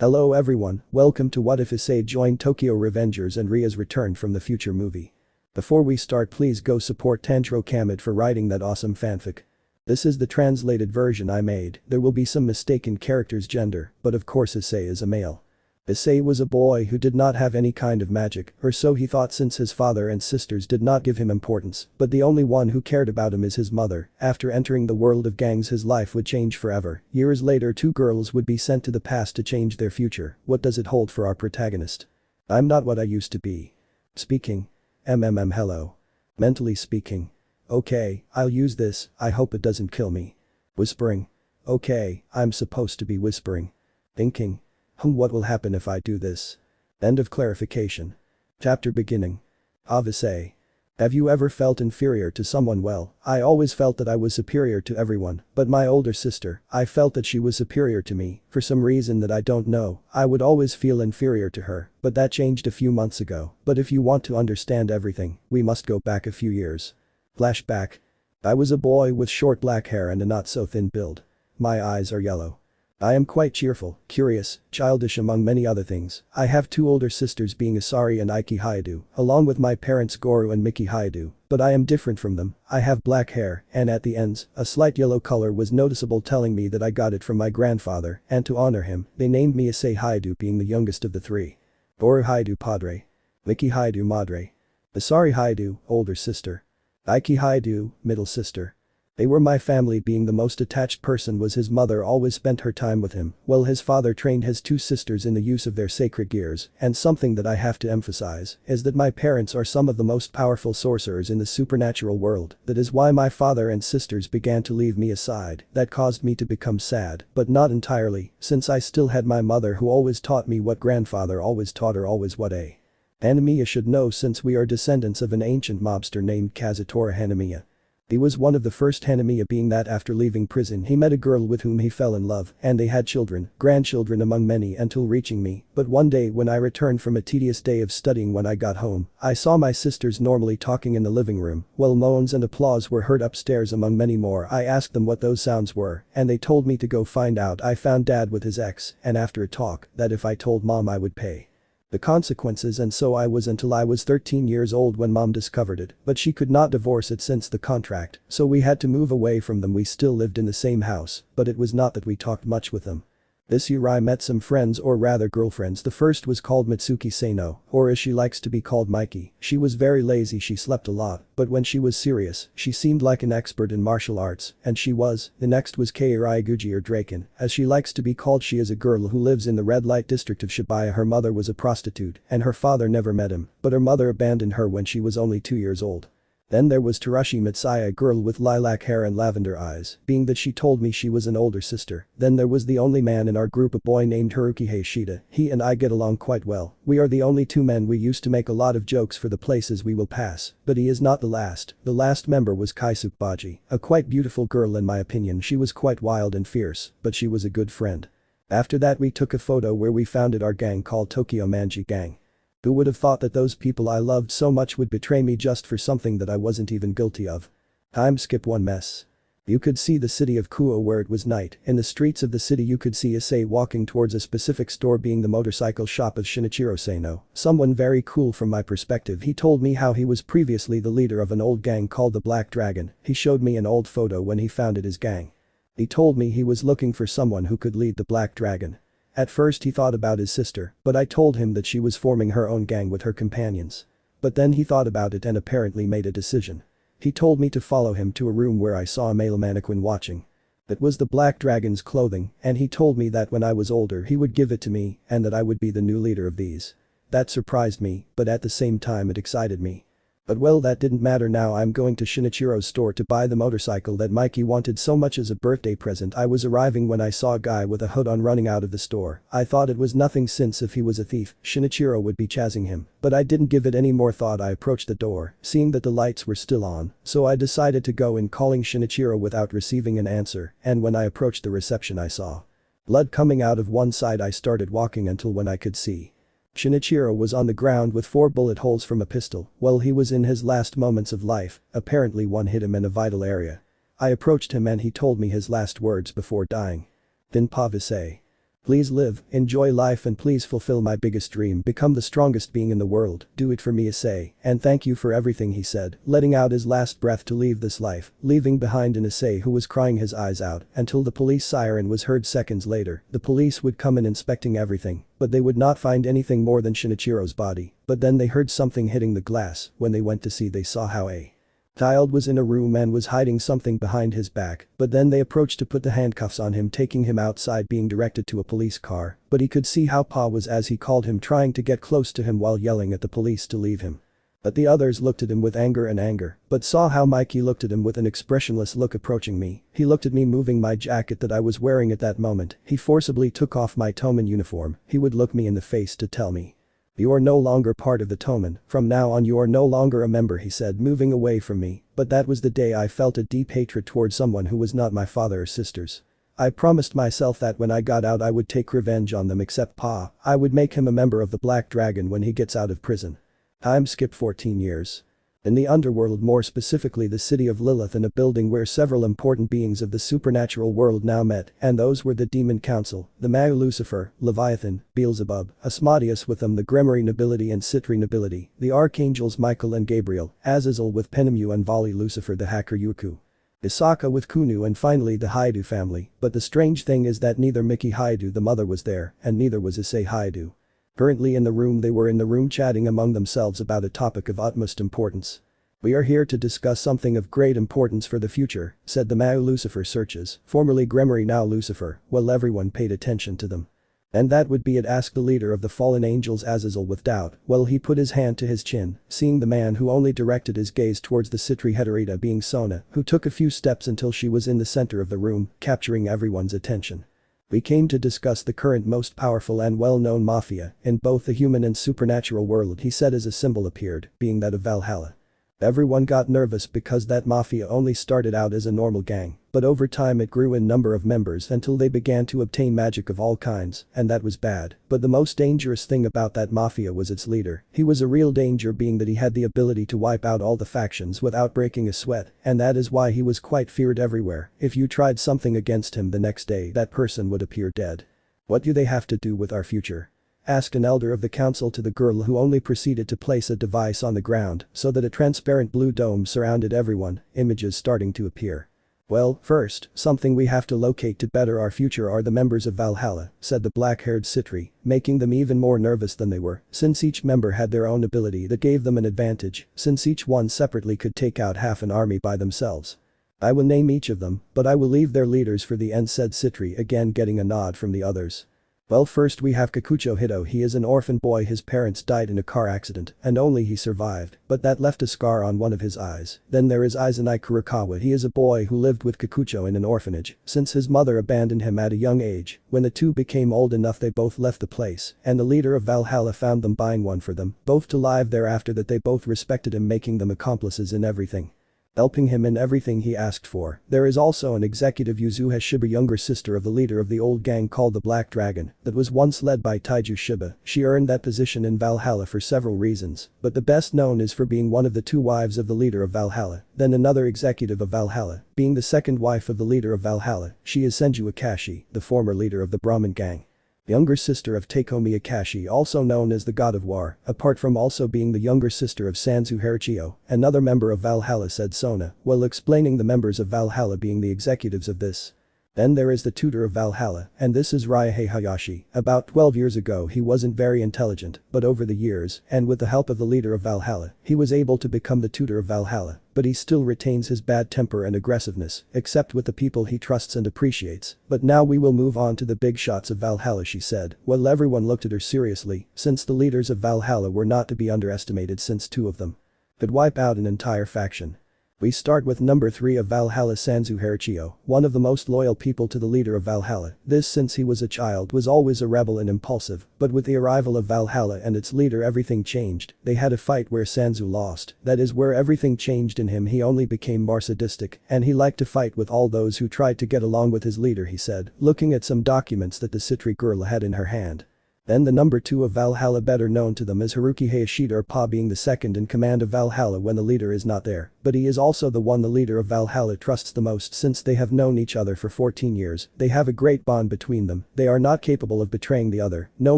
Hello everyone, welcome to What If Issei joined Tokyo Revengers and Rias returned from the future movie. Before we start, please go support Tanjiro Kamid for writing that awesome fanfic. This is the translated version I made. There will be some mistaken character's gender, but of course Issei is a male. Issei was a boy who did not have any kind of magic, or so he thought, since his father and sisters did not give him importance, but the only one who cared about him is his mother. After entering the world of gangs, his life would change forever. Years later, two girls would be sent to the past to change their future. What does it hold for our protagonist? I'm not what I used to be. Speaking. Hello. Mentally speaking. Okay, I'll use this, I hope it doesn't kill me. Whispering. Okay, I'm supposed to be whispering. Thinking. What will happen if I do this? End of clarification. Chapter beginning. Of Issei. Have you ever felt inferior to someone? Well, I always felt that I was superior to everyone, but my older sister, I felt that she was superior to me, for some reason that I don't know. I would always feel inferior to her, but that changed a few months ago. But if you want to understand everything, we must go back a few years. Flashback. I was a boy with short black hair and a not so thin build. My eyes are yellow. I am quite cheerful, curious, childish among many other things. I have two older sisters being Asari and Aiki Haidu, along with my parents Goru and Miki Haidu, but I am different from them. I have black hair, and at the ends, a slight yellow color was noticeable, telling me that I got it from my grandfather, and to honor him, they named me Issei Haidu, being the youngest of the three. Goru Haidu Padre. Miki Haidu Madre. Asari Haidu, older sister. Aiki Haidu, middle sister. They were my family. Being the most attached person was his mother, always spent her time with him, while his father trained his two sisters in the use of their sacred gears, and something that I have to emphasize is that my parents are some of the most powerful sorcerers in the supernatural world. That is why my father and sisters began to leave me aside. That caused me to become sad, but not entirely, since I still had my mother who always taught me what grandfather always taught her, always what a Hanamiya should know, since we are descendants of an ancient mobster named Kazutora Hanamiya. He was one of the first Hanamiya, being that after leaving prison he met a girl with whom he fell in love, and they had children, grandchildren among many, until reaching me. But one day when I returned from a tedious day of studying, when I got home, I saw my sisters normally talking in the living room, while moans and applause were heard upstairs among many more. I asked them what those sounds were, and they told me to go find out. I found Dad with his ex, and after a talk, that if I told Mom I would pay the consequences, and so I was until I was 13 years old when Mom discovered it, but she could not divorce it since the contract, so we had to move away from them. We still lived in the same house, but it was not that we talked much with them. This year I met some friends, or rather girlfriends. The first was called Mitsuki Seino, or as she likes to be called, Mikey. She was very lazy, she slept a lot, but when she was serious, she seemed like an expert in martial arts, and she was. The next was Kei Ryuguchi, or Draken, as she likes to be called. She is a girl who lives in the red light district of Shibuya. Her mother was a prostitute, and her father never met him, but her mother abandoned her when she was only 2 years old. Then there was Terashi Mitsui, a girl with lilac hair and lavender eyes, being that she told me she was an older sister. Then there was the only man in our group, a boy named Haruki Hayashida. He and I get along quite well. We are the only two men. We used to make a lot of jokes for the places we will pass, but he is not the last. The last member was Kaisuke Baji, a quite beautiful girl in my opinion. She was quite wild and fierce, but she was a good friend. After that we took a photo where we founded our gang called Tokyo Manji Gang. Who would have thought that those people I loved so much would betray me just for something that I wasn't even guilty of? Time skip one mess. You could see the city of Kuo where it was night. In the streets of the city you could see Issei walking towards a specific store, being the motorcycle shop of Shinichiro Seino. Someone very cool from my perspective. He told me how he was previously the leader of an old gang called the Black Dragon. He showed me an old photo when he founded his gang. He told me he was looking for someone who could lead the Black Dragon. At first he thought about his sister, but I told him that she was forming her own gang with her companions. But then he thought about it and apparently made a decision. He told me to follow him to a room where I saw a male mannequin watching. That was the Black Dragon's clothing, and he told me that when I was older he would give it to me and that I would be the new leader of these. That surprised me, but at the same time it excited me. But well, that didn't matter. Now I'm going to Shinichiro's store to buy the motorcycle that Mikey wanted so much as a birthday present. I was arriving when I saw a guy with a hood on running out of the store. I thought it was nothing, since if he was a thief, Shinichiro would be chasing him, but I didn't give it any more thought. I approached the door, seeing that the lights were still on, so I decided to go in, calling Shinichiro without receiving an answer, and when I approached the reception I saw blood coming out of one side. I started walking until when I could see Shinichiro was on the ground with 4 bullet holes from a pistol. Well, he was in his last moments of life, apparently one hit him in a vital area. I approached him and he told me his last words before dying. Then Issei. Please live, enjoy life and please fulfill my biggest dream, become the strongest being in the world, do it for me Issei, and thank you for everything he said, letting out his last breath to leave this life, leaving behind an Issei who was crying his eyes out until the police siren was heard seconds later. The police would come in inspecting everything, but they would not find anything more than Shinichiro's body, but then they heard something hitting the glass. When they went to see, they saw how a child was in a room and was hiding something behind his back, but then they approached to put the handcuffs on him, taking him outside, being directed to a police car, but he could see how Pa was, as he called him, trying to get close to him while yelling at the police to leave him. But the others looked at him with anger, but saw how Mikey looked at him with an expressionless look. Approaching me, he looked at me, moving my jacket that I was wearing at that moment. He forcibly took off my Toman uniform. He would look me in the face to tell me, "You are no longer part of the Toman, from now on you are no longer a member," he said, moving away from me. But that was the day I felt a deep hatred towards someone who was not my father or sisters. I promised myself that when I got out I would take revenge on them, except Pa. I would make him a member of the Black Dragon when he gets out of prison. Time skip 14 years. In the underworld, more specifically the city of Lilith, in a building where several important beings of the supernatural world now met, and those were the Demon Council, the Mau Lucifer, Leviathan, Beelzebub, Asmodeus, with them the Gremory nobility and Citri nobility, the archangels Michael and Gabriel, Azazel with Penemu and Vali, Lucifer the hacker Yuku, Isaka with Kunu, and finally the Haidu family. But the strange thing is that neither Miki Haidu the mother was there, and neither was Issei Haidu. Currently in the room, they were in the room chatting among themselves about a topic of utmost importance. "We are here to discuss something of great importance for the future," said the Mau Lucifer searches, formerly Gremory now Lucifer. Well, everyone paid attention to them. "And that would be it?" asked the leader of the fallen angels, Azazel, with doubt. Well, he put his hand to his chin, seeing the man who only directed his gaze towards the Citri Heterita being Sona, who took a few steps until she was in the center of the room, capturing everyone's attention. "We came to discuss the current most powerful and well-known mafia in both the human and supernatural world," he said as a symbol appeared, being that of Valhalla. Everyone got nervous because that mafia only started out as a normal gang, but over time it grew in number of members until they began to obtain magic of all kinds, and that was bad. But the most dangerous thing about that mafia was its leader. He was a real danger, being that he had the ability to wipe out all the factions without breaking a sweat, and that is why he was quite feared everywhere. If you tried something against him, the next day that person would appear dead. "What do they have to do with our future?" asked an elder of the council to the girl, who only proceeded to place a device on the ground so that a transparent blue dome surrounded everyone, images starting to appear. "Well, first, something we have to locate to better our future are the members of Valhalla," said the black-haired Citri, making them even more nervous than they were, since each member had their own ability that gave them an advantage, since each one separately could take out half an army by themselves. "I will name each of them, but I will leave their leaders for the end," said Citri, again getting a nod from the others. "Well, first we have Kikucho Hito. He is an orphan boy. His parents died in a car accident and only he survived, but that left a scar on one of his eyes. Then there is Izanai Kurokawa. He is a boy who lived with Kikucho in an orphanage since his mother abandoned him at a young age. When the two became old enough, they both left the place, and the leader of Valhalla found them, buying one for them both to live thereafter. That they both respected him, making them accomplices in everything, helping him in everything he asked for. There is also an executive, Yuzuha Shiba, younger sister of the leader of the old gang called the Black Dragon, that was once led by Taiju Shiba. She earned that position in Valhalla for several reasons, but the best known is for being one of the two wives of the leader of Valhalla. Then another executive of Valhalla, being the second wife of the leader of Valhalla, she is Senju Akashi, the former leader of the Brahmin gang. Younger sister of Takeomi Akashi, also known as the God of War, apart from also being the younger sister of Sanzu Harachiyo, another member of Valhalla, said Sona, while explaining the members of Valhalla being the executives of this. Then there is the tutor of Valhalla, and this is Ryohei Hayashi. About 12 years ago he wasn't very intelligent, but over the years, and with the help of the leader of Valhalla, he was able to become the tutor of Valhalla, but he still retains his bad temper and aggressiveness, except with the people he trusts and appreciates. But now we will move on to the big shots of Valhalla, she said, while everyone looked at her seriously, since the leaders of Valhalla were not to be underestimated, since two of them could wipe out an entire faction. We start with number 3 of Valhalla, Sanzu Harachiyo, one of the most loyal people to the leader of Valhalla. This, since he was a child, was always a rebel and impulsive, but with the arrival of Valhalla and its leader, everything changed. They had a fight where Sanzu lost, that is where everything changed in him. He only became more sadistic, and he liked to fight with all those who tried to get along with his leader, he said, looking at some documents that the Citri girl had in her hand. Then the number 2 of Valhalla, better known to them as Haruki Hayashida, Pa, being the second in command of Valhalla when the leader is not there, but he is also the one the leader of Valhalla trusts the most since they have known each other for 14 years, they have a great bond between them, they are not capable of betraying the other, no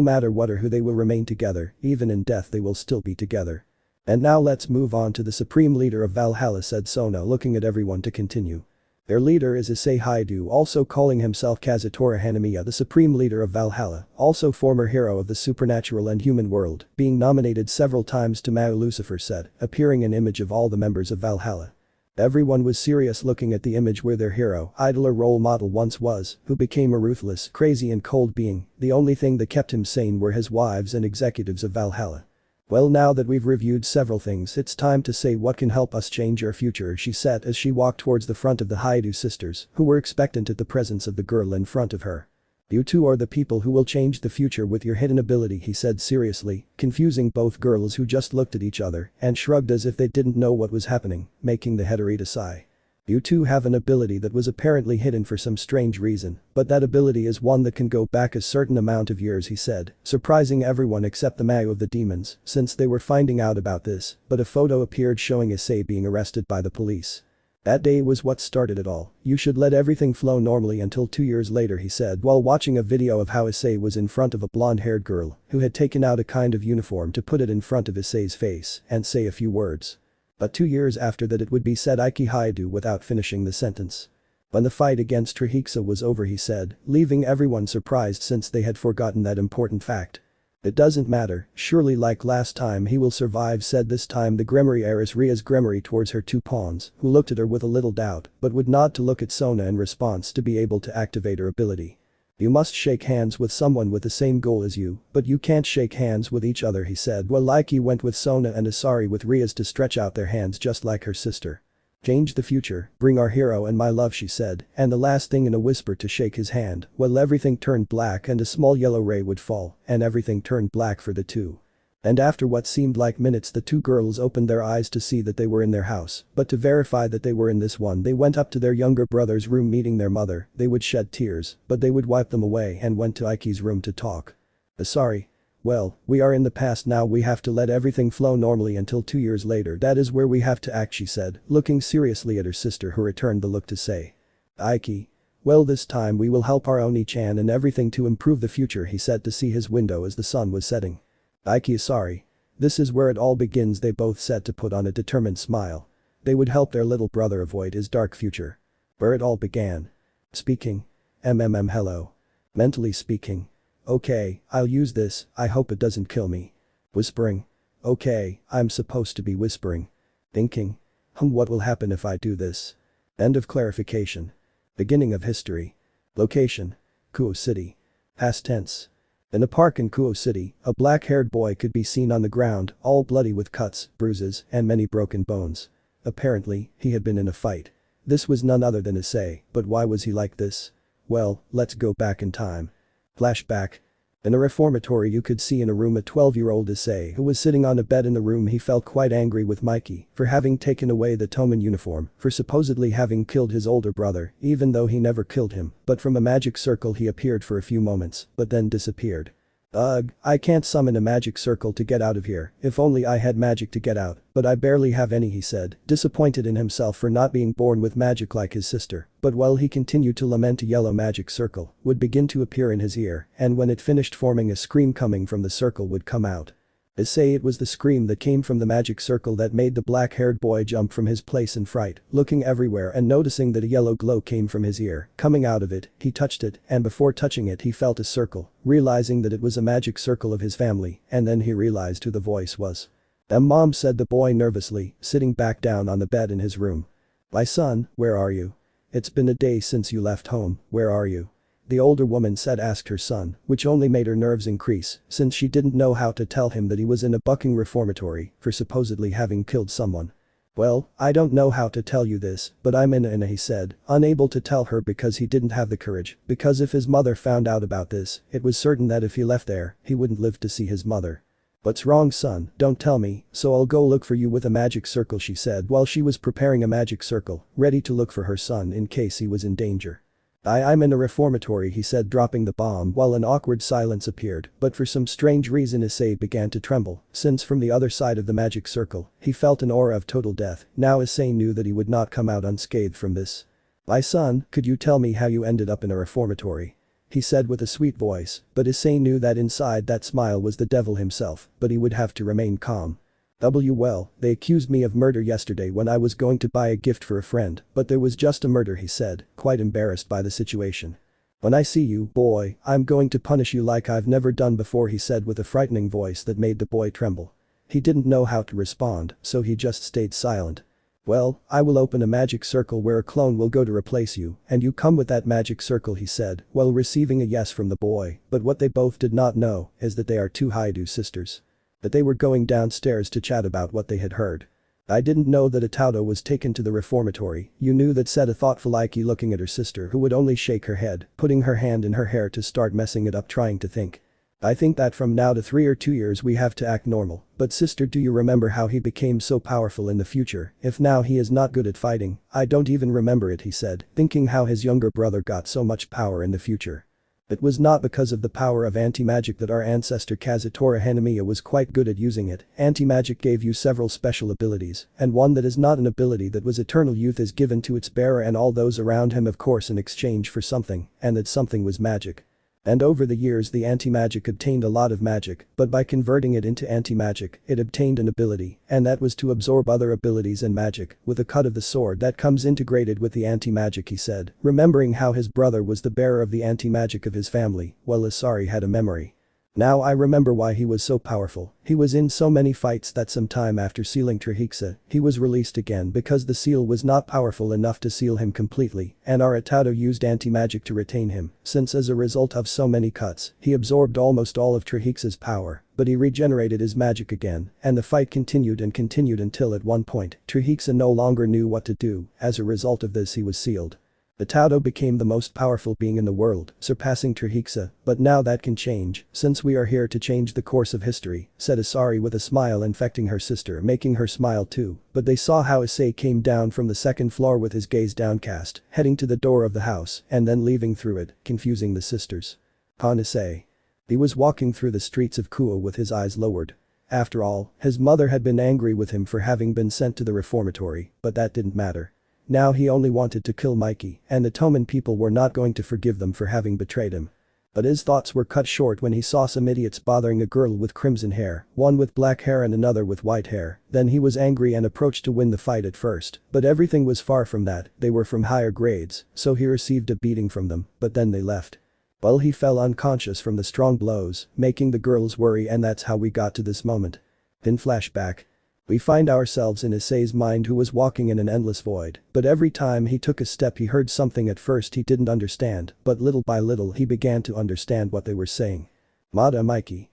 matter what or who they will remain together, even in death they will still be together. And now let's move on to the supreme leader of Valhalla, said Sona, looking at everyone to continue. Their leader is Issei, also calling himself Kazutora Hanamiya, the supreme leader of Valhalla, also former hero of the supernatural and human world, being nominated several times to Mao, Lucifer said, appearing an image of all the members of Valhalla. Everyone was serious looking at the image where their hero, idol or role model once was, who became a ruthless, crazy and cold being, the only thing that kept him sane were his wives and executives of Valhalla. Well, now that we've reviewed several things, it's time to say what can help us change our future, she said as she walked towards the front of the Haidu sisters, who were expectant at the presence of the girl in front of her. You two are the people who will change the future with your hidden ability, he said seriously, confusing both girls who just looked at each other and shrugged as if they didn't know what was happening, making the Heterita sigh. You two have an ability that was apparently hidden for some strange reason, but that ability is one that can go back a certain amount of years, he said, surprising everyone except the Mao of the demons since they were finding out about this, but a photo appeared showing Issei being arrested by the police. That day was what started it all. You should let everything flow normally until 2 years later, he said while watching a video of how Issei was in front of a blonde-haired girl who had taken out a kind of uniform to put it in front of Issei's face and say a few words. But 2 years after that it would be, said Ike Haidu without finishing the sentence. When the fight against Trihexa was over, he said, leaving everyone surprised since they had forgotten that important fact. It doesn't matter, surely like last time he will survive, said this time the Gremory heiress Rias Gremory towards her two pawns, who looked at her with a little doubt but would nod to look at Sona in response to be able to activate her ability. You must shake hands with someone with the same goal as you, but you can't shake hands with each other, he said while Laiki went with Sona and Asari with Rias to stretch out their hands just like her sister. Change the future, bring our hero and my love, she said, and the last thing in a whisper to shake his hand, while everything turned black and a small yellow ray would fall, and everything turned black for the two. And after what seemed like minutes the two girls opened their eyes to see that they were in their house, but to verify that they were in this one they went up to their younger brother's room meeting their mother, they would shed tears, but they would wipe them away and went to Ike's room to talk. Sorry. Well, we are in the past now, we have to let everything flow normally until 2 years later, that is where we have to act, she said, looking seriously at her sister who returned the look to say. Ike. Well, this time we will help our Oni-chan and everything to improve the future, he said to see his window as the sun was setting. Ike is sorry. This is where it all begins, they both said to put on a determined smile. They would help their little brother avoid his dark future. Where it all began. Speaking. Hello. Mentally speaking. Okay, I'll use this, I hope it doesn't kill me. Whispering. Okay, I'm supposed to be whispering. Thinking. What will happen if I do this? End of clarification. Beginning of history. Location. Kuo City. Past tense. In a park in Kuo City, a black-haired boy could be seen on the ground, all bloody with cuts, bruises, and many broken bones. Apparently, he had been in a fight. This was none other than Issei, but why was he like this? Well, let's go back in time. Flashback. In a reformatory you could see in a room a 12-year-old Issei who was sitting on a bed in the room. He felt quite angry with Mikey for having taken away the Toman uniform, for supposedly having killed his older brother, even though he never killed him, but from a magic circle he appeared for a few moments, but then disappeared. Ugh, I can't summon a magic circle to get out of here, if only I had magic to get out, but I barely have any, he said, disappointed in himself for not being born with magic like his sister, but while he continued to lament a yellow magic circle would begin to appear in his ear, and when it finished forming a scream coming from the circle would come out. Issei, it was the scream that came from the magic circle that made the black-haired boy jump from his place in fright, looking everywhere and noticing that a yellow glow came from his ear. Coming out of it, he touched it, and before touching it he felt a circle, realizing that it was a magic circle of his family, and then he realized who the voice was. Mom, said the boy nervously, sitting back down on the bed in his room. My son, where are you? It's been a day since you left home, where are you? The older woman said, asked her son, which only made her nerves increase since she didn't know how to tell him that he was in a bucking reformatory for supposedly having killed someone. Well, I don't know how to tell you this, but I'm in a, he said, unable to tell her because he didn't have the courage, because if his mother found out about this, it was certain that if he left there, he wouldn't live to see his mother. What's wrong, son? Don't tell me, so I'll go look for you with a magic circle, she said while she was preparing a magic circle, ready to look for her son in case he was in danger. I'm in a reformatory, he said, dropping the bomb while an awkward silence appeared, but for some strange reason Issei began to tremble, since from the other side of the magic circle, he felt an aura of total death. Now Issei knew that he would not come out unscathed from this. My son, could you tell me how you ended up in a reformatory? He said with a sweet voice, but Issei knew that inside that smile was the devil himself, but he would have to remain calm. Well, they accused me of murder yesterday when I was going to buy a gift for a friend, but there was just a murder, he said, quite embarrassed by the situation. When I see you, boy, I'm going to punish you like I've never done before, he said with a frightening voice that made the boy tremble. He didn't know how to respond, so he just stayed silent. Well, I will open a magic circle where a clone will go to replace you, and you come with that magic circle, he said, while receiving a yes from the boy, but what they both did not know is that they are two Haidu sisters. That they were going downstairs to chat about what they had heard. I didn't know that Atauto was taken to the reformatory, you knew that, said a thoughtful Ike looking at her sister who would only shake her head, putting her hand in her hair to start messing it up, trying to think. I think that from now to 3 or 2 years we have to act normal, but sister, do you remember how he became so powerful in the future? If now he is not good at fighting, I don't even remember it, he said, thinking how his younger brother got so much power in the future. It was not because of the power of anti-magic that our ancestor Kazutora Hanamiya was quite good at using it. Anti-magic gave you several special abilities, and one that is not an ability that was eternal youth is given to its bearer and all those around him, of course in exchange for something, and that something was magic. And over the years the anti-magic obtained a lot of magic, but by converting it into anti-magic, it obtained an ability, and that was to absorb other abilities and magic, with a cut of the sword that comes integrated with the anti-magic, he said, remembering how his brother was the bearer of the anti-magic of his family, while Isay had a memory. Now I remember why he was so powerful. He was in so many fights that some time after sealing Trihexa, he was released again because the seal was not powerful enough to seal him completely, and our Atauto used anti-magic to retain him, since as a result of so many cuts, he absorbed almost all of Trihexa's power, but he regenerated his magic again, and the fight continued and continued until at one point, Trihexa no longer knew what to do. As a result of this he was sealed. Atauto became the most powerful being in the world, surpassing Trihexa, but now that can change, since we are here to change the course of history, said Isay with a smile, infecting her sister, making her smile too, but they saw how Issei came down from the second floor with his gaze downcast, heading to the door of the house, and then leaving through it, confusing the sisters. Issei. He was walking through the streets of Kuo with his eyes lowered. After all, his mother had been angry with him for having been sent to the reformatory, but that didn't matter. Now he only wanted to kill Mikey, and the Toman people were not going to forgive them for having betrayed him. But his thoughts were cut short when he saw some idiots bothering a girl with crimson hair, one with black hair and another with white hair. Then he was angry and approached to win the fight at first, but everything was far from that. They were from higher grades, so he received a beating from them, but then they left. Well, he fell unconscious from the strong blows, making the girls worry, and that's how we got to this moment. In flashback, we find ourselves in Issei's mind, who was walking in an endless void, but every time he took a step he heard something. At first he didn't understand, but little by little he began to understand what they were saying. Mada Mikey.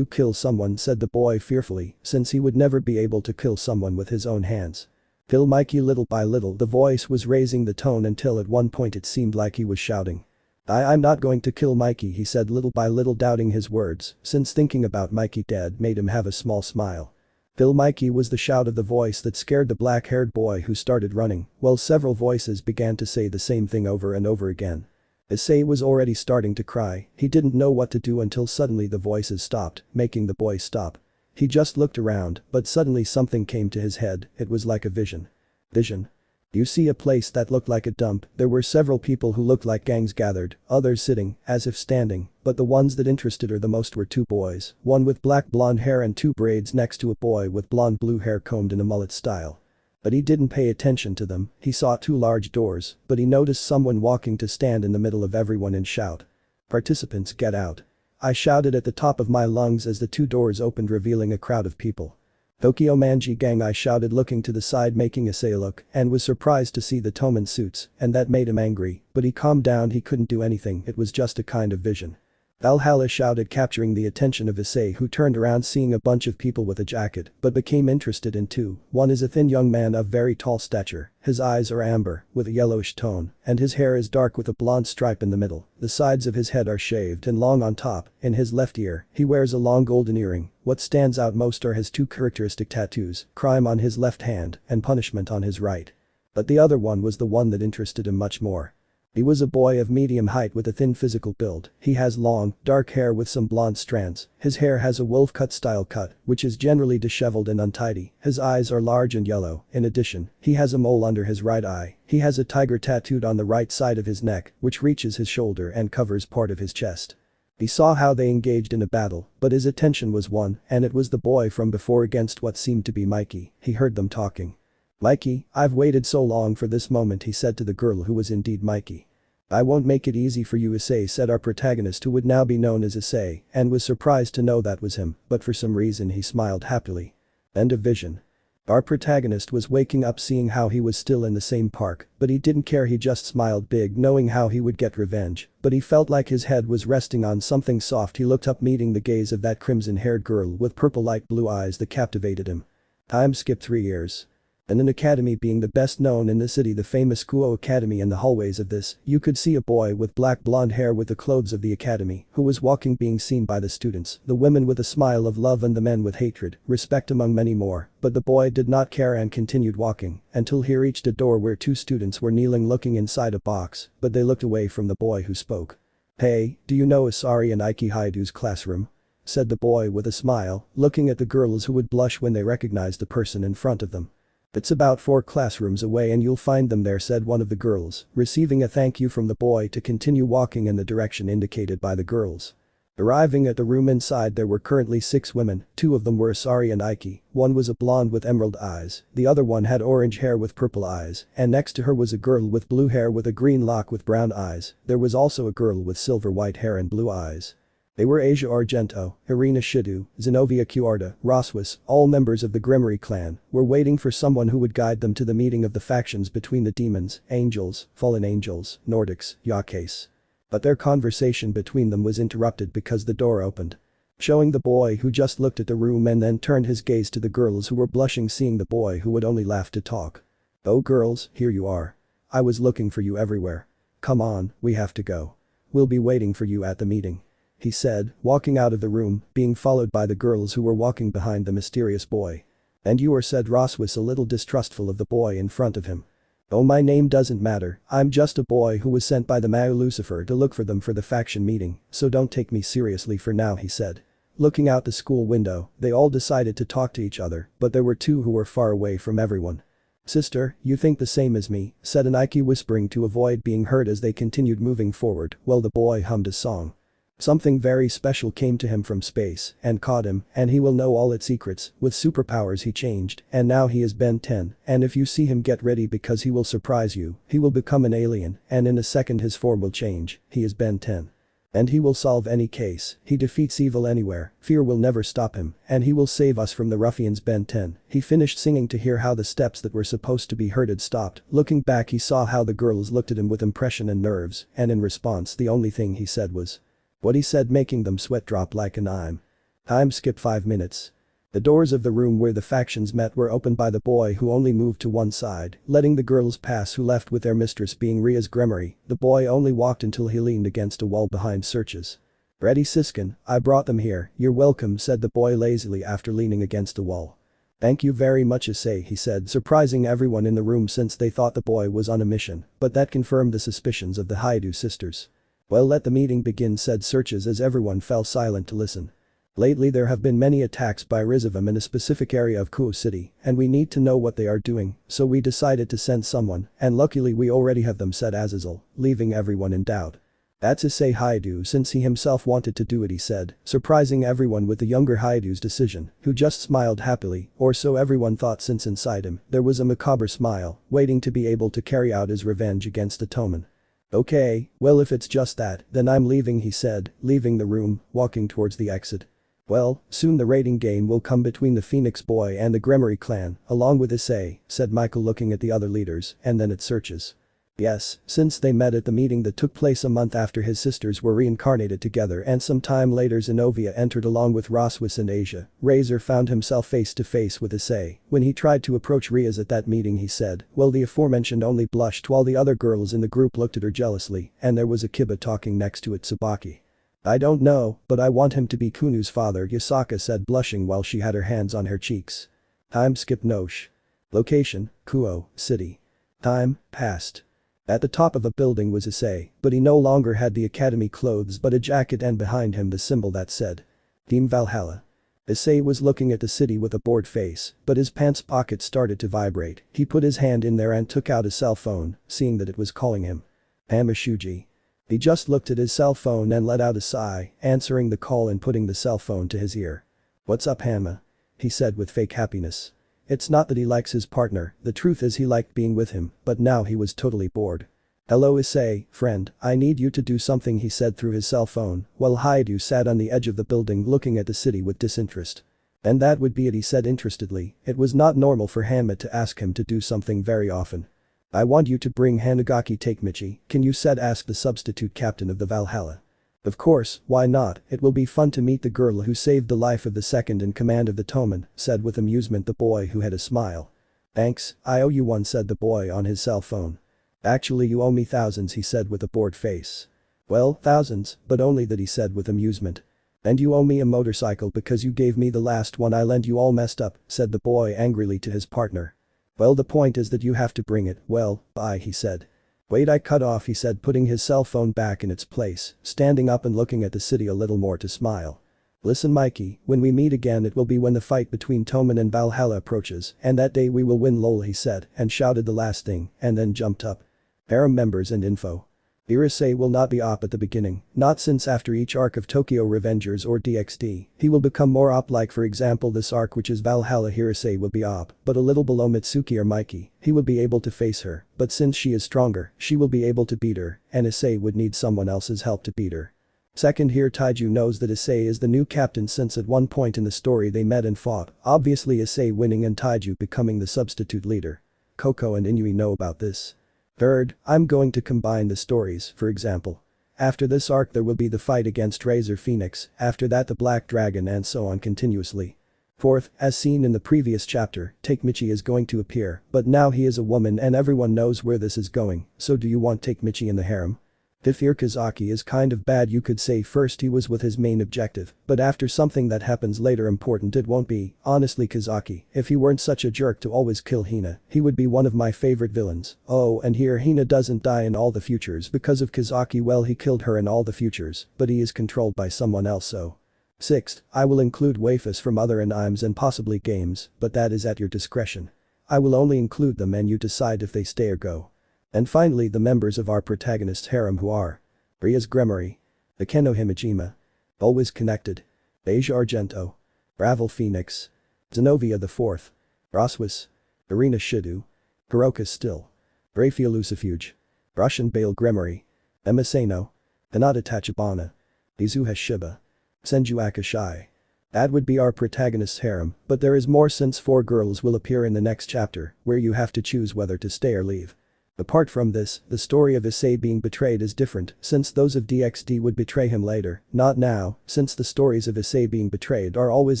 Kill someone, said the boy fearfully, since he would never be able to kill someone with his own hands. Kill Mikey. Little by little the voice was raising the tone until at one point it seemed like he was shouting. I'm not going to kill Mikey, he said, little by little doubting his words, since thinking about Mikey dead made him have a small smile. Kill Mikey was the shout of the voice that scared the black-haired boy, who started running, while several voices began to say the same thing over and over again. Issei was already starting to cry. He didn't know what to do until suddenly the voices stopped, making the boy stop. He just looked around, but suddenly something came to his head. It was like a vision. Vision. You see a place that looked like a dump. There were several people who looked like gangs gathered, others sitting, as if standing, but the ones that interested her the most were two boys, one with black blonde hair and two braids next to a boy with blonde blue hair combed in a mullet style. But he didn't pay attention to them. He saw two large doors, but he noticed someone walking to stand in the middle of everyone and shout. Participants, get out. I shouted at the top of my lungs as the two doors opened, revealing a crowd of people. Tokyo Manji gang, I shouted, looking to the side, making Issei look, and was surprised to see the Toman suits, and that made him angry, but he calmed down. He couldn't do anything, it was just a kind of vision. Valhalla shouted, capturing the attention of Issei, who turned around seeing a bunch of people with a jacket, but became interested in two. One is a thin young man of very tall stature, his eyes are amber, with a yellowish tone, and his hair is dark with a blonde stripe in the middle. The sides of his head are shaved and long on top. In his left ear, he wears a long golden earring. What stands out most are his two characteristic tattoos, crime on his left hand and punishment on his right. But the other one was the one that interested him much more. He was a boy of medium height with a thin physical build. He has long, dark hair with some blonde strands. His hair has a wolf cut style cut, which is generally disheveled and untidy. His eyes are large and yellow. In addition, he has a mole under his right eye. He has a tiger tattooed on the right side of his neck, which reaches his shoulder and covers part of his chest. He saw how they engaged in a battle, but his attention was one, and it was the boy from before against what seemed to be Mikey. He heard them talking. "Mikey, I've waited so long for this moment," he said to the girl who was indeed Mikey. "I won't make it easy for you," Issei said, our protagonist who would now be known as Issei, and was surprised to know that was him, but for some reason he smiled happily. End of vision. Our protagonist was waking up seeing how he was still in the same park, but he didn't care, he just smiled big knowing how he would get revenge, but he felt like his head was resting on something soft. He looked up meeting the gaze of that crimson-haired girl with purple light blue eyes that captivated him. Time skip 3 years. In an academy being the best known in the city, the famous Kuo Academy, in the hallways of this, you could see a boy with black blonde hair with the clothes of the academy, who was walking being seen by the students, the women with a smile of love and the men with hatred, respect among many more, but the boy did not care and continued walking, until he reached a door where 2 students were kneeling looking inside a box, but they looked away from the boy who spoke. "Hey, do you know Isari and Ike Haidu's classroom?" said the boy with a smile, looking at the girls who would blush when they recognized the person in front of them. "It's about 4 classrooms away and you'll find them there," said one of the girls, receiving a thank you from the boy to continue walking in the direction indicated by the girls. Arriving at the room inside, there were currently 6 women, 2 of them were Isari and Ike. One was a blonde with emerald eyes, the other one had orange hair with purple eyes, and next to her was a girl with blue hair with a green lock with brown eyes. There was also a girl with silver white hair and blue eyes. They were Asia Argento, Irina Shidu, Xenovia Cuarta, Rossweisse, all members of the Gremory clan, were waiting for someone who would guide them to the meeting of the factions between the demons, angels, fallen angels, Nordics, Yakes. But their conversation between them was interrupted because the door opened, showing the boy who just looked at the room and then turned his gaze to the girls who were blushing, seeing the boy who would only laugh to talk. "Oh girls, here you are. I was looking for you everywhere. Come on, we have to go. We'll be waiting for you at the meeting," he said, walking out of the room, being followed by the girls who were walking behind the mysterious boy. "And you are," said Rossweisse, a little distrustful of the boy in front of him. "Oh, my name doesn't matter, I'm just a boy who was sent by the Mao Lucifer to look for them for the faction meeting, so don't take me seriously for now," he said. Looking out the school window, they all decided to talk to each other, but there were 2 who were far away from everyone. "Sister, you think the same as me," said Aniki, whispering to avoid being heard as they continued moving forward while the boy hummed a song. Something very special came to him from space and caught him, and he will know all its secrets. With superpowers he changed, and now he is Ben 10, and if you see him, get ready because he will surprise you. He will become an alien, and in a second his form will change. He is Ben 10. And he will solve any case. He defeats evil anywhere. Fear will never stop him, and he will save us from the ruffians. Ben 10. He finished singing to hear how the steps that were supposed to be heard had stopped. Looking back, he saw how the girls looked at him with impression and nerves, and in response the only thing he said was what he said, making them sweat drop like a dime. Time skip 5 minutes. The doors of the room where the factions met were opened by the boy who only moved to one side, letting the girls pass who left with their mistress being Rias Gremory. The boy only walked until he leaned against a wall behind searches. "Ready, Siskin, I brought them here, you're welcome," said the boy lazily after leaning against a wall. "Thank you very much, Issei," he said, surprising everyone in the room since they thought the boy was on a mission, but that confirmed the suspicions of the Haidu sisters. "Well, let the meeting begin," said Searches as everyone fell silent to listen. "Lately there have been many attacks by Rizavim in a specific area of Kuo City, and we need to know what they are doing, so we decided to send someone, and luckily we already have them," said Azazel, leaving everyone in doubt. "That's Issei Haidu, since he himself wanted to do it," he said, surprising everyone with the younger Haidu's decision, who just smiled happily, or so everyone thought, since inside him there was a macabre smile, waiting to be able to carry out his revenge against Atoman. "Okay, well if it's just that, then I'm leaving," he said, leaving the room, walking towards the exit. "Well, soon the raiding game will come between the Phoenix Boy and the Gremory clan, along with Isay," said Michael, looking at the other leaders, and then at Searches. "Yes, since they met at the meeting that took place a month after his sisters were reincarnated together, and some time later Xenovia entered along with Rossweisse and Asia. Razor found himself face to face with Isay. When he tried to approach Rias at that meeting, he said, well, the aforementioned only blushed while the other girls in the group looked at her jealously, and there was a Kiba talking next to it, Tsubaki. "I don't know, but I want him to be Kunu's father," Yasaka said, blushing while she had her hands on her cheeks. Time skip Nosh. Location, Kuo City. Time passed. At the top of a building was Issei, but he no longer had the academy clothes but a jacket and behind him the symbol that said Team Valhalla. Issei was looking at the city with a bored face, but his pants pocket started to vibrate. He put his hand in there and took out his cell phone, seeing that it was calling him. Hama Shuji. He just looked at his cell phone and let out a sigh, answering the call and putting the cell phone to his ear. "What's up, Hama?" he said with fake happiness. It's not that he likes his partner, the truth is he liked being with him, but now he was totally bored. "Hello Issei, friend, I need you to do something," he said through his cell phone, while Haidu sat on the edge of the building looking at the city with disinterest. "And that would be it," he said interestedly. It was not normal for Hama to ask him to do something very often. "I want you to bring Hanagaki Takemichi, can you?" asked the substitute captain of the Valhalla. "Of course, why not, it will be fun to meet the girl who saved the life of the second in command of the Toman," said with amusement the boy who had a smile. "Thanks, I owe you one," said the boy on his cell phone. "Actually you owe me thousands," he said with a bored face. "Well, thousands, but only that," he said with amusement. "And you owe me a motorcycle because you gave me the last one I lent you all messed up," said the boy angrily to his partner. "Well, the point is that you have to bring it, well, bye," he said. "Wait, I cut off," he said putting his cell phone back in its place, standing up and looking at the city a little more to smile. "Listen Mikey, when we meet again it will be when the fight between Toman and Valhalla approaches, and that day we will win lol," he said and shouted the last thing, and then jumped up. Harem members and info. Issei will not be OP at the beginning, not since after each arc of Tokyo Revengers or DxD, he will become more OP, like for example this arc which is Valhalla. Here Issei will be OP, but a little below Mitsuki or Mikey, he will be able to face her, but since she is stronger, she will be able to beat her, and Issei would need someone else's help to beat her. Second, here Taiju knows that Issei is the new captain since at one point in the story they met and fought, obviously Issei winning and Taiju becoming the substitute leader. Koko and Inui know about this. Third, I'm going to combine the stories, for example. After this arc there will be the fight against Razor Phoenix, after that the Black Dragon and so on continuously. Fourth, as seen in the previous chapter, Takemichi is going to appear, but now he is a woman and everyone knows where this is going, so do you want Takemichi in the harem? Fifth, here Kazaki is kind of bad, you could say first he was with his main objective, but after something that happens later important it won't be, honestly Kazaki, if he weren't such a jerk to always kill Hina, he would be one of my favorite villains. Oh, and here Hina doesn't die in all the futures because of Kazaki, well he killed her in all the futures, but he is controlled by someone else so. Sixth, I will include waifus from other animes and possibly games, but that is at your discretion. I will only include them and you decide if they stay or go. And finally the members of our protagonist's harem who are Rias Gremory, Akeno Himejima, Always Connected, Asia Argento, Ravel Phoenix, Xenovia the Fourth, Rossweisse, Irina Shidu, Hiroka Still, Raphael Lucifuge, Russian Bale Gremory, Emma Sano, Hinata Tachibana, Izuha Shiba, Senju Akashai. That would be our protagonist's harem, but there is more since 4 girls will appear in the next chapter, where you have to choose whether to stay or leave. Apart from this, the story of Issei being betrayed is different, since those of DxD would betray him later, not now, since the stories of Issei being betrayed are always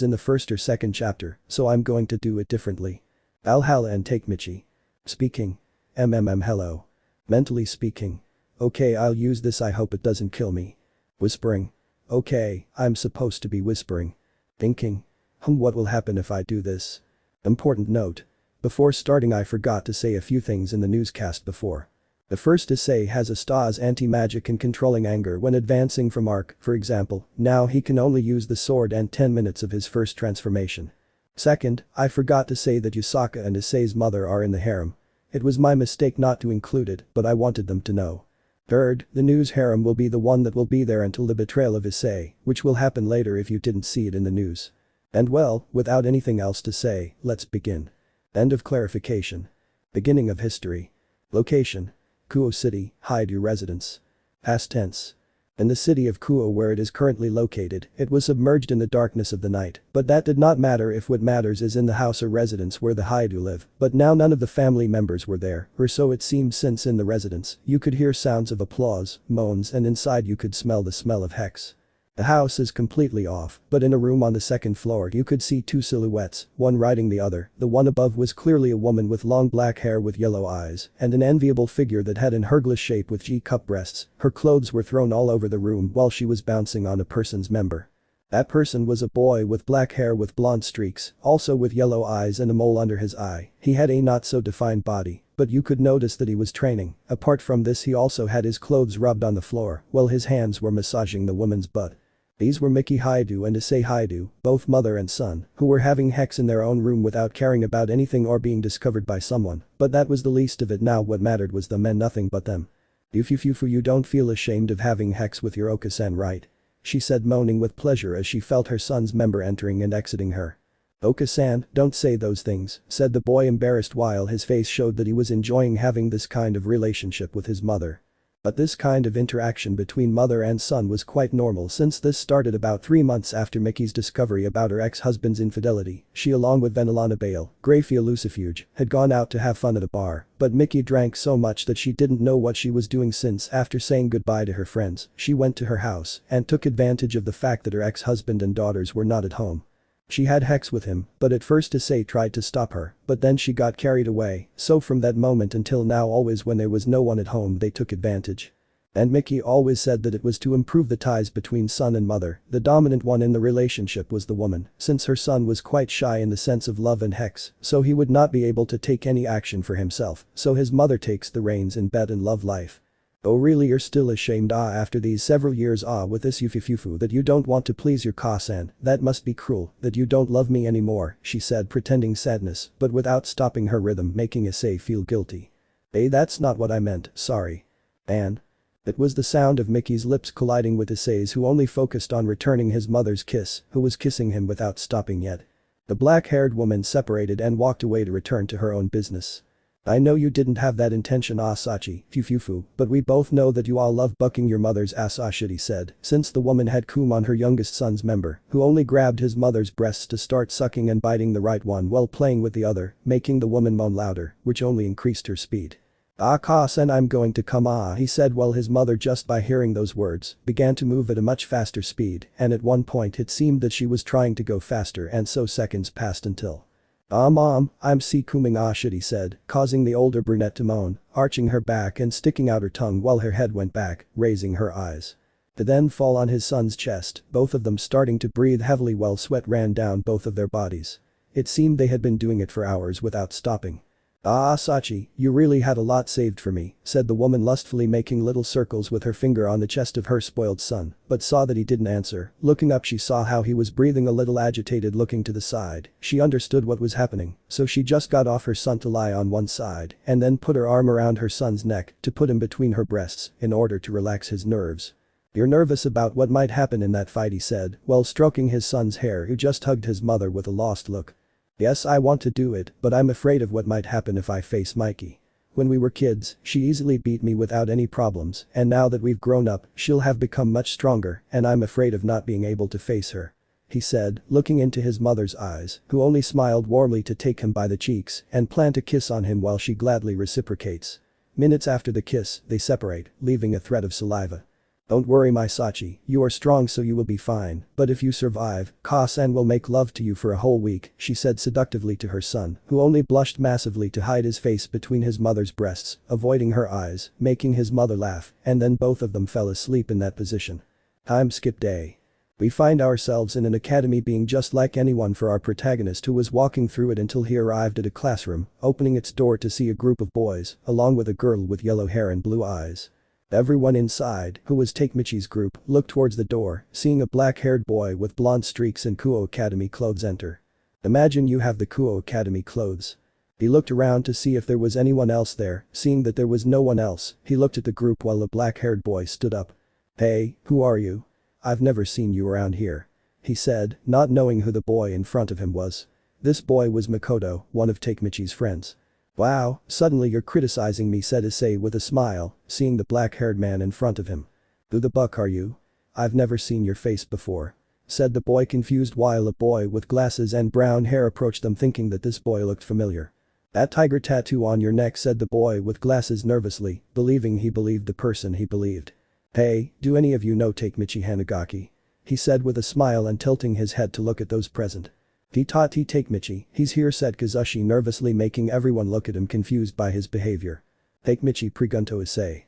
in the first or second chapter, so I'm going to do it differently. Valhalla and Takemichi. Speaking. Hello. Mentally speaking. Okay, I'll use this, I hope it doesn't kill me. Whispering. Okay, I'm supposed to be whispering. Thinking. What will happen if I do this? Important note. Before starting I forgot to say a few things in the newscast before. The first, Issei has a Sta's anti-magic and controlling anger when advancing from arc, for example, now he can only use the sword and 10 minutes of his first transformation. Second, I forgot to say that Yusaka and Issei's mother are in the harem. It was my mistake not to include it, but I wanted them to know. Third, the news harem will be the one that will be there until the betrayal of Issei, which will happen later if you didn't see it in the news. And well, without anything else to say, let's begin. End of clarification. Beginning of history. Location. Kuo City, Haidu residence. Past tense. In the city of Kuo where it is currently located, it was submerged in the darkness of the night, but that did not matter if what matters is in the house or residence where the Haidu live, but now none of the family members were there, or so it seemed, since in the residence, you could hear sounds of applause, moans, and inside you could smell the smell of hex. The house is completely off, but in a room on the second floor you could see 2 silhouettes, one riding the other. The one above was clearly a woman with long black hair with yellow eyes, and an enviable figure that had an hourglass shape with G-cup breasts. Her clothes were thrown all over the room while she was bouncing on a person's member. That person was a boy with black hair with blonde streaks, also with yellow eyes and a mole under his eye. He had a not so defined body, but you could notice that he was training. Apart from this, he also had his clothes rubbed on the floor while his hands were massaging the woman's butt. These were Miki Haidu and Issei Haidu, both mother and son, who were having sex in their own room without caring about anything or being discovered by someone, but that was the least of it. Now what mattered was them and nothing but them. You don't feel ashamed of having sex with your Oka-san, right? She said, moaning with pleasure as she felt her son's member entering and exiting her. Oka-san, don't say those things, said the boy, embarrassed while his face showed that he was enjoying having this kind of relationship with his mother. But this kind of interaction between mother and son was quite normal since this started about 3 months after Mickey's discovery about her ex-husband's infidelity. She, along with Venelana Bale, Grafia Lucifuge, had gone out to have fun at a bar, but Mickey drank so much that she didn't know what she was doing since after saying goodbye to her friends, she went to her house and took advantage of the fact that her ex-husband and daughters were not at home. She had sex with him, but at first Issei tried to stop her, but then she got carried away, so from that moment until now always when there was no one at home they took advantage. And Mickey always said that it was to improve the ties between son and mother. The dominant one in the relationship was the woman, since her son was quite shy in the sense of love and sex, so he would not be able to take any action for himself, so his mother takes the reins in bed and love life. Oh really, you're still ashamed after these several years with this yufufufu that you don't want to please your Ka-san, that must be cruel, that you don't love me anymore, she said, pretending sadness but without stopping her rhythm, making Issei feel guilty. Hey, that's not what I meant, sorry. And? It was the sound of Mickey's lips colliding with Issei's, who only focused on returning his mother's kiss, who was kissing him without stopping yet. The black-haired woman separated and walked away to return to her own business. I know you didn't have that intention, Sachi, fufufu, but we both know that you all love bucking your mother's ass, Shidi said, since the woman had cum on her youngest son's member, who only grabbed his mother's breasts to start sucking and biting the right one while playing with the other, making the woman moan louder, which only increased her speed. Ka-san, I'm going to come, he said while his mother, just by hearing those words, began to move at a much faster speed, and at one point it seemed that she was trying to go faster, and so seconds passed until. Mom, I'm coming, Shidi said, causing the older brunette to moan, arching her back and sticking out her tongue while her head went back, raising her eyes. To then fall on his son's chest, both of them starting to breathe heavily while sweat ran down both of their bodies. It seemed they had been doing it for hours without stopping. Sachi, you really had a lot saved for me, said the woman lustfully, making little circles with her finger on the chest of her spoiled son, but saw that he didn't answer. Looking up, she saw how he was breathing a little agitated, looking to the side. She understood what was happening, so she just got off her son to lie on one side and then put her arm around her son's neck to put him between her breasts in order to relax his nerves. You're nervous about what might happen in that fight, he said, while stroking his son's hair, who just hugged his mother with a lost look. Yes, I want to do it, but I'm afraid of what might happen if I face Mikey. When we were kids, she easily beat me without any problems, and now that we've grown up, she'll have become much stronger, and I'm afraid of not being able to face her. He said, looking into his mother's eyes, who only smiled warmly to take him by the cheeks and plant a kiss on him while she gladly reciprocates. Minutes after the kiss, they separate, leaving a thread of saliva. Don't worry, my Sachi, you are strong, so you will be fine, but if you survive, Ka-san will make love to you for a whole week, she said seductively to her son, who only blushed massively to hide his face between his mother's breasts, avoiding her eyes, making his mother laugh, and then both of them fell asleep in that position. Time skip day. We find ourselves in an academy, being just like anyone for our protagonist, who was walking through it until he arrived at a classroom, opening its door to see a group of boys, along with a girl with yellow hair and blue eyes. Everyone inside, who was Takemichi's group, looked towards the door, seeing a black-haired boy with blonde streaks in Kuo Academy clothes enter. Imagine you have the Kuo Academy clothes. He looked around to see if there was anyone else there, seeing that there was no one else, he looked at the group while a black-haired boy stood up. Hey, who are you? I've never seen you around here. He said, not knowing who the boy in front of him was. This boy was Makoto, one of Takemichi's friends. Wow, suddenly you're criticizing me, said Issei with a smile, seeing the black-haired man in front of him. Who the buck are you? I've never seen your face before, said the boy, confused, while a boy with glasses and brown hair approached them, thinking that this boy looked familiar. That tiger tattoo on your neck, said the boy with glasses nervously, believing he believed the person he believed. Hey, do any of you know Takemichi Hanagaki? He said with a smile and tilting his head to look at those present. Takemichi, he's here, said Kazushi nervously, making everyone look at him, confused by his behavior. Takemichi pregunto Issei.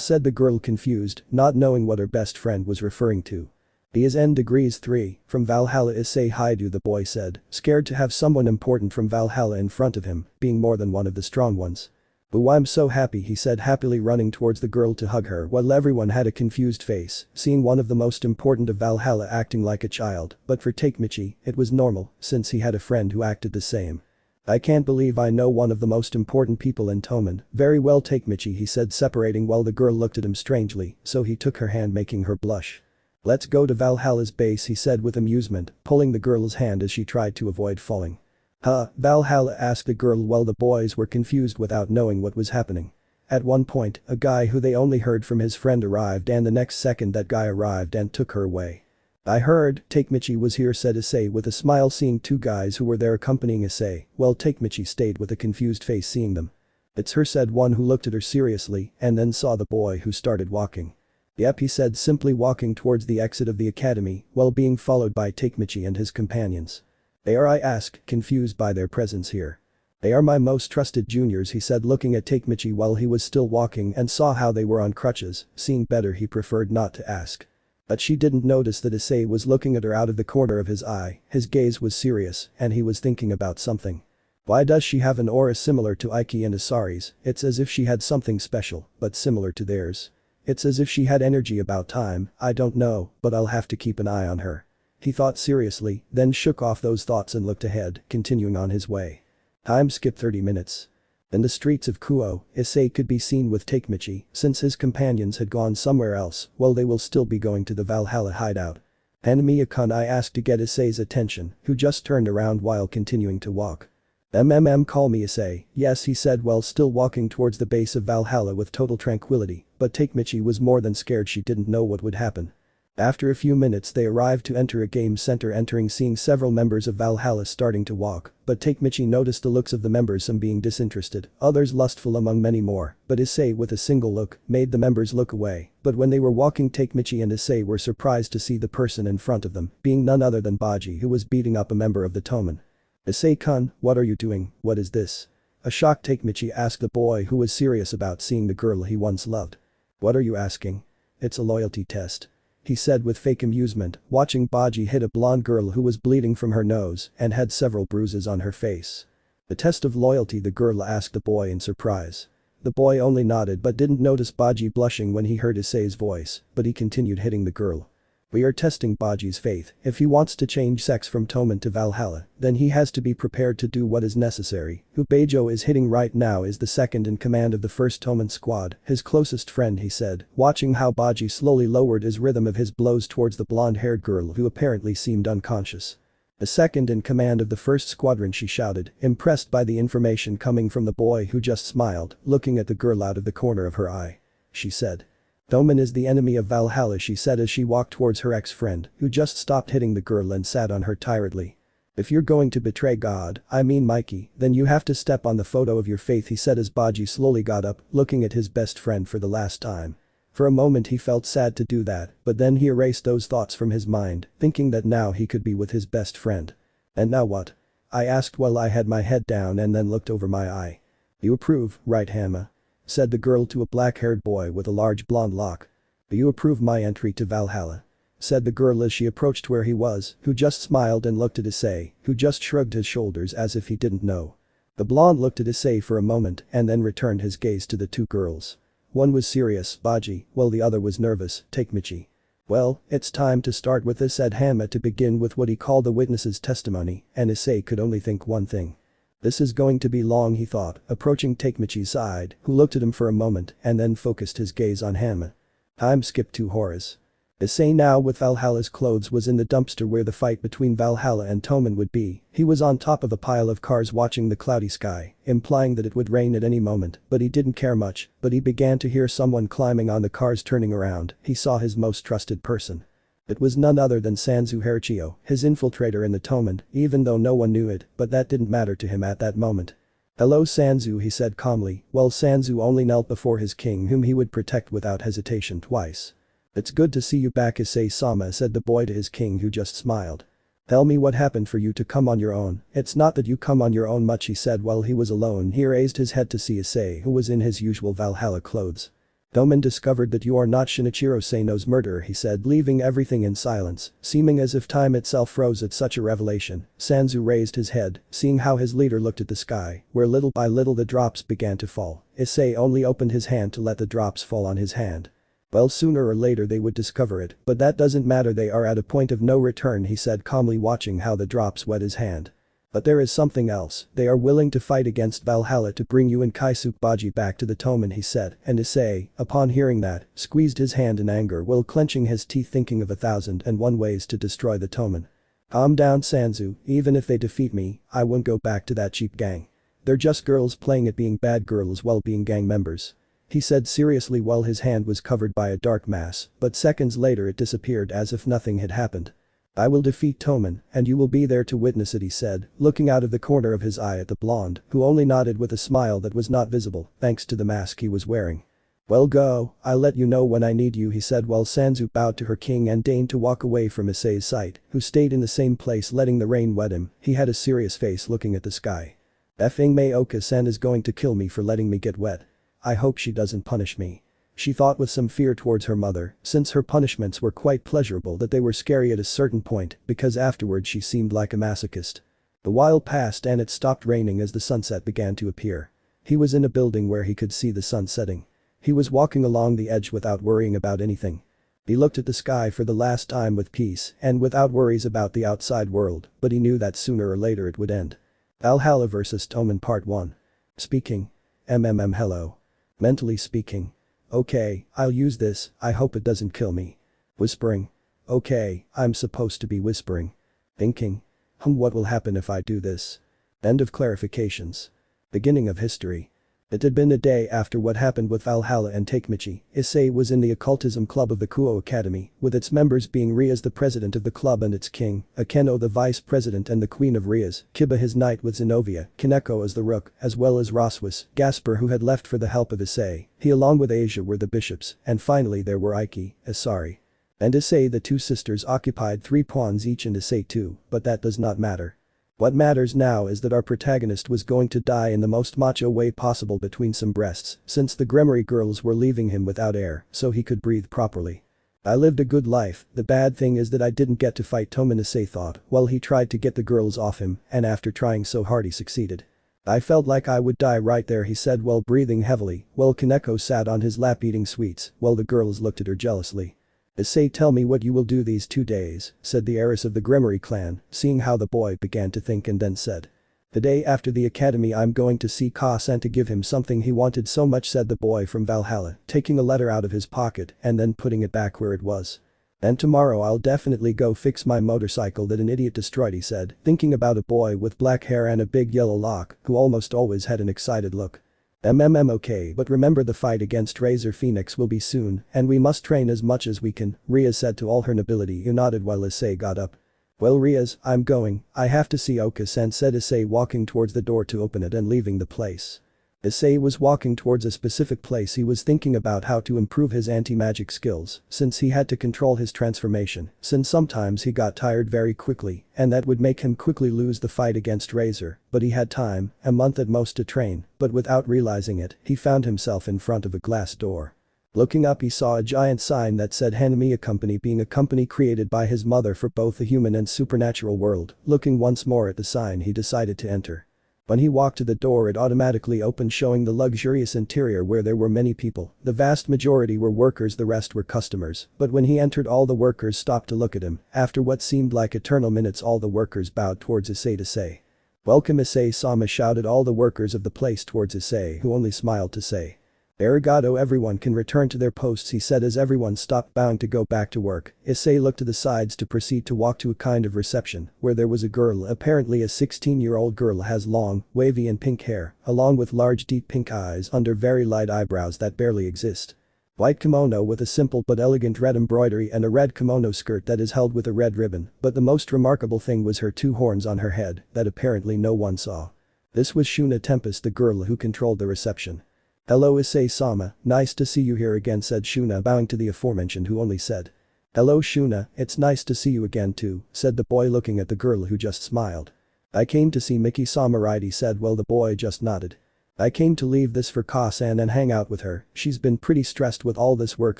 Said the girl, confused, not knowing what her best friend was referring to. He is N degrees 3, from Valhalla. Issei Haidu, the boy said, scared to have someone important from Valhalla in front of him, being more than one of the strong ones. "Ooh, I'm so happy," he said, happily running towards the girl to hug her while everyone had a confused face, seeing one of the most important of Valhalla acting like a child, but for Takemichi, it was normal, since he had a friend who acted the same. "I can't believe I know one of the most important people in Toman." "Very well, Takemichi," he said, separating while the girl looked at him strangely, so he took her hand, making her blush. "Let's go to Valhalla's base," he said with amusement, pulling the girl's hand as she tried to avoid falling. "Huh?" Valhalla asked the girl while the boys were confused without knowing what was happening. At one point, a guy who they only heard from his friend arrived, and the next second that guy arrived and took her away. "I heard Takemichi was here," said Issei with a smile, seeing two guys who were there accompanying Issei, while Takemichi stayed with a confused face seeing them. "It's her," said one who looked at her seriously and then saw the boy who started walking. "Yep," he said, simply walking towards the exit of the academy while being followed by Takemichi and his companions. "They are?" I asked, confused by their presence here. "They are my most trusted juniors," he said, looking at Takemichi while he was still walking and saw how they were on crutches. Seeing better, he preferred not to ask. But she didn't notice that Issei was looking at her out of the corner of his eye. His gaze was serious and he was thinking about something. "Why does she have an aura similar to Aiki and Asari's? It's as if she had something special, but similar to theirs. It's as if she had energy about time. I don't know, but I'll have to keep an eye on her." He thought seriously, then shook off those thoughts and looked ahead, continuing on his way. Time skipped 30 minutes. In the streets of Kuo, Issei could be seen with Takemichi, since his companions had gone somewhere else, while they will still be going to the Valhalla hideout. "Hanamiya-kun," I asked to get Issei's attention, who just turned around while continuing to walk. Call me Issei." "Yes," he said while still walking towards the base of Valhalla with total tranquility, but Takemichi was more than scared. She didn't know what would happen. After a few minutes they arrived to enter a game center, seeing several members of Valhalla starting to walk, but Takemichi noticed the looks of the members, some being disinterested, others lustful among many more, but Issei with a single look made the members look away. But when they were walking, Takemichi and Issei were surprised to see the person in front of them, being none other than Baji, who was beating up a member of the Toman. "Issei-kun, what are you doing? What is this?" A shocked Takemichi asked the boy who was serious about seeing the girl he once loved. "What are you asking?" "It's a loyalty test," he said with fake amusement, watching Baji hit a blonde girl who was bleeding from her nose and had several bruises on her face. "The test of loyalty?" the girl asked the boy in surprise. The boy only nodded but didn't notice Baji blushing when he heard Issei's voice, but he continued hitting the girl. "We are testing Baji's faith. If he wants to change sex from Toman to Valhalla, then he has to be prepared to do what is necessary." "Who Beijo is hitting right now is the second in command of the first Toman squad, his closest friend," he said, watching how Baji slowly lowered his rhythm of his blows towards the blonde-haired girl who apparently seemed unconscious. "The second in command of the first squadron," she shouted, impressed by the information coming from the boy who just smiled, looking at the girl out of the corner of her eye. She said. "Toman is the enemy of Valhalla," she said as she walked towards her ex-friend, who just stopped hitting the girl and sat on her tiredly. "If you're going to betray God, I mean Mikey, then you have to step on the photo of your faith," he said as Baji slowly got up, looking at his best friend for the last time. For a moment he felt sad to do that, but then he erased those thoughts from his mind, thinking that now he could be with his best friend. "And now what?" I asked while I had my head down and then looked over my eye. "You approve, right Hama?" said the girl to a black-haired boy with a large blonde lock. "Do you approve my entry to Valhalla?" said the girl as she approached where he was, who just smiled and looked at Issei, who just shrugged his shoulders as if he didn't know. The blonde looked at Issei for a moment and then returned his gaze to the two girls. One was serious, Baji, while the other was nervous, Takemichi. "Well, it's time to start with this," said Hama to begin with what he called the witness's testimony, and Issei could only think one thing. This is going to be long, he thought, approaching Takemichi's side, who looked at him for a moment and then focused his gaze on Hama. Time skipped 2 hours. Issei, now with Valhalla's clothes, was in the dumpster where the fight between Valhalla and Toman would be. He was on top of a pile of cars watching the cloudy sky, implying that it would rain at any moment, but he didn't care much. But he began to hear someone climbing on the cars. Turning around, he saw his most trusted person. It was none other than Sanzu Harachiyo, his infiltrator in the Toman, even though no one knew it, but that didn't matter to him at that moment. "Hello Sanzu," he said calmly, while Sanzu only knelt before his king, whom he would protect without hesitation twice. "It's good to see you back, Issei-sama," said the boy to his king, who just smiled. "Tell me what happened for you to come on your own." "It's not that you come on your own much," he said while he was alone. He raised his head to see Issei, who was in his usual Valhalla clothes. Toman discovered that you are not Shinichiro Seino's murderer, he said, leaving everything in silence, seeming as if time itself froze at such a revelation. Sanzu raised his head, seeing how his leader looked at the sky, where little by little the drops began to fall. Issei only opened his hand to let the drops fall on his hand. Well, sooner or later they would discover it, but that doesn't matter, they are at a point of no return, he said, calmly watching how the drops wet his hand. But there is something else, they are willing to fight against Valhalla to bring you and Kaisuke back to the Toman, he said, and Issei, upon hearing that, squeezed his hand in anger while clenching his teeth, thinking of 1,001 ways to destroy the Toman. Calm down, Sanzu, even if they defeat me, I won't go back to that cheap gang. They're just girls playing at being bad girls while being gang members. He said seriously while his hand was covered by a dark mass, but seconds later it disappeared as if nothing had happened. I will defeat Toman, and you will be there to witness it, he said, looking out of the corner of his eye at the blonde, who only nodded with a smile that was not visible, thanks to the mask he was wearing. Well, go, I'll let you know when I need you, he said while Sanzu bowed to her king and deigned to walk away from Issei's sight, who stayed in the same place letting the rain wet him. He had a serious face looking at the sky. Effing Maoka-san is going to kill me for letting me get wet. I hope she doesn't punish me. She thought with some fear towards her mother, since her punishments were quite pleasurable, that they were scary at a certain point, because afterwards she seemed like a masochist. The while passed and it stopped raining as the sunset began to appear. He was in a building where he could see the sun setting. He was walking along the edge without worrying about anything. He looked at the sky for the last time with peace and without worries about the outside world, but he knew that sooner or later it would end. Valhalla vs Toman Part 1. Speaking. Hello. Mentally speaking. Okay, I'll use this, I hope it doesn't kill me. Whispering. Okay, I'm supposed to be whispering. Thinking. What will happen if I do this? End of clarifications. Beginning of history. It had been a day after what happened with Valhalla and Takemichi. Issei was in the occultism club of the Kuo Academy, with its members being Rias the president of the club and its king, Akeno the vice president and the queen of Rias, Kiba his knight with Xenovia, Kaneko as the rook, as well as Rossweisse, Gasper who had left for the help of Issei. He along with Asia were the bishops, and finally there were Ike, Asari, and Issei. The two sisters occupied 3 pawns each and Issei 2, but that does not matter. What matters now is that our protagonist was going to die in the most macho way possible between some breasts, since the Gremory girls were leaving him without air so he could breathe properly. I lived a good life, the bad thing is that I didn't get to fight Toman, Issei thought, while he tried to get the girls off him, and after trying so hard he succeeded. I felt like I would die right there, he said while breathing heavily, while Kaneko sat on his lap eating sweets, while the girls looked at her jealously. Issei, tell me what you will do these 2 days, said the heiress of the Gremory clan, seeing how the boy began to think, and then said. The day after the academy I'm going to see Ka-san to give him something he wanted so much, said the boy from Valhalla, taking a letter out of his pocket and then putting it back where it was. And tomorrow I'll definitely go fix my motorcycle that an idiot destroyed, he said, thinking about a boy with black hair and a big yellow lock who almost always had an excited look. Okay, but remember the fight against Razor Phoenix will be soon and we must train as much as we can, Rias said to all her nobility, who nodded while Issei got up. Well, Rias, I'm going, I have to see Oka-san, said Issei, walking towards the door to open it and leaving the place. Issei was walking towards a specific place. He was thinking about how to improve his anti-magic skills since he had to control his transformation, since sometimes he got tired very quickly and that would make him quickly lose the fight against Razor, but he had time, a month at most, to train, but without realizing it, he found himself in front of a glass door. Looking up he saw a giant sign that said Hanamiya Company, being a company created by his mother for both the human and supernatural world. Looking once more at the sign he decided to enter. When he walked to the door it automatically opened, showing the luxurious interior where there were many people. The vast majority were workers, the rest were customers, but when he entered all the workers stopped to look at him. After what seemed like eternal minutes all the workers bowed towards Issei to say, "Welcome Issei-sama," shouted all the workers of the place towards Issei, who only smiled to say, "Arigato, everyone can return to their posts," he said as everyone stopped bowing to go back to work. Issei looked to the sides to proceed to walk to a kind of reception where there was a girl, apparently a 16-year-old girl, has long, wavy and pink hair, along with large deep pink eyes under very light eyebrows that barely exist. White kimono with a simple but elegant red embroidery and a red kimono skirt that is held with a red ribbon, but the most remarkable thing was her 2 horns on her head that apparently no one saw. This was Shuna Tempest, the girl who controlled the reception. "Hello Issei-sama, nice to see you here again," said Shuna, bowing to the aforementioned, who only said, "Hello Shuna, it's nice to see you again too," said the boy looking at the girl who just smiled. "I came to see Miki-sama, right?" he said while the boy just nodded. I came to leave this for Ka-san and hang out with her, she's been pretty stressed with all this work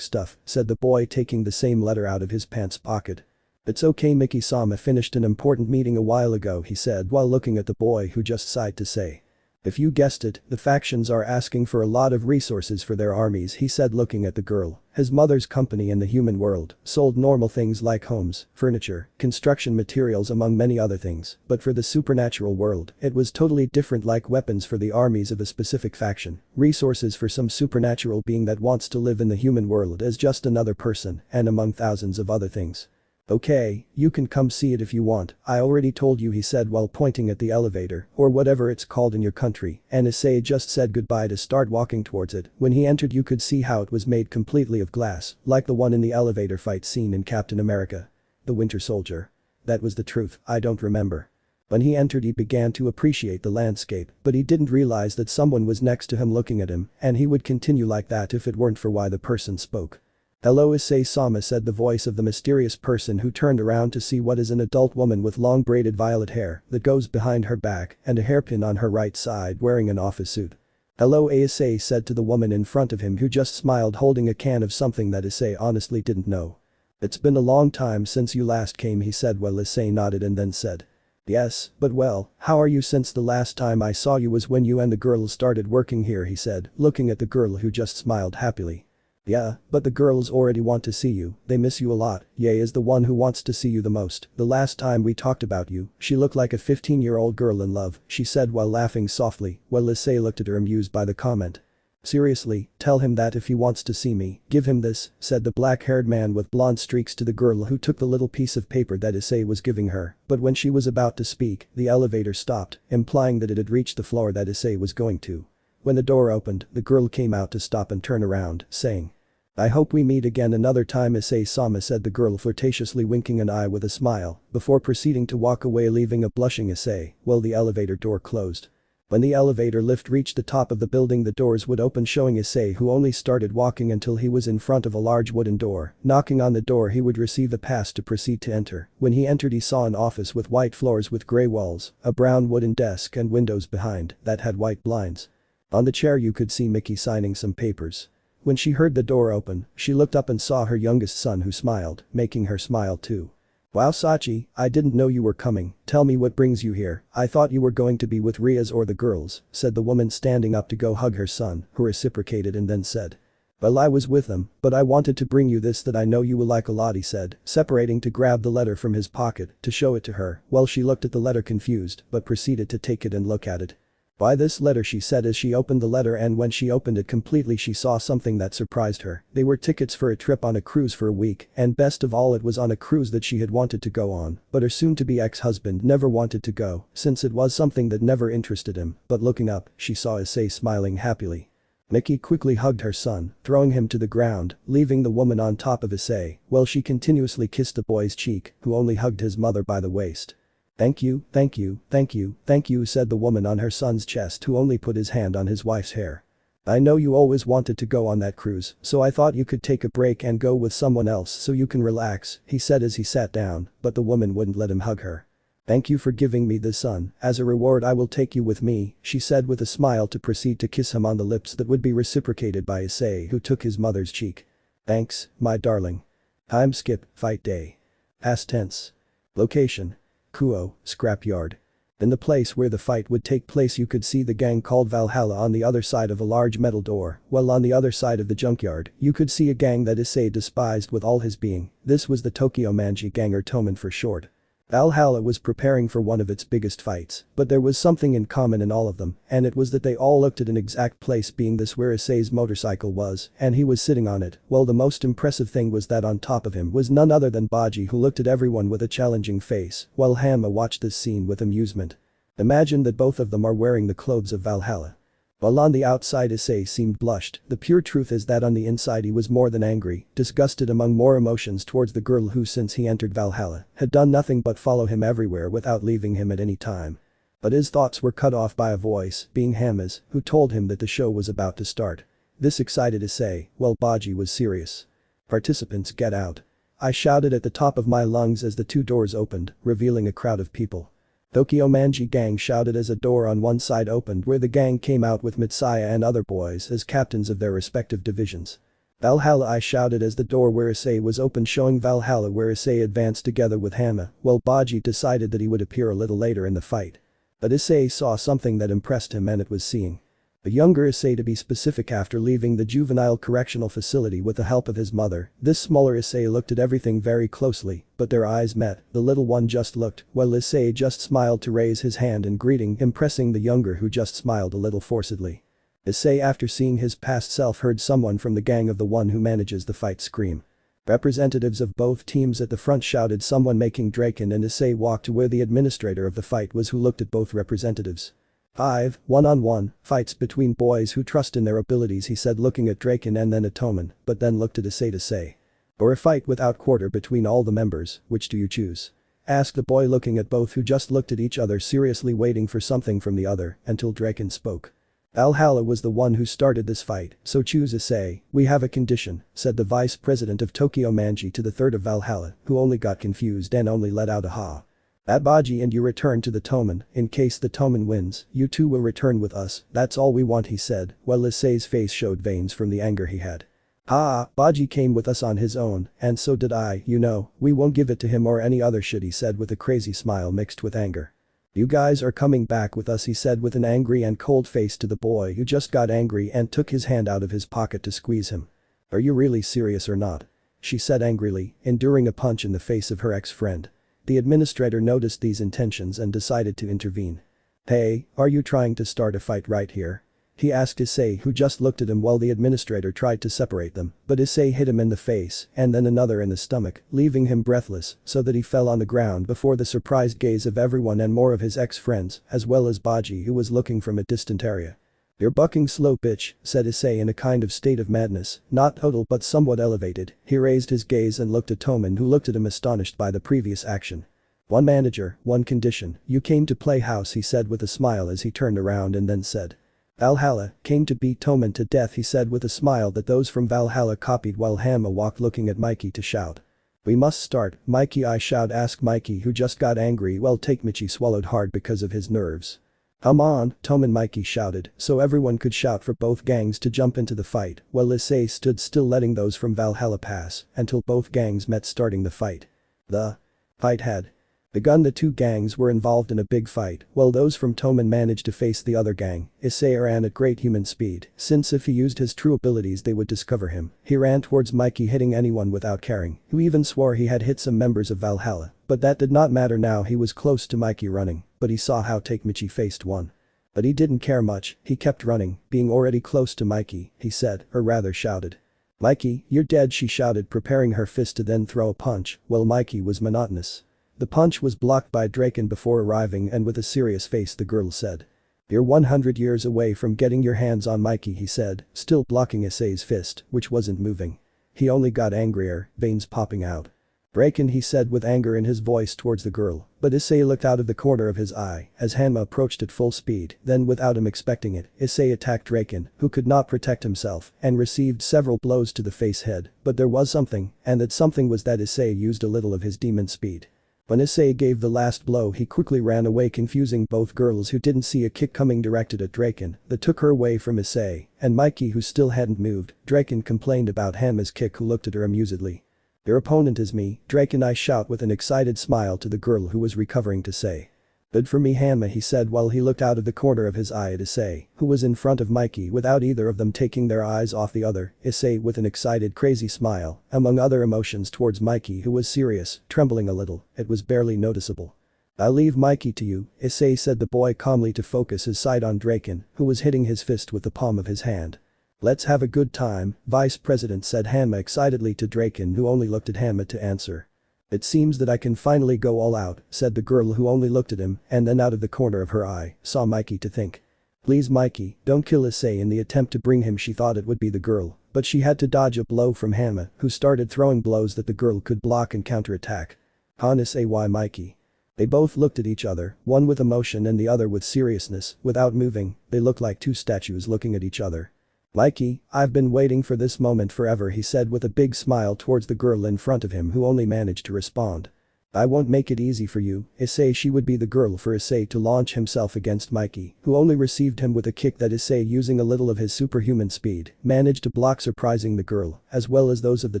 stuff, said the boy taking the same letter out of his pants pocket. It's okay Miki-sama finished an important meeting a while ago he said while looking at the boy who just sighed to say. If you guessed it, the factions are asking for a lot of resources for their armies he said looking at the girl. His mother's company in the human world sold normal things like homes, furniture, construction materials among many other things, but for the supernatural world, it was totally different like weapons for the armies of a specific faction, resources for some supernatural being that wants to live in the human world as just another person, and among thousands of other things. Okay, you can come see it if you want, I already told you he said while pointing at the elevator, or whatever it's called in your country, and Issei just said goodbye to start walking towards it. When he entered you could see how it was made completely of glass, like the one in the elevator fight scene in Captain America. The Winter Soldier. That was the truth, I don't remember. When he entered he began to appreciate the landscape, but he didn't realize that someone was next to him looking at him, and he would continue like that if it weren't for why the person spoke. Hello Issei-sama said the voice of the mysterious person who turned around to see what is an adult woman with long braided violet hair that goes behind her back and a hairpin on her right side wearing an office suit. Hello Issei said to the woman in front of him who just smiled holding a can of something that Issei honestly didn't know. It's been a long time since you last came he said while Issei nodded and then said. Yes, but well, how are you since the last time I saw you was when you and the girls started working here he said, looking at the girl who just smiled happily. Yeah, but the girls already want to see you, they miss you a lot, Yae is the one who wants to see you the most, the last time we talked about you, she looked like a 15-year-old girl in love, she said while laughing softly, while Issei looked at her amused by the comment. Seriously, tell him that if he wants to see me, give him this, said the black-haired man with blonde streaks to the girl who took the little piece of paper that Issei was giving her, but when she was about to speak, the elevator stopped, implying that it had reached the floor that Issei was going to. When the door opened, the girl came out to stop and turn around, saying. I hope we meet again another time Issei-sama said the girl flirtatiously winking an eye with a smile, before proceeding to walk away leaving a blushing Issei, while the elevator door closed. When the elevator lift reached the top of the building the doors would open showing Issei who only started walking until he was in front of a large wooden door, knocking on the door he would receive a pass to proceed to enter. When he entered he saw an office with white floors with grey walls, a brown wooden desk and windows behind that had white blinds. On the chair you could see Miki signing some papers. When she heard the door open, she looked up and saw her youngest son who smiled, making her smile too. Wow Sachi, I didn't know you were coming, tell me what brings you here, I thought you were going to be with Rias or the girls, said the woman standing up to go hug her son, who reciprocated and then said. Well I was with them, but I wanted to bring you this that I know you will like a lot he said, separating to grab the letter from his pocket to show it to her, while she looked at the letter confused but proceeded to take it and look at it. Why this letter she said as she opened the letter and when she opened it completely she saw something that surprised her. They were tickets for a trip on a cruise for a week and best of all it was on a cruise that she had wanted to go on, but her soon-to-be ex-husband never wanted to go since it was something that never interested him, but looking up, she saw Issei smiling happily. Miki quickly hugged her son, throwing him to the ground, leaving the woman on top of Issei, while she continuously kissed the boy's cheek, who only hugged his mother by the waist. Thank you, thank you, thank you, thank you said the woman on her son's chest who only put his hand on his wife's hair. I know you always wanted to go on that cruise, so I thought you could take a break and go with someone else so you can relax, he said as he sat down, but the woman wouldn't let him hug her. Thank you for giving me this son, as a reward I will take you with me, she said with a smile to proceed to kiss him on the lips that would be reciprocated by Issei who took his mother's cheek. Thanks, my darling. Time skip, fight day. Past tense. Location. Kuo, scrapyard. In the place where the fight would take place you could see the gang called Valhalla on the other side of a large metal door, while on the other side of the junkyard, you could see a gang that Issei despised with all his being. This was the Tokyo Manji gang or Toman for short. Valhalla was preparing for one of its biggest fights, but there was something in common in all of them, and it was that they all looked at an exact place being this where Issei's motorcycle was, and he was sitting on it, while the most impressive thing was that on top of him was none other than Baji who looked at everyone with a challenging face, while Hama watched this scene with amusement. Imagine that both of them are wearing the clothes of Valhalla. While on the outside Issei seemed blushed, the pure truth is that on the inside he was more than angry, disgusted among more emotions towards the girl who since he entered Valhalla, had done nothing but follow him everywhere without leaving him at any time. But his thoughts were cut off by a voice, being Hama's, who told him that the show was about to start. This excited Issei, while Baji was serious. Participants get out. I shouted at the top of my lungs as the two doors opened, revealing a crowd of people. Tokyo Manji gang shouted as a door on one side opened where the gang came out with Mitsaya and other boys as captains of their respective divisions. Valhalla, I shouted as the door where Issei was opened, showing Valhalla where Issei advanced together with Hama, while Baji decided that he would appear a little later in the fight. But Issei saw something that impressed him, and it was seeing a younger Issei, to be specific. After leaving the juvenile correctional facility with the help of his mother, this smaller Issei looked at everything very closely, but their eyes met. The little one just looked, while Issei just smiled to raise his hand in greeting, impressing the younger, who just smiled a little forcedly. Issei, after seeing his past self, heard someone from the gang of the one who manages the fight scream. Representatives of both teams at the front shouted someone making Draken, and Issei walked to where the administrator of the fight was, who looked at both representatives. 5 one-on-one fights between boys who trust in their abilities, he said, looking at Draken and then at Toman, but then looked at Issei to say. Or a fight without quarter between all the members, which do you choose? Asked the boy, looking at both, who just looked at each other seriously, waiting for something from the other, until Draken spoke. Valhalla was the one who started this fight, so choose Issei. We have a condition, said the vice president of Tokyo Manji to the third of Valhalla, who only got confused and only let out a ha. At Baji, and you return to the Toman. In case the Toman wins, you two will return with us, that's all we want, he said, while Issei's face showed veins from the anger he had. Baji came with us on his own, and so did I, you know, we won't give it to him or any other shit, he said with a crazy smile mixed with anger. You guys are coming back with us, he said with an angry and cold face to the boy, who just got angry and took his hand out of his pocket to squeeze him. Are you really serious or not? She said angrily, enduring a punch in the face of her ex-friend. The administrator noticed these intentions and decided to intervene. Hey, are you trying to start a fight right here? He asked Issei, who just looked at him while the administrator tried to separate them, but Issei hit him in the face and then another in the stomach, leaving him breathless so that he fell on the ground before the surprised gaze of everyone and more of his ex-friends, as well as Baji, who was looking from a distant area. You're bucking slow, bitch, said Issei in a kind of state of madness, not total but somewhat elevated. He raised his gaze and looked at Toman, who looked at him astonished by the previous action. One manager, one condition, you came to play house, he said with a smile as he turned around and then said. Valhalla came to beat Toman to death, he said with a smile that those from Valhalla copied, while Hama walked looking at Mikey to shout. We must start, Mikey, I shout, asked Mikey, who just got angry while Takemichi swallowed hard because of his nerves. Come on, Toman, Mikey shouted, so everyone could shout for both gangs to jump into the fight, while Issei stood still letting those from Valhalla pass until both gangs met, starting the fight. The fight had begun. The two gangs were involved in a big fight, while those from Toman managed to face the other gang. Issei ran at great human speed, since if he used his true abilities they would discover him. He ran towards Mikey, hitting anyone without caring, who even swore he had hit some members of Valhalla, but that did not matter now. He was close to Mikey running, but he saw how Takemichi faced one. But he didn't care much, he kept running, being already close to Mikey, he said, or rather shouted. Mikey, you're dead, she shouted, preparing her fist to then throw a punch, while Mikey was monotonous. The punch was blocked by Draken before arriving, and with a serious face the girl said. You're 100 years away from getting your hands on Mikey, he said, still blocking Issei's fist, which wasn't moving. He only got angrier, veins popping out. Draken, he said with anger in his voice towards the girl, but Issei looked out of the corner of his eye as Hanma approached at full speed. Then, without him expecting it, Issei attacked Draken, who could not protect himself and received several blows to the face, head, but there was something, and that something was that Issei used a little of his demon speed. When Issei gave the last blow, he quickly ran away, confusing both girls who didn't see a kick coming directed at Draken that took her away from Issei, and Mikey, who still hadn't moved. Draken complained about Hanma's kick, who looked at her amusedly. Your opponent is me, Draken, I shout with an excited smile to the girl who was recovering to say. Good for me, Hanma, he said while he looked out of the corner of his eye at Issei, who was in front of Mikey without either of them taking their eyes off the other. Issei with an excited crazy smile, among other emotions towards Mikey, who was serious, trembling a little, it was barely noticeable. I'll leave Mikey to you, Issei said the boy calmly to focus his sight on Draken, who was hitting his fist with the palm of his hand. Let's have a good time, Vice President, said Hanma excitedly to Draken, who only looked at Hanma to answer. It seems that I can finally go all out, said the girl, who only looked at him and then out of the corner of her eye saw Mikey to think. Please Mikey, don't kill Issei. In the attempt to bring him, she thought it would be the girl, but she had to dodge a blow from Hanma, who started throwing blows that the girl could block and counterattack. Issei, why Mikey? They both looked at each other, one with emotion and the other with seriousness, without moving. They looked like two statues looking at each other. Mikey, I've been waiting for this moment forever, he said with a big smile towards the girl in front of him, who only managed to respond. I won't make it easy for you, Issei. She would be the girl for Issei to launch himself against Mikey, who only received him with a kick that Issei, using a little of his superhuman speed, managed to block, surprising the girl, as well as those of the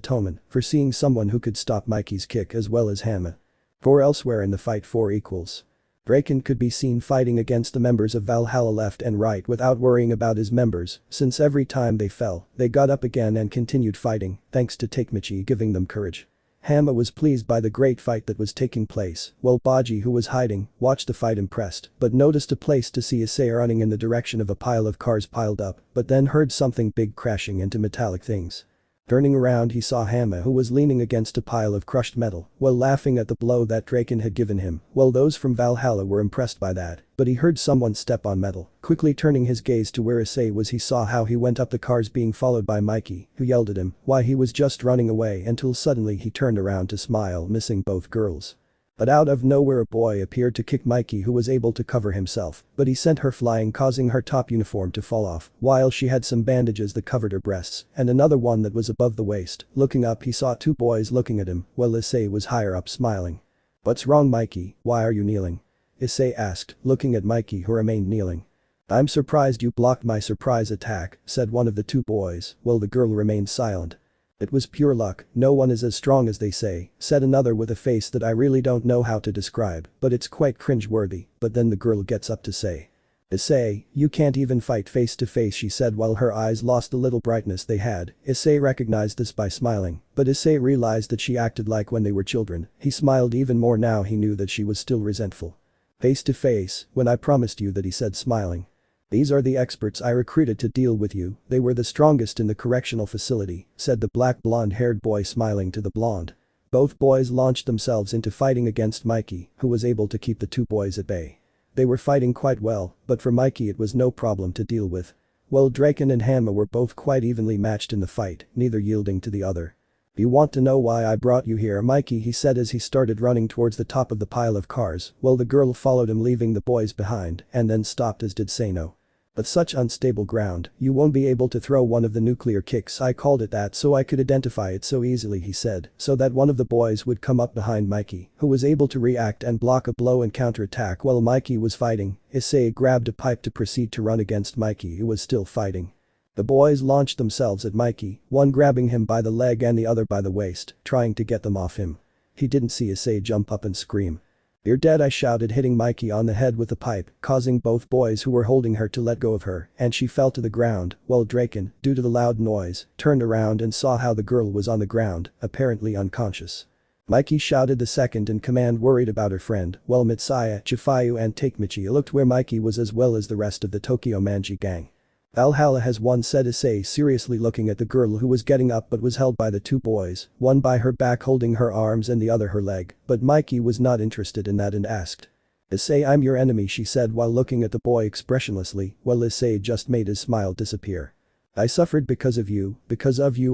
Toman, for seeing someone who could stop Mikey's kick as well as Hama. For elsewhere in the fight, 4 equals. Draken could be seen fighting against the members of Valhalla left and right without worrying about his members, since every time they fell, they got up again and continued fighting, thanks to Takemichi giving them courage. Hama was pleased by the great fight that was taking place, while Baji, who was hiding, watched the fight impressed, but noticed a place to see Issei running in the direction of a pile of cars piled up, but then heard something big crashing into metallic things. Turning around, he saw Hama, who was leaning against a pile of crushed metal while laughing at the blow that Draken had given him. Well, those from Valhalla were impressed by that, but he heard someone step on metal. Quickly turning his gaze to where Issei was, he saw how he went up the cars being followed by Mikey, who yelled at him why he was just running away until suddenly he turned around to smile, missing both girls. But out of nowhere a boy appeared to kick Mikey, who was able to cover himself, but he sent her flying, causing her top uniform to fall off, while she had some bandages that covered her breasts and another one that was above the waist. Looking up, he saw 2 boys looking at him while Issei was higher up, smiling. "What's wrong, Mikey? Why are you kneeling?" Issei asked, looking at Mikey, who remained kneeling. "I'm surprised you blocked my surprise attack," said one of the 2 boys, while the girl remained silent. "It was pure luck, no one is as strong as they say," said another with a face that I really don't know how to describe, but it's quite cringe-worthy. But then the girl gets up to say, "Issei, you can't even fight face to face," she said while her eyes lost the little brightness they had. Issei recognized this by smiling, but Issei realized that she acted like when they were children. He smiled even more now he knew that she was still resentful. "Face to face, when I promised you that," he said, smiling. "These are the experts I recruited to deal with you, they were the strongest in the correctional facility," said the black blonde-haired boy, smiling to the blonde. Both boys launched themselves into fighting against Mikey, who was able to keep the 2 boys at bay. They were fighting quite well, but for Mikey it was no problem to deal with. While Draken and Hama were both quite evenly matched in the fight, neither yielding to the other. "You want to know why I brought you here, Mikey?" he said as he started running towards the top of the pile of cars, while the girl followed him, leaving the boys behind, and then stopped as did Seino. "But such unstable ground, you won't be able to throw one of the nuclear kicks. I called it that so I could identify it so easily," he said, so that one of the boys would come up behind Mikey, who was able to react and block a blow and counterattack while Mikey was fighting. Issei grabbed a pipe to proceed to run against Mikey, who was still fighting. The boys launched themselves at Mikey, one grabbing him by the leg and the other by the waist, trying to get them off him. He didn't see Issei jump up and scream. "You're dead," I shouted, hitting Mikey on the head with the pipe, causing both boys who were holding her to let go of her, and she fell to the ground, while Draken, due to the loud noise, turned around and saw how the girl was on the ground, apparently unconscious. Mikey shouted the second in command, worried about her friend, while Mitsuya, Chifuyu and Takemichi looked where Mikey was as well as the rest of the Tokyo Manji gang. "Valhalla has won," said Issei, seriously looking at the girl who was getting up but was held by the 2 boys, one by her back holding her arms and the other her leg, but Mikey was not interested in that and asked. "Issei, I'm your enemy," she said while looking at the boy expressionlessly, while Issei just made his smile disappear. "I suffered because of you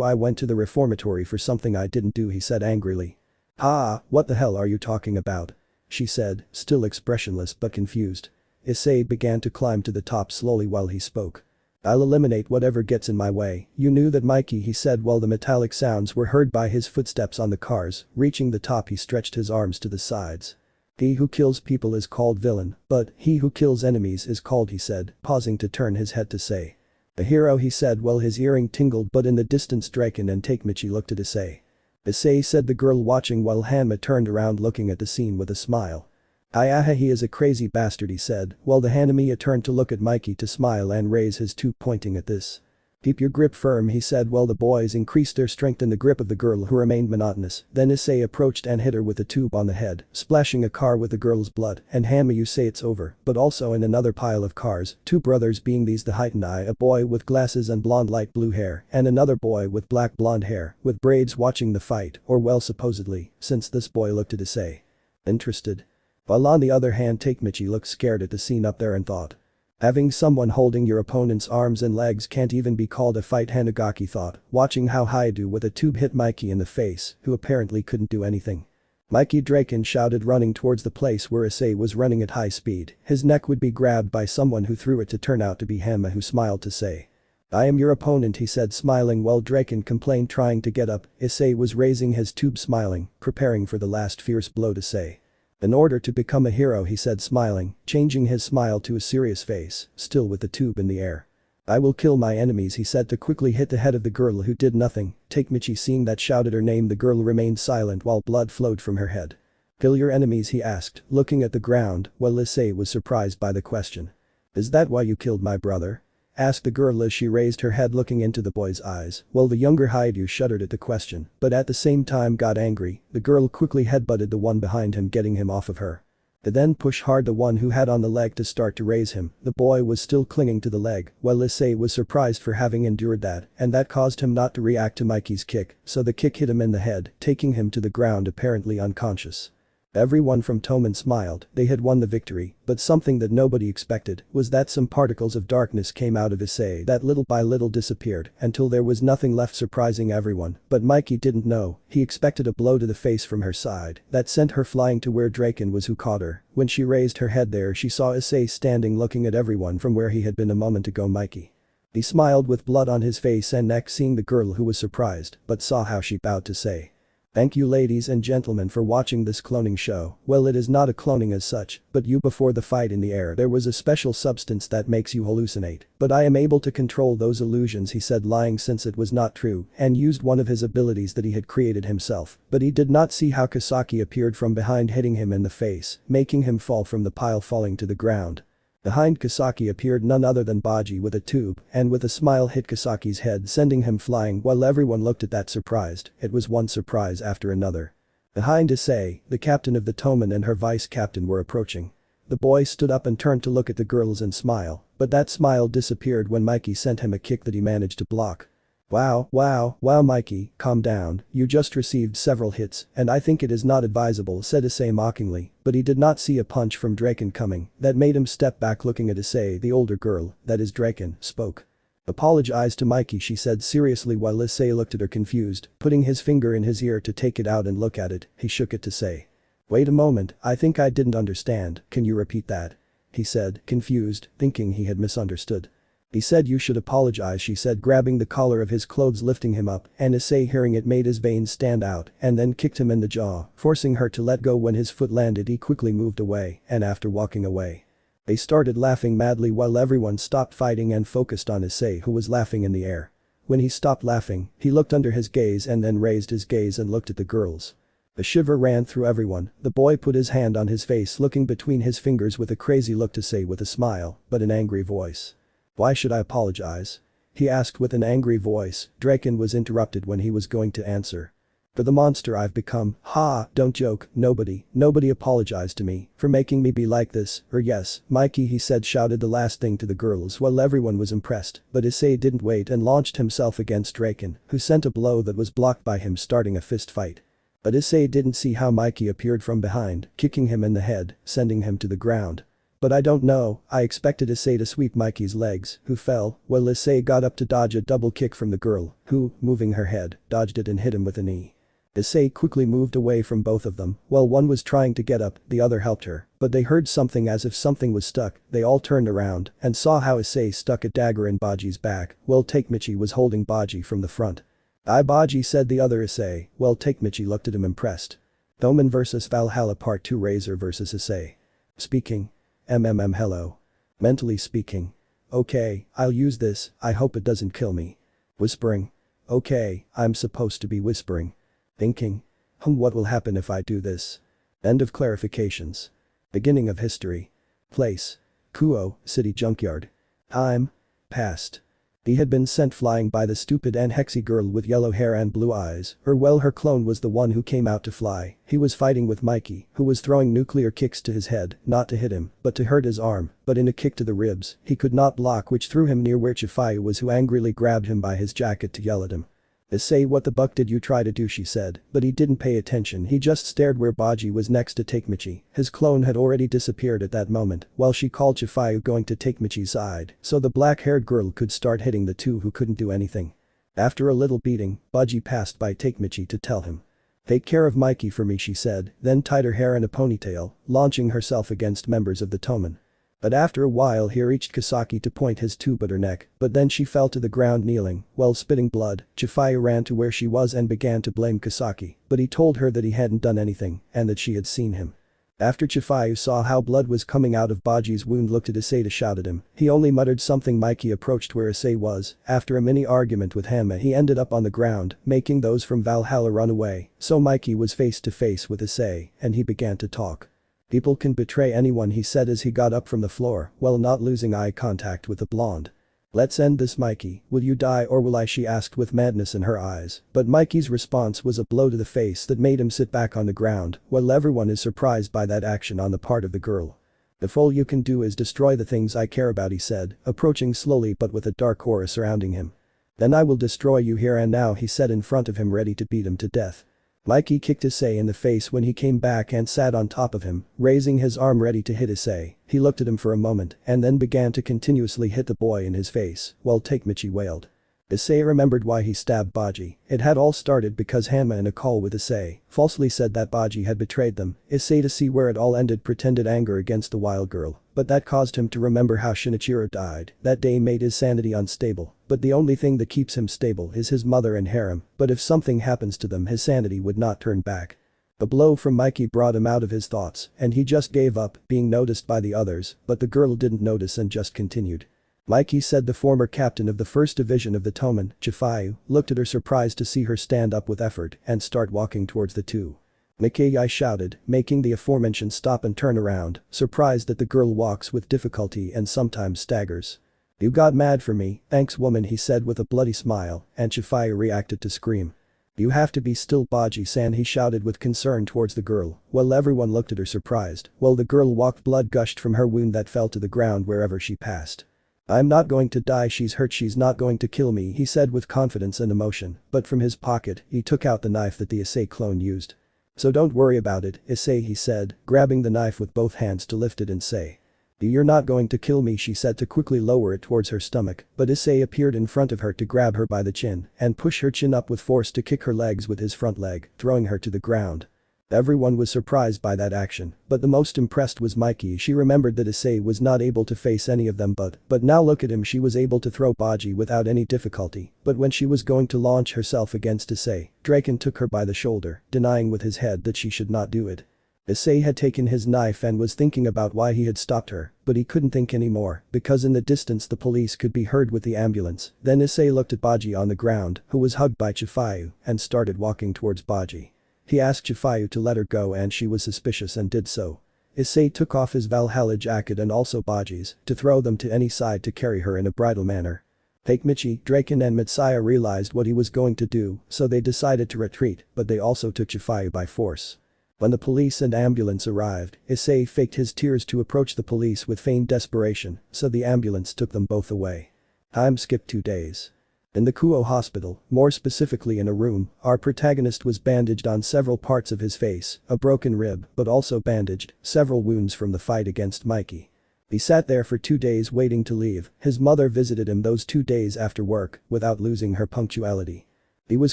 I went to the reformatory for something I didn't do," he said angrily. "Ah, what the hell are you talking about?" she said, still expressionless but confused. Issei began to climb to the top slowly while he spoke. "I'll eliminate whatever gets in my way. You knew that, Mikey," he said while the metallic sounds were heard by his footsteps on the cars. Reaching the top, he stretched his arms to the sides. "He who kills people is called villain, but he who kills enemies is called," he said, pausing to turn his head to say. "The hero," he said while his earring tingled, but in the distance Draken and Takemichi looked at Issei. "Issei," said the girl watching while Hanma turned around looking at the scene with a smile. "Ayaha, he is a crazy bastard," he said, while the Hanamiya turned to look at Mikey to smile and raise his tube, pointing at this. "Keep your grip firm," he said while the boys increased their strength in the grip of the girl, who remained monotonous. Then Issei approached and hit her with the tube on the head, splashing a car with the girl's blood. "And Hanma, you say it's over," but also in another pile of cars, 2 brothers, being these the Heitanai, a boy with glasses and blonde light blue hair, and another boy with black blonde hair, with braids, watching the fight, or well, supposedly, since this boy looked at Issei. Interested. While on the other hand Takemichi looked scared at the scene up there and thought. Having someone holding your opponent's arms and legs can't even be called a fight, Hanagaki thought, watching how Haidu with a tube hit Mikey in the face, who apparently couldn't do anything. Mikey, Draken shouted, running towards the place where Issei was running at high speed. His neck would be grabbed by someone who threw it to turn out to be Hanma, who smiled to say. I am your opponent, he said, smiling while Draken complained, trying to get up. Issei was raising his tube, smiling, preparing for the last fierce blow to say. In order to become a hero, he said, smiling, changing his smile to a serious face, still with the tube in the air. I will kill my enemies, he said, to quickly hit the head of the girl who did nothing. Takemichi, seeing that, shouted her name. The girl remained silent while blood flowed from her head. Kill your enemies, he asked, looking at the ground, while Issei was surprised by the question. Is that why you killed my brother? Asked the girl as she raised her head, looking into the boy's eyes, while the younger Haidu shuddered at the question, but at the same time got angry. The girl quickly headbutted the one behind him, getting him off of her. They then pushed hard the one who had on the leg to start to raise him. The boy was still clinging to the leg, while Issei was surprised for having endured that, and that caused him not to react to Mikey's kick, so the kick hit him in the head, taking him to the ground apparently unconscious. Everyone from Toman smiled. They had won the victory, but something that nobody expected was that some particles of darkness came out of Issei that little by little disappeared until there was nothing left, surprising everyone. But Mikey didn't know. He expected a blow to the face from her side that sent her flying to where Draken was, who caught her. When she raised her head there, she saw Issei standing looking at everyone from where he had been a moment ago. Mikey. He smiled with blood on his face and neck, seeing the girl, who was surprised but saw how she bowed to say. Thank you, ladies and gentlemen, for watching this cloning show. Well, it is not a cloning as such, but you, before the fight in the air there was a special substance that makes you hallucinate. But I am able to control those illusions, he said, lying since it was not true, and used one of his abilities that he had created himself. But he did not see how Kasaki appeared from behind, hitting him in the face, making him fall from the pile, falling to the ground. Behind Kasaki appeared none other than Baji with a tube, and with a smile hit Kasaki's head, sending him flying. While everyone looked at that surprised, it was one surprise after another. Behind Issei, the captain of the Toman and her vice captain were approaching. The boy stood up and turned to look at the girls and smile, but that smile disappeared when Mikey sent him a kick that he managed to block. Wow, Mikey, calm down, you just received several hits, and I think it is not advisable, said Issei mockingly, but he did not see a punch from Draken coming that made him step back, looking at Issei. The older girl, that is Draken, spoke. Apologize to Mikey, she said seriously while Issei looked at her confused, putting his finger in his ear to take it out and look at it. He shook it to say. Wait a moment, I think I didn't understand, can you repeat that? He said, confused, thinking he had misunderstood. He said you should apologize, she said, grabbing the collar of his clothes, lifting him up, and Issei, hearing it, made his veins stand out and then kicked him in the jaw, forcing her to let go. When his foot landed, he quickly moved away, and after walking away, they started laughing madly while everyone stopped fighting and focused on Issei, who was laughing in the air. When he stopped laughing, he looked under his gaze and then raised his gaze and looked at the girls. A shiver ran through everyone. The boy put his hand on his face, looking between his fingers with a crazy look to say with a smile, but an angry voice. Why should I apologize? He asked with an angry voice. Draken was interrupted when he was going to answer. For the monster I've become. Ha, don't joke, nobody apologized to me for making me be like this, or yes, Mikey, he said, shouted the last thing to the girls while everyone was impressed, but Issei didn't wait and launched himself against Draken, who sent a blow that was blocked by him, starting a fist fight. But Issei didn't see how Mikey appeared from behind, kicking him in the head, sending him to the ground. But I don't know, I expected Issei to sweep Mikey's legs, who fell, while Issei got up to dodge a double kick from the girl, who, moving her head, dodged it and hit him with a knee. Issei quickly moved away from both of them. While one was trying to get up, the other helped her, but they heard something as if something was stuck. They all turned around and saw how Issei stuck a dagger in Baji's back, while Takemichi was holding Baji from the front. "I Baji," said the other Issei, while Takemichi looked at him impressed. Thoman vs Valhalla Part 2, Razor vs Issei. Speaking. Hello. Mentally speaking. Okay, I'll use this, I hope it doesn't kill me. Whispering. Okay, I'm supposed to be whispering. Thinking. What will happen if I do this? End of clarifications. Beginning of history. Place. Kuo, City Junkyard. Time. Past. He had been sent flying by the stupid and hexy girl with yellow hair and blue eyes, her clone was the one who came out to fly. He was fighting with Mikey, who was throwing nuclear kicks to his head, not to hit him, but to hurt his arm, but in a kick to the ribs, he could not block, which threw him near where Chifayu was, who angrily grabbed him by his jacket to yell at him. "Issei, what the buck did you try to do?" she said, but he didn't pay attention. He just stared where Baji was next to Takemichi. His clone had already disappeared at that moment, while she called Chifayu, going to Takemichi's side, so the black-haired girl could start hitting the two who couldn't do anything. After a little beating, Baji passed by Takemichi to tell him. "Take care of Mikey for me," she said, then tied her hair in a ponytail, launching herself against members of the Toman. But after a while he reached Kisaki to point his tube at her neck, but then she fell to the ground kneeling, while spitting blood. Chifayu ran to where she was and began to blame Kisaki, but he told her that he hadn't done anything and that she had seen him. After Chifayu saw how blood was coming out of Baji's wound, looked at Issei to shout at him. He only muttered something. Mikey approached where Issei was. After a mini argument with Hama, he ended up on the ground, making those from Valhalla run away. So Mikey was face to face with Issei, and he began to talk. People can betray anyone, he said as he got up from the floor, while not losing eye contact with the blonde. Let's end this, Mikey. Will you die or will I? She asked with madness in her eyes. But Mikey's response was a blow to the face that made him sit back on the ground, while everyone is surprised by that action on the part of the girl. If all you can do is destroy the things I care about, he said, approaching slowly but with a dark aura surrounding him. Then I will destroy you here and now, he said in front of him, ready to beat him to death. Mikey kicked Issei in the face when he came back and sat on top of him, raising his arm ready to hit Issei. He looked at him for a moment and then began to continuously hit the boy in his face, while Takemichi wailed. Issei remembered why he stabbed Baji. It had all started because Hama, in a call with Issei, falsely said that Baji had betrayed them. Issei, to see where it all ended, pretended anger against the wild girl, but that caused him to remember how Shinichiro died. That day made his sanity unstable, but the only thing that keeps him stable is his mother and harem, but if something happens to them his sanity would not turn back. A blow from Mikey brought him out of his thoughts, and he just gave up, being noticed by the others, but the girl didn't notice and just continued. Mikey said. The former captain of the 1st Division of the Toman, Chifayu, looked at her, surprised to see her stand up with effort and start walking towards the two. Mikei shouted, making the aforementioned stop and turn around, surprised that the girl walks with difficulty and sometimes staggers. You got mad for me, thanks woman, he said with a bloody smile, and Chifayu reacted to scream. You have to be still, Baji-san, he shouted with concern towards the girl, while everyone looked at her surprised, while the girl walked. Blood gushed from her wound that fell to the ground wherever she passed. I'm not going to die, she's hurt, she's not going to kill me, he said with confidence and emotion, but from his pocket, he took out the knife that the Issei clone used. So don't worry about it, Issei, he said, grabbing the knife with both hands to lift it and say. You're not going to kill me, she said to quickly lower it towards her stomach, but Issei appeared in front of her to grab her by the chin and push her chin up with force to kick her legs with his front leg, throwing her to the ground. Everyone was surprised by that action, but the most impressed was Mikey. She remembered that Issei was not able to face any of them, but now look at him, she was able to throw Baji without any difficulty, but when she was going to launch herself against Issei, Draken took her by the shoulder, denying with his head that she should not do it. Issei had taken his knife and was thinking about why he had stopped her, but he couldn't think anymore, because in the distance the police could be heard with the ambulance. Then Issei looked at Baji on the ground, who was hugged by Chifayu, and started walking towards Baji. He asked Chifayu to let her go and she was suspicious and did so. Issei took off his Valhalla jacket and also Baji's to throw them to any side to carry her in a bridal manner. Takemichi, Draken and Mitsaya realized what he was going to do, so they decided to retreat, but they also took Chifayu by force. When the police and ambulance arrived, Issei faked his tears to approach the police with feigned desperation, so the ambulance took them both away. Time skipped 2 days. In the Kuo hospital, more specifically in a room, our protagonist was bandaged on several parts of his face, a broken rib, but also bandaged, several wounds from the fight against Mikey. He sat there for 2 days waiting to leave. His mother visited him those 2 days after work, without losing her punctuality. He was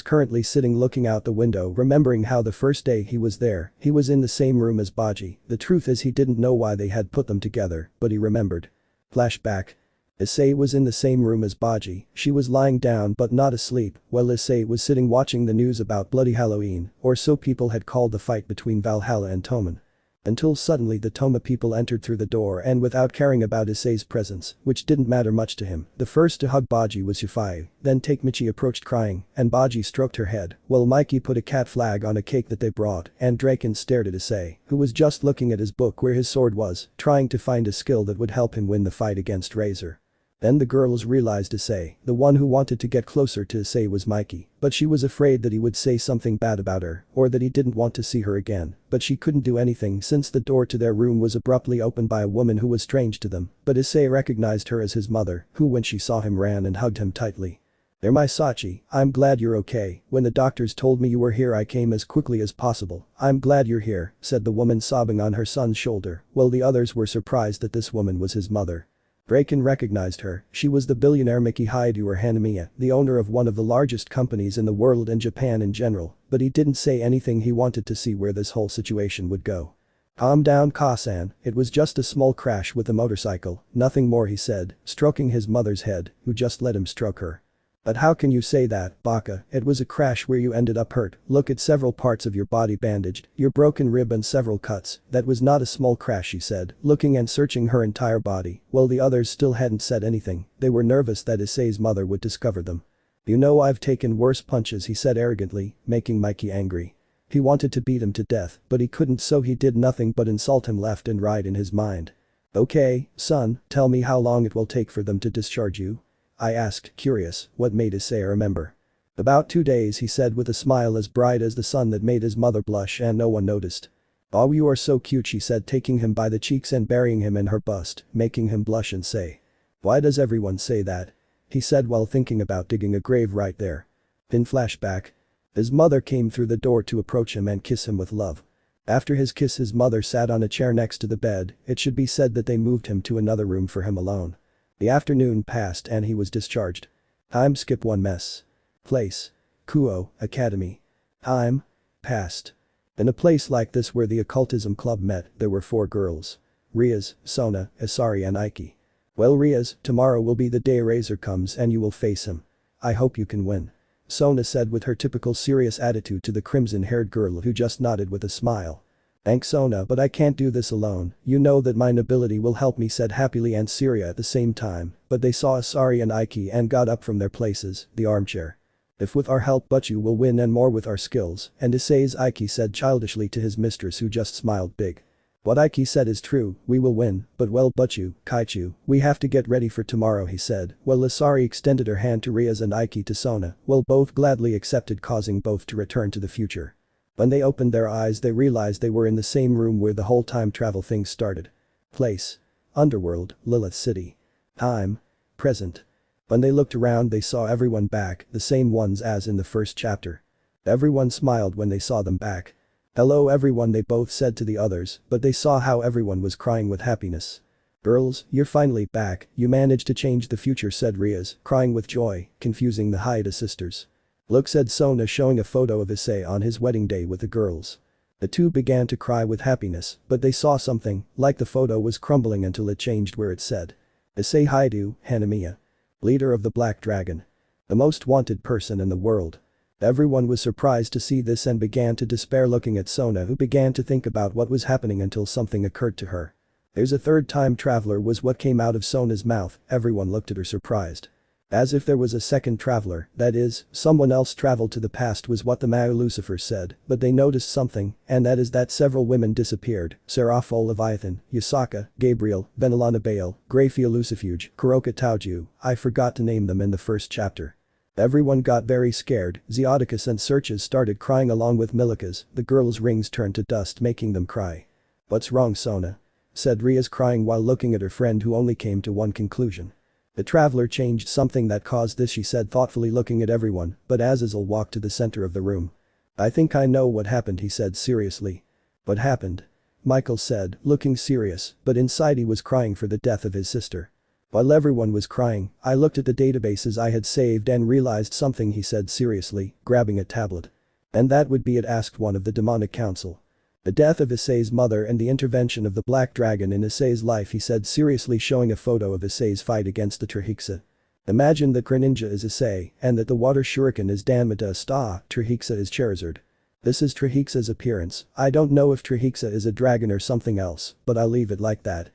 currently sitting looking out the window, remembering how the first day he was there, he was in the same room as Baji. The truth is he didn't know why they had put them together, but he remembered. Flashback. Issei was in the same room as Baji. She was lying down but not asleep, while Issei was sitting watching the news about Bloody Halloween, or so people had called the fight between Valhalla and Toman. Until suddenly the Toma people entered through the door and without caring about Issei's presence, which didn't matter much to him. The first to hug Baji was Chifayu, then Takemichi approached crying, and Baji stroked her head, while Mikey put a cat flag on a cake that they brought, and Draken stared at Issei, who was just looking at his book where his sword was, trying to find a skill that would help him win the fight against Razor. Then the girls realized Issei, the one who wanted to get closer to Issei was Mikey, but she was afraid that he would say something bad about her, or that he didn't want to see her again, but she couldn't do anything since the door to their room was abruptly opened by a woman who was strange to them, but Issei recognized her as his mother, who when she saw him ran and hugged him tightly. "They're my Sachi, I'm glad you're okay. When the doctors told me you were here I came as quickly as possible. I'm glad you're here," said the woman sobbing on her son's shoulder, while the others were surprised that this woman was his mother. Draken recognized her. She was the billionaire Miki Haidu or Hanamiya, the owner of one of the largest companies in the world and Japan in general, but he didn't say anything. He wanted to see where this whole situation would go. Calm down, Kasan, it was just a small crash with a motorcycle, nothing more, he said, stroking his mother's head, who just let him stroke her. But how can you say that, Baka, it was a crash where you ended up hurt, look at several parts of your body bandaged, your broken rib and several cuts, that was not a small crash, she said, looking and searching her entire body, while the others still hadn't said anything, they were nervous that Issei's mother would discover them. You know I've taken worse punches, he said arrogantly, making Mikey angry. He wanted to beat him to death, but he couldn't, so he did nothing but insult him left and right in his mind. Okay, son, tell me how long it will take for them to discharge you? I asked, curious, what made Issei remember. About 2 days, he said with a smile as bright as the sun that made his mother blush and no one noticed. Oh, you are so cute, she said, taking him by the cheeks and burying him in her bust, making him blush and say. Why does everyone say that? He said while thinking about digging a grave right there. In flashback. His mother came through the door to approach him and kiss him with love. After his kiss, his mother sat on a chair next to the bed, it should be said that they moved him to another room for him alone. The afternoon passed and he was discharged. Time skip 1 mess. Place. Kuo, Academy. Time. Passed. In a place like this where the occultism club met, there were 4 girls. Rias, Sona, Asari and Aiki. Well Rias, tomorrow will be the day Razor comes and you will face him. I hope you can win. Sona said with her typical serious attitude to the crimson-haired girl who just nodded with a smile. Thanks Sona, but I can't do this alone, you know that my nobility will help me, said happily and Syria at the same time, but they saw Asari and Aiki and got up from their places, the armchair. If with our help but you will win and more with our skills, and Issei's Aiki said childishly to his mistress who just smiled big. What Aiki said is true, we will win, but well Butchu, Kaichu, we have to get ready for tomorrow, he said, while Asari extended her hand to Rias and Aiki to Sona, while both gladly accepted, causing both to return to the future. When they opened their eyes they realized they were in the same room where the whole time travel thing started. Place. Underworld, Lilith City. Time. Present. When they looked around they saw everyone back, the same ones as in the first chapter. Everyone smiled when they saw them back. Hello everyone, they both said to the others, but they saw how everyone was crying with happiness. Girls, you're finally back, you managed to change the future, said Rias, crying with joy, confusing the Haida sisters. Look, said Sona, showing a photo of Issei on his wedding day with the girls. The two began to cry with happiness, but they saw something, like the photo was crumbling until it changed where it said. Issei Haidu, Hanamiya. Leader of the Black Dragon. The most wanted person in the world. Everyone was surprised to see this and began to despair, looking at Sona, who began to think about what was happening until something occurred to her. There's a third time traveler, was what came out of Sona's mouth, everyone looked at her surprised. As if there was a second traveler, that is, someone else traveled to the past, was what the Mao Lucifer said, but they noticed something, and that is that several women disappeared, Serapho Leviathan, Yasaka, Gabriel, Benelana Bale, Grafia Lucifuge, Kuroka Tauju, I forgot to name them in the first chapter. Everyone got very scared, Zeodicus and Searches started crying along with Milikas, the girls' rings turned to dust making them cry. What's wrong, Sona? Said Rias, crying while looking at her friend who only came to one conclusion. The traveler changed something that caused this, she said thoughtfully, looking at everyone, but Azazel walked to the center of the room. I think I know what happened, he said seriously. What happened? Michael said, looking serious, but inside he was crying for the death of his sister. While everyone was crying, I looked at the databases I had saved and realized something, he said seriously, grabbing a tablet. And that would be it, asked one of the demonic council. The death of Issei's mother and the intervention of the Black Dragon in Issei's life, he said seriously, showing a photo of Issei's fight against the Trihexa. Imagine that Greninja is Issei and that the water shuriken is Danmata Sta, Trihexa is Charizard. This is Trihexa's appearance. I don't know if Trihexa is a dragon or something else, but I'll leave it like that.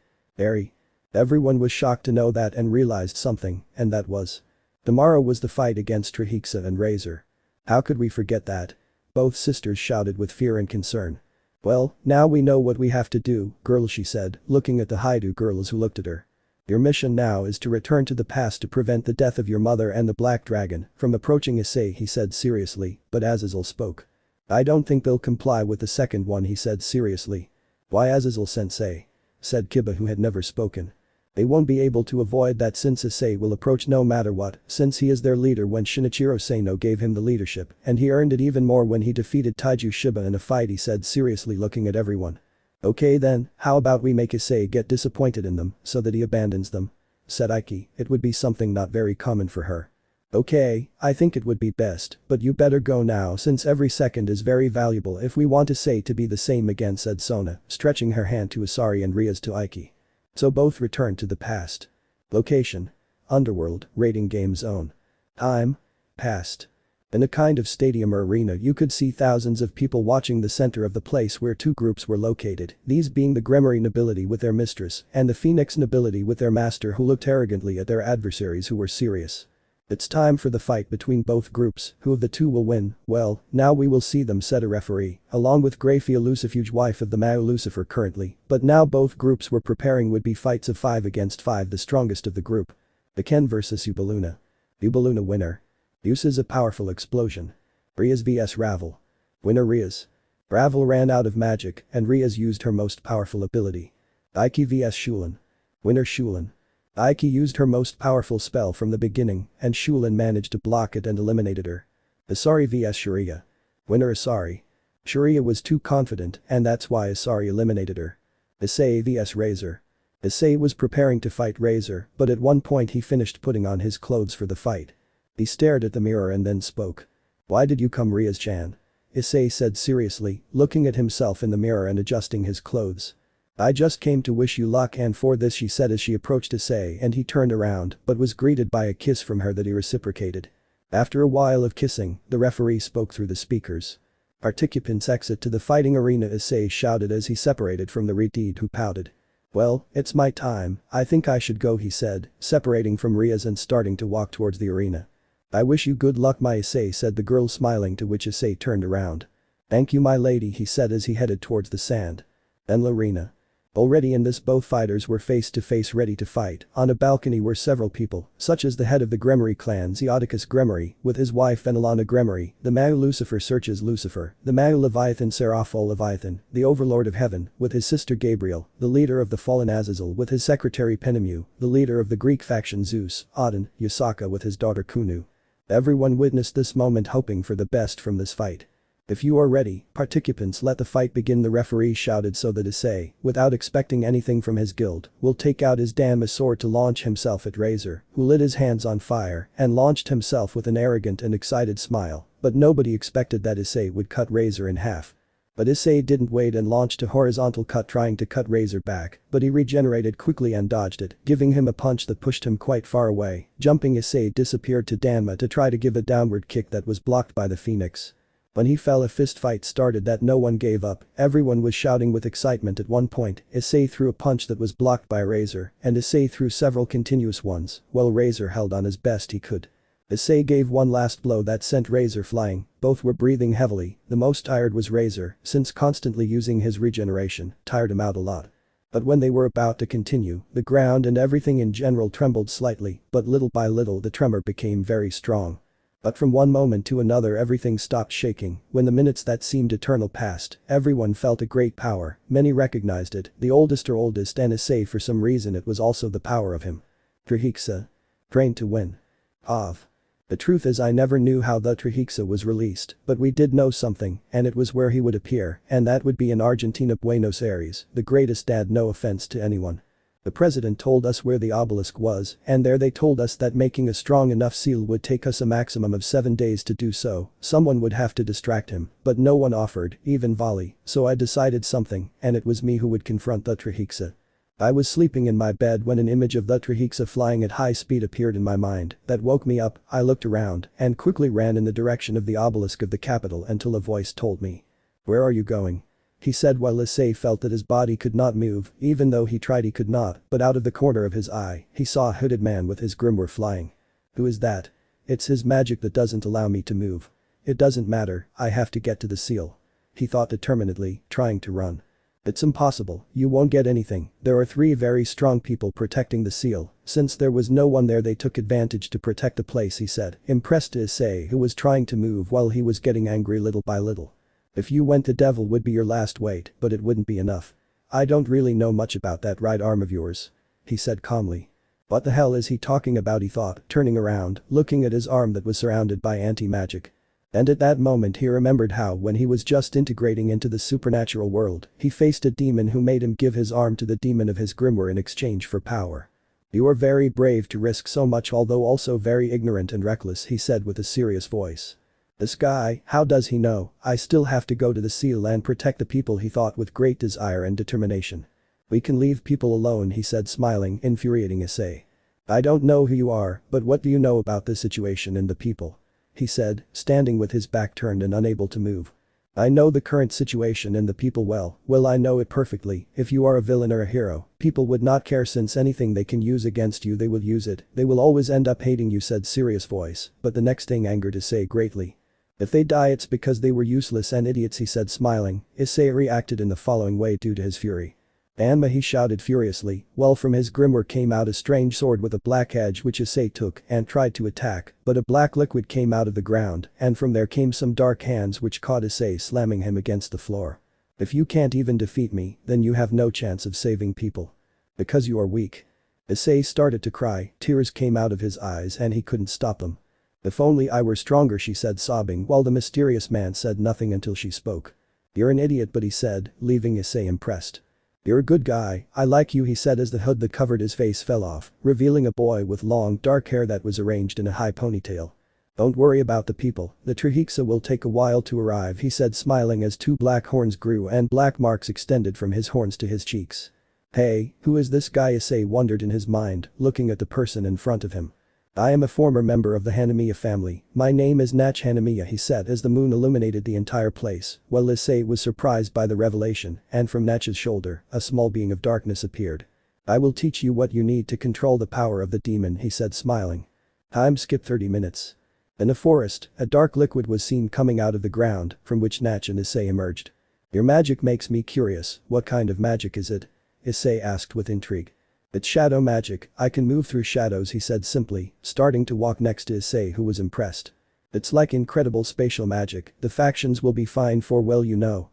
Everyone was shocked to know that and realized something, and that was. Tomorrow was the fight against Trihexa and Razor. How could we forget that? Both sisters shouted with fear and concern. Well, now we know what we have to do, girls, she said, looking at the Haidu girls who looked at her. Your mission now is to return to the past to prevent the death of your mother and the Black Dragon from approaching Issei, he said seriously, but Azazel spoke. I don't think they'll comply with the second one, he said seriously. Why, Azazel-sensei? Said Kiba, who had never spoken. They won't be able to avoid that since Issei will approach no matter what, since he is their leader. When Shinichiro Seino gave him the leadership, and he earned it even more when he defeated Taiju Shiba in a fight, he said seriously, looking at everyone. Okay then, how about we make Issei get disappointed in them, so that he abandons them? Said Aiki, it would be something not very common for her. Okay, I think it would be best, but you better go now since every second is very valuable if we want Issei to be the same again, said Sona, stretching her hand to Asari and Rias to Aiki. So both returned to the past. Location: Underworld, Rating Game Zone. Time: Past. In a kind of stadium or arena you could see thousands of people watching the center of the place where two groups were located, these being the Gremory nobility with their mistress and the Phoenix nobility with their master who looked arrogantly at their adversaries who were serious. It's time for the fight between both groups, who of the two will win, well, now we will see them, said a referee, along with Grafia Lucifuge, wife of the Mao Lucifer currently, but now both groups were preparing would be fights of 5 against 5, the strongest of the group. The Ken vs Ubaluna. Ubaluna winner. Uses a powerful explosion. Rias vs Ravel. Winner Rias. Ravel ran out of magic and Rias used her most powerful ability. Aiki vs Shulin. Winner Shulin. Aiki used her most powerful spell from the beginning and Shulin managed to block it and eliminated her. Asari vs Sharia. Winner Asari. Sharia was too confident and that's why Asari eliminated her. Issei vs Razor. Issei was preparing to fight Razor, but at one point he finished putting on his clothes for the fight. He stared at the mirror and then spoke. Why did you come, Rias-chan? Issei said seriously, looking at himself in the mirror and adjusting his clothes. I just came to wish you luck and for this, she said as she approached Issei, and he turned around but was greeted by a kiss from her that he reciprocated. After a while of kissing, the referee spoke through the speakers. Participants exit to the fighting arena, Issei shouted as he separated from the redeed who pouted. Well, it's my time, I think I should go, he said, separating from Rias and starting to walk towards the arena. I wish you good luck, my Issei, said the girl, smiling, to which Issei turned around. Thank you, my lady, he said as he headed towards the sand. Then l'arena. Already in this, both fighters were face to face ready to fight. On a balcony were several people, such as the head of the Gremory clan, Zeoticus Gremory, with his wife Enelana Gremory, the Mao Lucifer Searches Lucifer, the Mao Leviathan Seraphol Leviathan, the Overlord of Heaven, with his sister Gabriel, the leader of the fallen Azazel with his secretary Penemu, the leader of the Greek faction Zeus, Aten, Yasaka with his daughter Kunu. Everyone witnessed this moment hoping for the best from this fight. If you are ready, participants, let the fight begin, the referee shouted so that Issei, without expecting anything from his guild, will take out his damn sword to launch himself at Razor, who lit his hands on fire and launched himself with an arrogant and excited smile, but nobody expected that Issei would cut Razor in half. But Issei didn't wait and launched a horizontal cut trying to cut Razor back, but he regenerated quickly and dodged it, giving him a punch that pushed him quite far away. Jumping, Issei disappeared to Danma to try to give a downward kick that was blocked by the Phoenix. When he fell, a fist fight started that no one gave up, everyone was shouting with excitement. At one point, Issei threw a punch that was blocked by Razor, and Issei threw several continuous ones, while Razor held on as best he could. Issei gave one last blow that sent Razor flying, both were breathing heavily, the most tired was Razor, since constantly using his regeneration tired him out a lot. But when they were about to continue, the ground and everything in general trembled slightly, but little by little the tremor became very strong. But from one moment to another everything stopped shaking. When the minutes that seemed eternal passed, everyone felt a great power, many recognized it, the oldest and Issei, for some reason it was also the power of him. Trihexa. Trained to win. The truth is I never knew how the Trihexa was released, but we did know something, and it was where he would appear, and that would be in Argentina, Buenos Aires, the greatest dad, no offense to anyone. The president told us where the obelisk was, and there they told us that making a strong enough seal would take us a maximum of 7 days to do so, someone would have to distract him, but no one offered, even Vali, so I decided something, and it was me who would confront the Trihexa. I was sleeping in my bed when an image of the Trihexa flying at high speed appeared in my mind, that woke me up. I looked around, and quickly ran in the direction of the obelisk of the capital until a voice told me. Where are you going? He said while Issei felt that his body could not move, even though he tried he could not, but out of the corner of his eye, he saw a hooded man with his grimoire flying. Who is that? It's his magic that doesn't allow me to move. It doesn't matter, I have to get to the seal. He thought determinedly, trying to run. It's impossible, you won't get anything, there are 3 very strong people protecting the seal. Since there was no one there they took advantage to protect the place, he said, impressed to Issei, who was trying to move while he was getting angry little by little. If you went, the devil would be your last wait, but it wouldn't be enough. I don't really know much about that right arm of yours. He said calmly. What the hell is he talking about, he thought, turning around, looking at his arm that was surrounded by anti-magic. And at that moment he remembered how when he was just integrating into the supernatural world, he faced a demon who made him give his arm to the demon of his grimoire in exchange for power. You are very brave to risk so much although also very ignorant and reckless, he said with a serious voice. This guy, how does he know I still have to go to the seal and protect the people, he thought with great desire and determination. We can leave people alone, he said smiling, infuriating Issei. I don't know who you are, but what do you know about this situation and the people? He said, standing with his back turned and unable to move. I know the current situation and the people well I know it perfectly. If you are a villain or a hero, people would not care since anything they can use against you they will use it, they will always end up hating you, said serious voice, but the next thing angered Issei greatly. If they die it's because they were useless and idiots, he said smiling. Issei reacted in the following way due to his fury. Anma, he shouted furiously, while from his grimoire came out a strange sword with a black edge which Issei took and tried to attack, but a black liquid came out of the ground and from there came some dark hands which caught Issei, slamming him against the floor. If you can't even defeat me, then you have no chance of saving people. Because you are weak. Issei started to cry, tears came out of his eyes and he couldn't stop them. If only I were stronger, she said sobbing while the mysterious man said nothing until she spoke. You're an idiot, but he said, leaving Issei impressed. You're a good guy, I like you, he said as the hood that covered his face fell off, revealing a boy with long dark hair that was arranged in a high ponytail. Don't worry about the people, the Trihexa will take a while to arrive, he said smiling as two black horns grew and black marks extended from his horns to his cheeks. Hey, who is this guy, Issei wondered in his mind, looking at the person in front of him. I am a former member of the Hanamiya family, my name is Natch Hanamiya, he said as the moon illuminated the entire place, while Issei was surprised by the revelation and from Natch's shoulder, a small being of darkness appeared. I will teach you what you need to control the power of the demon, he said smiling. Time skip 30 minutes. In a forest, a dark liquid was seen coming out of the ground, from which Natch and Issei emerged. Your magic makes me curious, what kind of magic is it? Issei asked with intrigue. It's shadow magic, I can move through shadows, he said simply, starting to walk next to Issei who was impressed. It's like incredible spatial magic, the factions will be fine for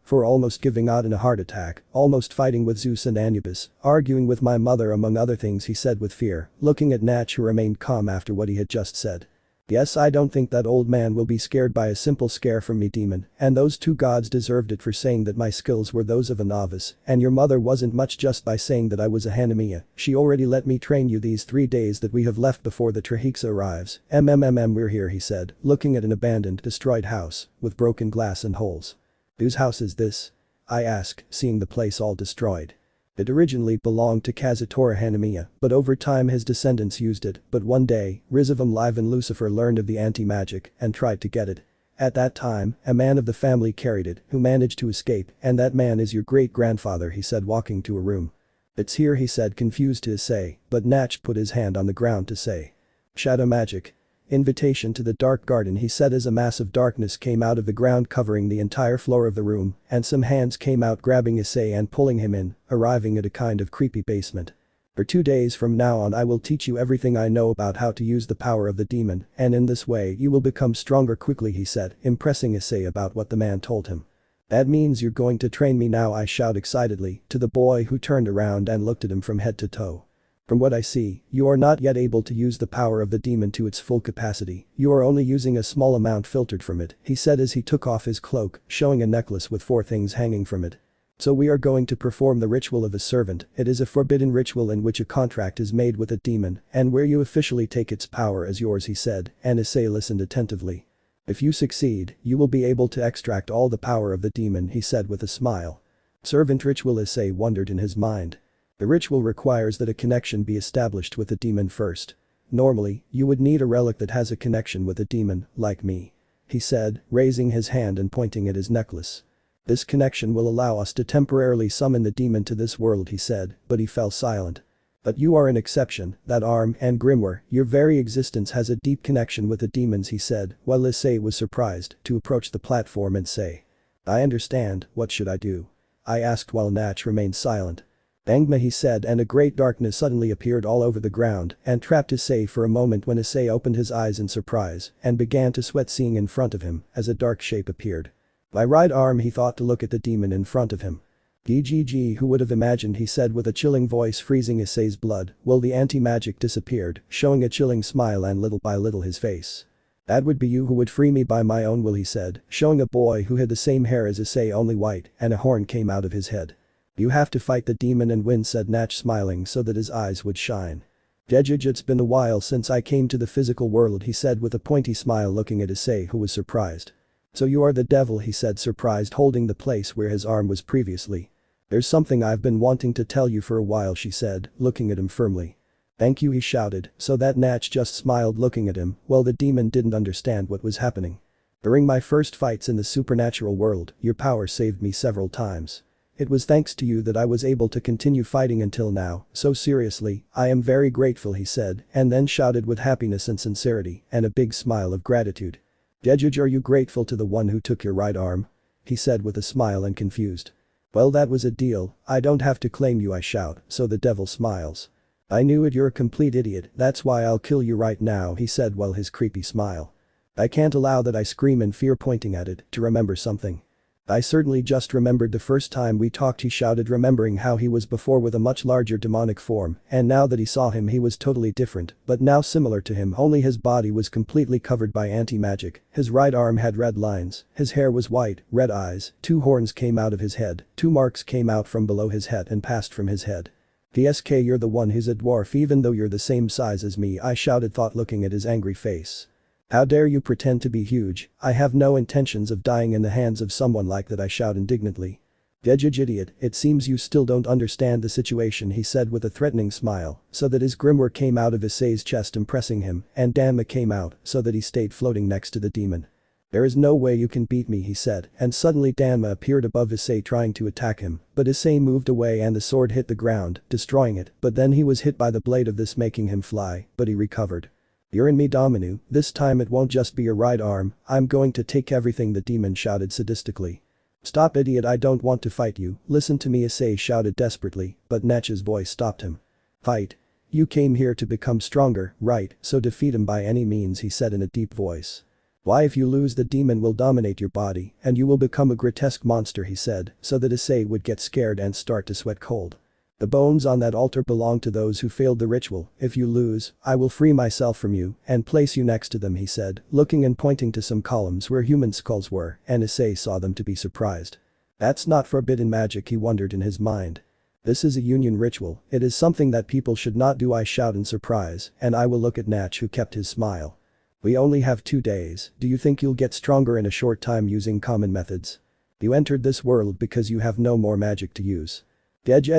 for almost giving Odin a heart attack, almost fighting with Zeus and Anubis, arguing with my mother among other things, he said with fear, looking at Natch who remained calm after what he had just said. Yes, I don't think that old man will be scared by a simple scare from me, demon, and those two gods deserved it for saying that my skills were those of a novice, and your mother wasn't much just by saying that I was a Hanamiya, she already let me train you these 3 days that we have left before the Trihexa arrives. We're here, he said, looking at an abandoned, destroyed house, with broken glass and holes. Whose house is this? I asked, seeing the place all destroyed. It originally belonged to Kazutora Hanamiya, but over time his descendants used it, but one day, Rizavum Live and Lucifer learned of the anti-magic and tried to get it. At that time, a man of the family carried it, who managed to escape, and that man is your great-grandfather, he said walking to a room. It's here, he said confused to Issei, but Natch put his hand on the ground to say. Shadow magic. Invitation to the dark garden, he said as a mass of darkness came out of the ground covering the entire floor of the room, and some hands came out grabbing Issei and pulling him in, arriving at a kind of creepy basement. For 2 days from now on I will teach you everything I know about how to use the power of the demon, and in this way you will become stronger quickly, he said, impressing Issei about what the man told him. That means you're going to train me now, I shout excitedly, to the boy who turned around and looked at him from head to toe. From what I see, you are not yet able to use the power of the demon to its full capacity, you are only using a small amount filtered from it, he said as he took off his cloak, showing a necklace with 4 things hanging from it. So we are going to perform the ritual of a servant, it is a forbidden ritual in which a contract is made with a demon, and where you officially take its power as yours, he said, and Issei listened attentively. If you succeed, you will be able to extract all the power of the demon, he said with a smile. Servant ritual, Issei wondered in his mind. The ritual requires that a connection be established with the demon first. Normally, you would need a relic that has a connection with a demon, like me. He said, raising his hand and pointing at his necklace. This connection will allow us to temporarily summon the demon to this world, he said, but he fell silent. But you are an exception, that arm and grimoire, your very existence has a deep connection with the demons, he said, while Issei was surprised to approach the platform and say. I understand, what should I do? I asked while Natch remained silent. Angma, he said, and a great darkness suddenly appeared all over the ground and trapped Issei for a moment when Issei opened his eyes in surprise and began to sweat seeing in front of him as a dark shape appeared. My right arm, he thought to look at the demon in front of him. GGG, who would have imagined, he said with a chilling voice freezing Issei's blood, while the anti-magic disappeared, showing a chilling smile and little by little his face. That would be you who would free me by my own will, he said, showing a boy who had the same hair as Issei only white and a horn came out of his head. You have to fight the demon and win, said Natch smiling so that his eyes would shine. Jejej, it's been a while since I came to the physical world, he said with a pointy smile, looking at Issei, who was surprised. So you are the devil, he said, surprised, holding the place where his arm was previously. There's something I've been wanting to tell you for a while, she said, looking at him firmly. Thank you, he shouted, so that Natch just smiled, looking at him. Well, the demon didn't understand what was happening. During my first fights in the supernatural world, your power saved me several times. It was thanks to you that I was able to continue fighting until now, so seriously, I am very grateful, he said, and then shouted with happiness and sincerity, and a big smile of gratitude. Jejej, are you grateful to the one who took your right arm? He said with a smile and confused. Well, that was a deal, I don't have to claim you, I shout, so the devil smiles. I knew it, you're a complete idiot, that's why I'll kill you right now, he said while his creepy smile. I can't allow that, I scream in fear, pointing at it, to remember something. I certainly just remembered the first time we talked, he shouted, remembering how he was before with a much larger demonic form, and now that he saw him he was totally different, but now similar to him, only his body was completely covered by anti-magic, his right arm had red lines, his hair was white, red eyes, 2 horns came out of his head, 2 marks came out from below his head and passed from his head. DSK, you're the one who's a dwarf even though you're the same size as me, I shouted, thought, looking at his angry face. How dare you pretend to be huge, I have no intentions of dying in the hands of someone like that, I shout indignantly. Jejej, idiot, it seems you still don't understand the situation, he said with a threatening smile, so that his Grimoire came out of Issei's chest impressing him, and Danma came out so that he stayed floating next to the demon. There is no way you can beat me, he said, and suddenly Danma appeared above Issei trying to attack him, but Issei moved away and the sword hit the ground, destroying it, but then he was hit by the blade of this, making him fly, but he recovered. You're in me, Dominu, this time it won't just be your right arm, I'm going to take everything, the demon shouted sadistically. Stop, idiot, I don't want to fight you, listen to me, Issei shouted desperately, but Natch's voice stopped him. Fight. You came here to become stronger, right, so defeat him by any means, he said in a deep voice. Why, if you lose the demon will dominate your body, and you will become a grotesque monster, he said, so that Issei would get scared and start to sweat cold. The bones on that altar belong to those who failed the ritual, if you lose, I will free myself from you and place you next to them, he said, looking and pointing to some columns where human skulls were, and Issei saw them to be surprised. That's not forbidden magic, he wondered in his mind. This is a union ritual, it is something that people should not do, I shout in surprise, and I will look at Natch, who kept his smile. We only have 2 days, do you think you'll get stronger in a short time using common methods? You entered this world because you have no more magic to use. Edge,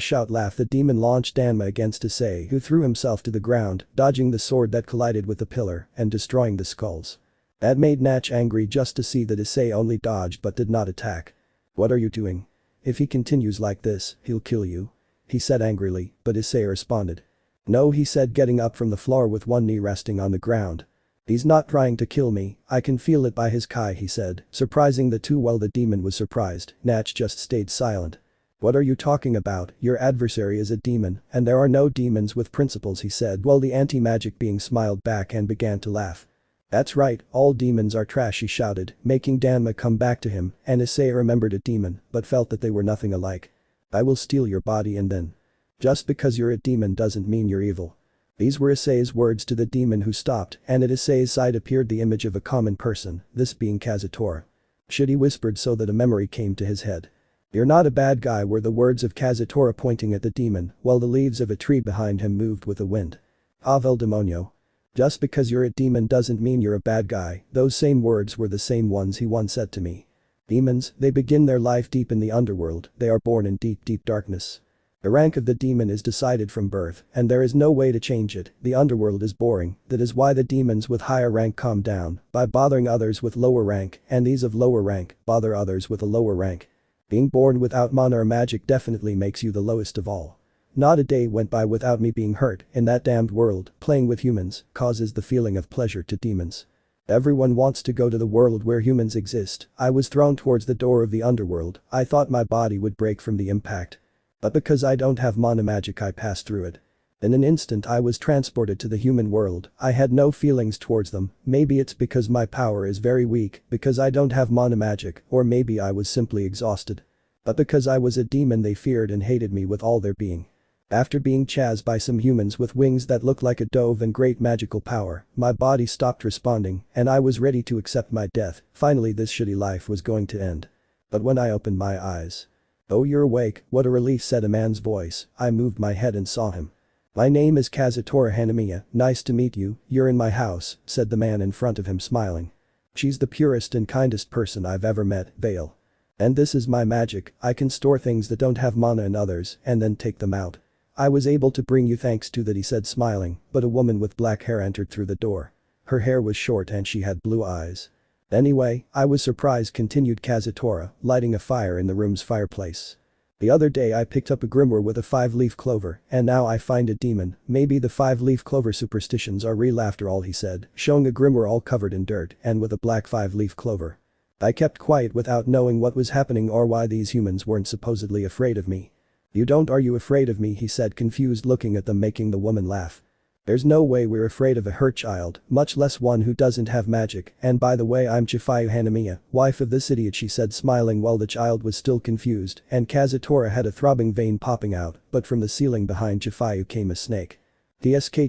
shout, laugh, the demon launched Danma against Issei, who threw himself to the ground, dodging the sword that collided with the pillar and destroying the skulls. That made Natch angry just to see that Issei only dodged but did not attack. What are you doing? If he continues like this, he'll kill you. He said angrily, but Issei responded. No, he said, getting up from the floor with one knee resting on the ground. He's not trying to kill me, I can feel it by his kai, he said, surprising the two. While the demon was surprised, Natch just stayed silent. What are you talking about, your adversary is a demon, and there are no demons with principles, he said while the anti-magic being smiled back and began to laugh. That's right, all demons are trash, he shouted, making Danma come back to him, and Issei remembered a demon, but felt that they were nothing alike. I will steal your body and then. Just because you're a demon doesn't mean you're evil. These were Issei's words to the demon, who stopped, and at Issei's side appeared the image of a common person, this being Kazutora. Shit, he whispered so that a memory came to his head. You're not a bad guy, were the words of Kazutora pointing at the demon, while the leaves of a tree behind him moved with the wind. Avel demonio. Just because you're a demon doesn't mean you're a bad guy, those same words were the same ones he once said to me. Demons, they begin their life deep in the underworld, they are born in deep darkness. The rank of the demon is decided from birth, and there is no way to change it, the underworld is boring, that is why the demons with higher rank calm down, by bothering others with lower rank, and these of lower rank, bother others with a lower rank. Being born without mana or magic definitely makes you the lowest of all. Not a day went by without me being hurt, in that damned world, playing with humans, causes the feeling of pleasure to demons. Everyone wants to go to the world where humans exist, I was thrown towards the door of the underworld, I thought my body would break from the impact. But because I don't have mana magic I passed through it. In an instant I was transported to the human world, I had no feelings towards them, maybe it's because my power is very weak, because I don't have mana magic, or maybe I was simply exhausted. But because I was a demon they feared and hated me with all their being. After being chased by some humans with wings that looked like a dove and great magical power, my body stopped responding, and I was ready to accept my death, finally this shitty life was going to end. But when I opened my eyes. Oh, you're awake, what a relief, said a man's voice, I moved my head and saw him. My name is Kazutora Hanamiya, nice to meet you, you're in my house, said the man in front of him smiling. She's the purest and kindest person I've ever met, Vale. And this is my magic, I can store things that don't have mana in others and then take them out. I was able to bring you thanks to that, he said smiling, but a woman with black hair entered through the door. Her hair was short and she had blue eyes. Anyway, I was surprised, continued Kazutora, lighting a fire in the room's fireplace. The other day I picked up a grimoire with a 5-leaf clover, and now I find a demon, maybe the 5-leaf clover superstitions are real after all, he said, showing a grimoire all covered in dirt and with a black 5-leaf clover. I kept quiet without knowing what was happening or why these humans weren't supposedly afraid of me. Are you afraid of me, he said, confused, looking at them, making the woman laugh. There's no way we're afraid of a hurt child, much less one who doesn't have magic, and by the way, I'm Chifuyu Hanamiya, wife of this idiot, she said smiling while the child was still confused, and Kazutora had a throbbing vein popping out, but from the ceiling behind Chifuyu came a snake. TSK,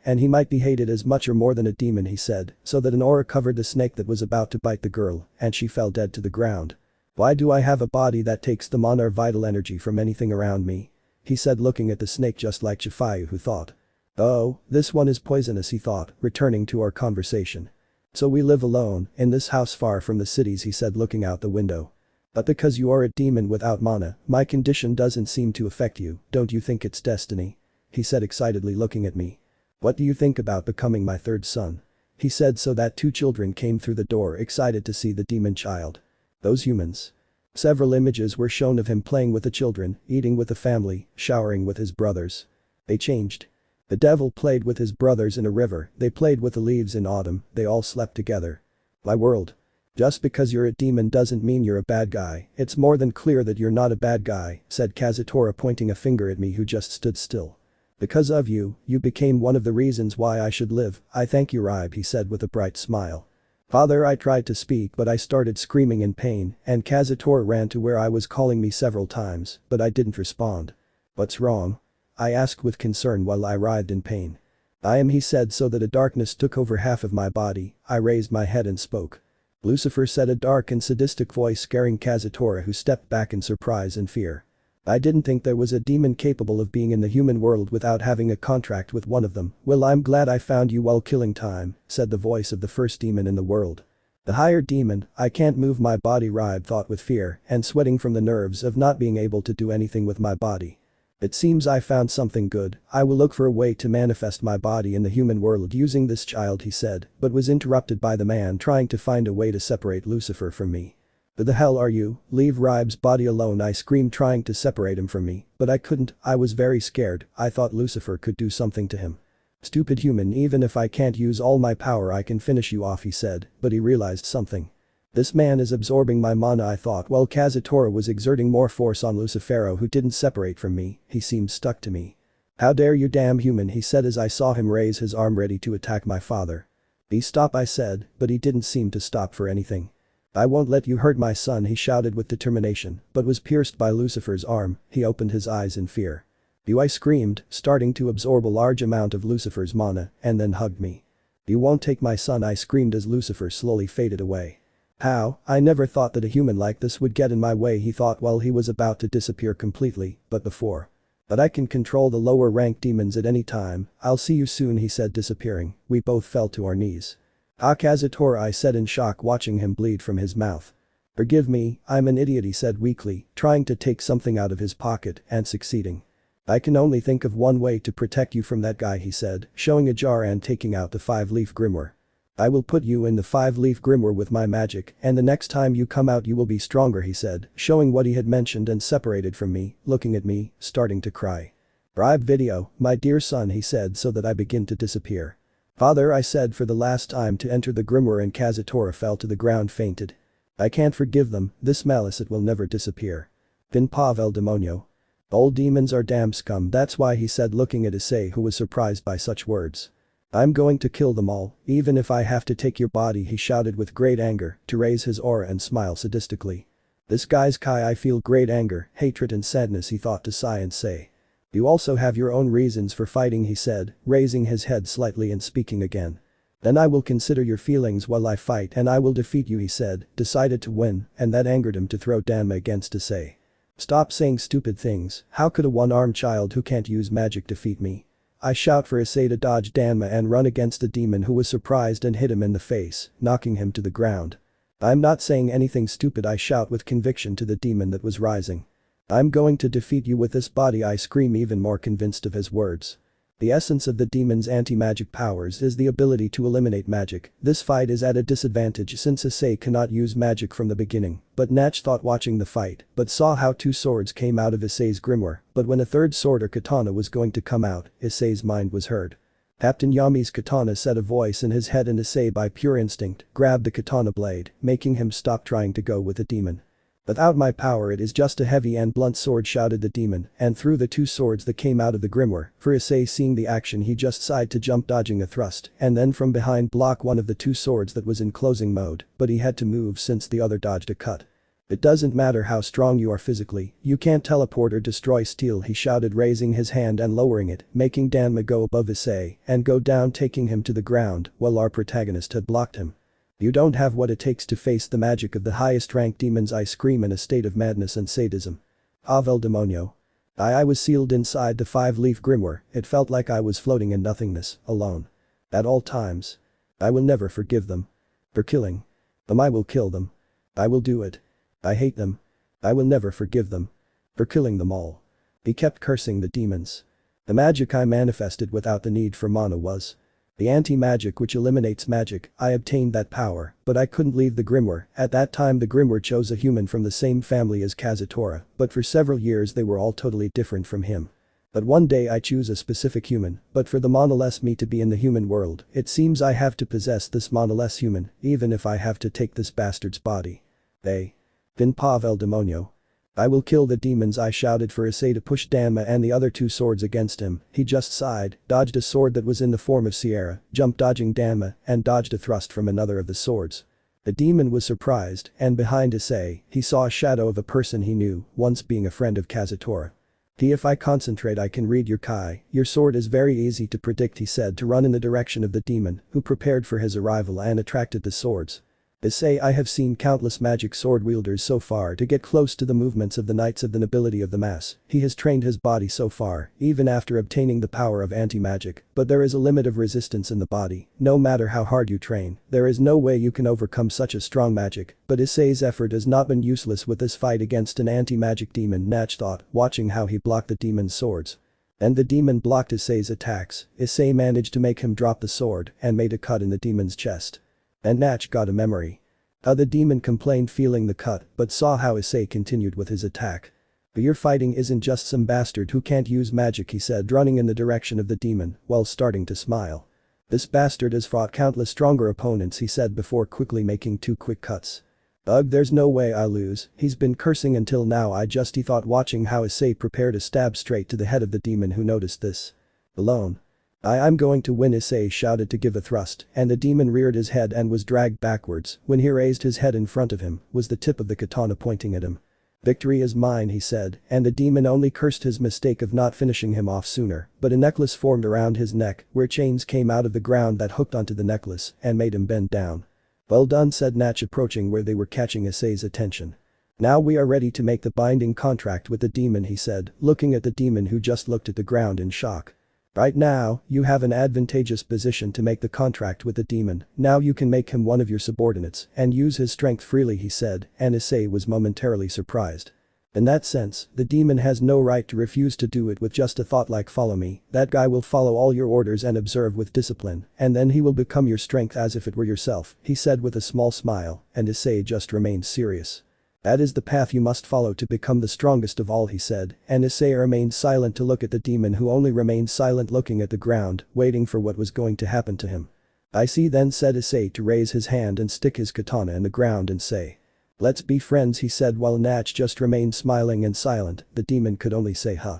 and he might be hated as much or more than a demon, he said, so that an aura covered the snake that was about to bite the girl, and she fell dead to the ground. Why do I have a body that takes the mana or vital energy from anything around me? He said, looking at the snake just like Chifuyu, who thought. Oh, this one is poisonous, he thought, returning to our conversation. So we live alone, in this house far from the cities, he said, looking out the window. But because you are a demon without mana, my condition doesn't seem to affect you, don't you think it's destiny? He said excitedly, looking at me. What do you think about becoming my third son? He said, so that 2 children came through the door, excited to see the demon child. Those humans. Several images were shown of him playing with the children, eating with the family, showering with his brothers. They changed. The devil played with his brothers in a river, they played with the leaves in autumn, they all slept together. My world. Just because you're a demon doesn't mean you're a bad guy, it's more than clear that you're not a bad guy, said Kazutora, pointing a finger at me, who just stood still. Because of you, you became one of the reasons why I should live, I thank you, Ribe, he said with a bright smile. Father, I tried to speak but I started screaming in pain, and Kazutora ran to where I was, calling me several times, but I didn't respond. What's wrong? I asked with concern while I writhed in pain. I am, he said, so that a darkness took over half of my body. I raised my head and spoke. Lucifer, said a dark and sadistic voice, scaring Kazutora, who stepped back in surprise and fear. I didn't think there was a demon capable of being in the human world without having a contract with one of them. Well, I'm glad I found you while killing time, said the voice of the first demon in the world. The higher demon, I can't move my body, Ribe thought with fear and sweating from the nerves of not being able to do anything with my body. It seems I found something good, I will look for a way to manifest my body in the human world using this child, he said, but was interrupted by the man trying to find a way to separate Lucifer from me. Who the hell are you? Leave Ribe's body alone, I screamed, trying to separate him from me, but I couldn't, I was very scared, I thought Lucifer could do something to him. Stupid human, even if I can't use all my power I can finish you off, he said, but he realized something. This man is absorbing my mana, I thought, while Kazutora was exerting more force on Lucifero, who didn't separate from me, he seemed stuck to me. How dare you, damn human, he said as I saw him raise his arm ready to attack my father. Be stop, I said, but he didn't seem to stop for anything. I won't let you hurt my son, he shouted with determination, but was pierced by Lucifer's arm. He opened his eyes in fear. You, I screamed, starting to absorb a large amount of Lucifer's mana, and then hugged me. You won't take my son, I screamed as Lucifer slowly faded away. How? I never thought that a human like this would get in my way, he thought while he was about to disappear completely, but before. But I can control the lower rank demons at any time, I'll see you soon, he said, disappearing. We both fell to our knees. Ah, Kazutora, I said in shock, watching him bleed from his mouth. Forgive me, I'm an idiot, he said weakly, trying to take something out of his pocket and succeeding. I can only think of one way to protect you from that guy, he said, showing a jar and taking out the 5-leaf grimoire. I will put you in the 5-leaf grimoire with my magic, and the next time you come out you will be stronger, he said, showing what he had mentioned, and separated from me, looking at me, starting to cry. Bribe video, my dear son, he said, so that I begin to disappear. Father, I said for the last time to enter the grimoire, and Kazutora fell to the ground, fainted. I can't forgive them, this malice, it will never disappear. Fin Pavel demonio. All demons are damn scum, that's why, he said, looking at Issei, who was surprised by such words. I'm going to kill them all, even if I have to take your body, he shouted with great anger, to raise his aura and smile sadistically. This guy's Kai, I feel great anger, hatred and sadness, he thought to sigh and say. You also have your own reasons for fighting, he said, raising his head slightly and speaking again. Then I will consider your feelings while I fight and I will defeat you, he said, decided to win, and that angered him to throw Danma against Issei. Stop saying stupid things, how could a one-armed child who can't use magic defeat me? I shout for Issei to dodge Danma and run against the demon who was surprised and hit him in the face, knocking him to the ground. I'm not saying anything stupid, I shout with conviction to the demon that was rising. I'm going to defeat you with this body, I scream, even more convinced of his words. The essence of the demon's anti-magic powers is the ability to eliminate magic. This fight is at a disadvantage since Issei cannot use magic from the beginning, but Natch thought watching the fight, but saw how 2 swords came out of Issei's grimoire, but when a 3rd sword or katana was going to come out, Issei's mind was heard. Captain Yami's katana said a voice in his head, and Issei by pure instinct grabbed the katana blade, making him stop trying to go with the demon. Without my power it is just a heavy and blunt sword, shouted the demon, and threw the 2 swords that came out of the grimoire. For Issei, seeing the action, he just sighed to jump, dodging a thrust, and then from behind block one of the 2 swords that was in closing mode, but he had to move since the other dodged a cut. It doesn't matter how strong you are physically, you can't teleport or destroy steel, he shouted, raising his hand and lowering it, making Danma go above Issei and go down, taking him to the ground, while our protagonist had blocked him. You don't have what it takes to face the magic of the highest ranked demons, I scream in a state of madness and sadism. Avel demonio. I was sealed inside the 5-leaf grimoire, it felt like I was floating in nothingness, alone. At all times. I will never forgive them. For killing them, I will kill them. I will do it. I hate them. I will never forgive them. For killing them all. He kept cursing the demons. The magic I manifested without the need for mana was the anti-magic which eliminates magic. I obtained that power, but I couldn't leave the grimoire. At that time the grimoire chose a human from the same family as Kazutora, but for several years they were all totally different from him. But one day I choose a specific human, but for the monoless me to be in the human world, it seems I have to possess this monoless human, even if I have to take this bastard's body. Then Pavel Demonio. I will kill the demons, I shouted for Issei to push Danma and the other 2 swords against him. He just sighed, dodged a sword that was in the form of Sierra, jumped dodging Danma, and dodged a thrust from another of the swords. The demon was surprised, and behind Issei, he saw a shadow of a person he knew, once being a friend of Kazutora. If I concentrate I can read your Kai, your sword is very easy to predict, he said to run in the direction of the demon, who prepared for his arrival and attracted the swords. Issei, I have seen countless magic sword wielders so far to get close to the movements of the knights of the nobility of the mass. He has trained his body so far, even after obtaining the power of anti-magic, but there is a limit of resistance in the body. No matter how hard you train, there is no way you can overcome such a strong magic. But Issei's effort has not been useless with this fight against an anti-magic demon, Natch thought, watching how he blocked the demon's swords. And the demon blocked Issei's attacks. Issei managed to make him drop the sword and made a cut in the demon's chest. And Natch got a memory. The demon complained, feeling the cut, but saw how Issei continued with his attack. But your fighting isn't just some bastard who can't use magic, he said, running in the direction of the demon, while starting to smile. This bastard has fought countless stronger opponents, he said before quickly making 2 quick cuts. Ugh, there's no way I lose, he's been cursing until now, he thought, watching how Issei prepared a stab straight to the head of the demon, who noticed this. Alone. I'm going to win, Issei shouted to give a thrust, and the demon reared his head and was dragged backwards. When he raised his head, in front of him was the tip of the katana pointing at him. Victory is mine, he said, and the demon only cursed his mistake of not finishing him off sooner, but a necklace formed around his neck, where chains came out of the ground that hooked onto the necklace and made him bend down. Well done, said Natch, approaching where they were, catching Issei's attention. Now we are ready to make the binding contract with the demon, he said, looking at the demon, who just looked at the ground in shock. Right now, you have an advantageous position to make the contract with the demon. Now you can make him one of your subordinates and use his strength freely, he said, and Issei was momentarily surprised. In that sense, the demon has no right to refuse to do it with just a thought like follow me. That guy will follow all your orders and observe with discipline, and then he will become your strength as if it were yourself, he said with a small smile, and Issei just remained serious. That is the path you must follow to become the strongest of all, he said, and Issei remained silent to look at the demon, who only remained silent, looking at the ground, waiting for what was going to happen to him. I see then, said Issei, to raise his hand and stick his katana in the ground and say. Let's be friends, he said, while Natch just remained smiling and silent. The demon could only say huh.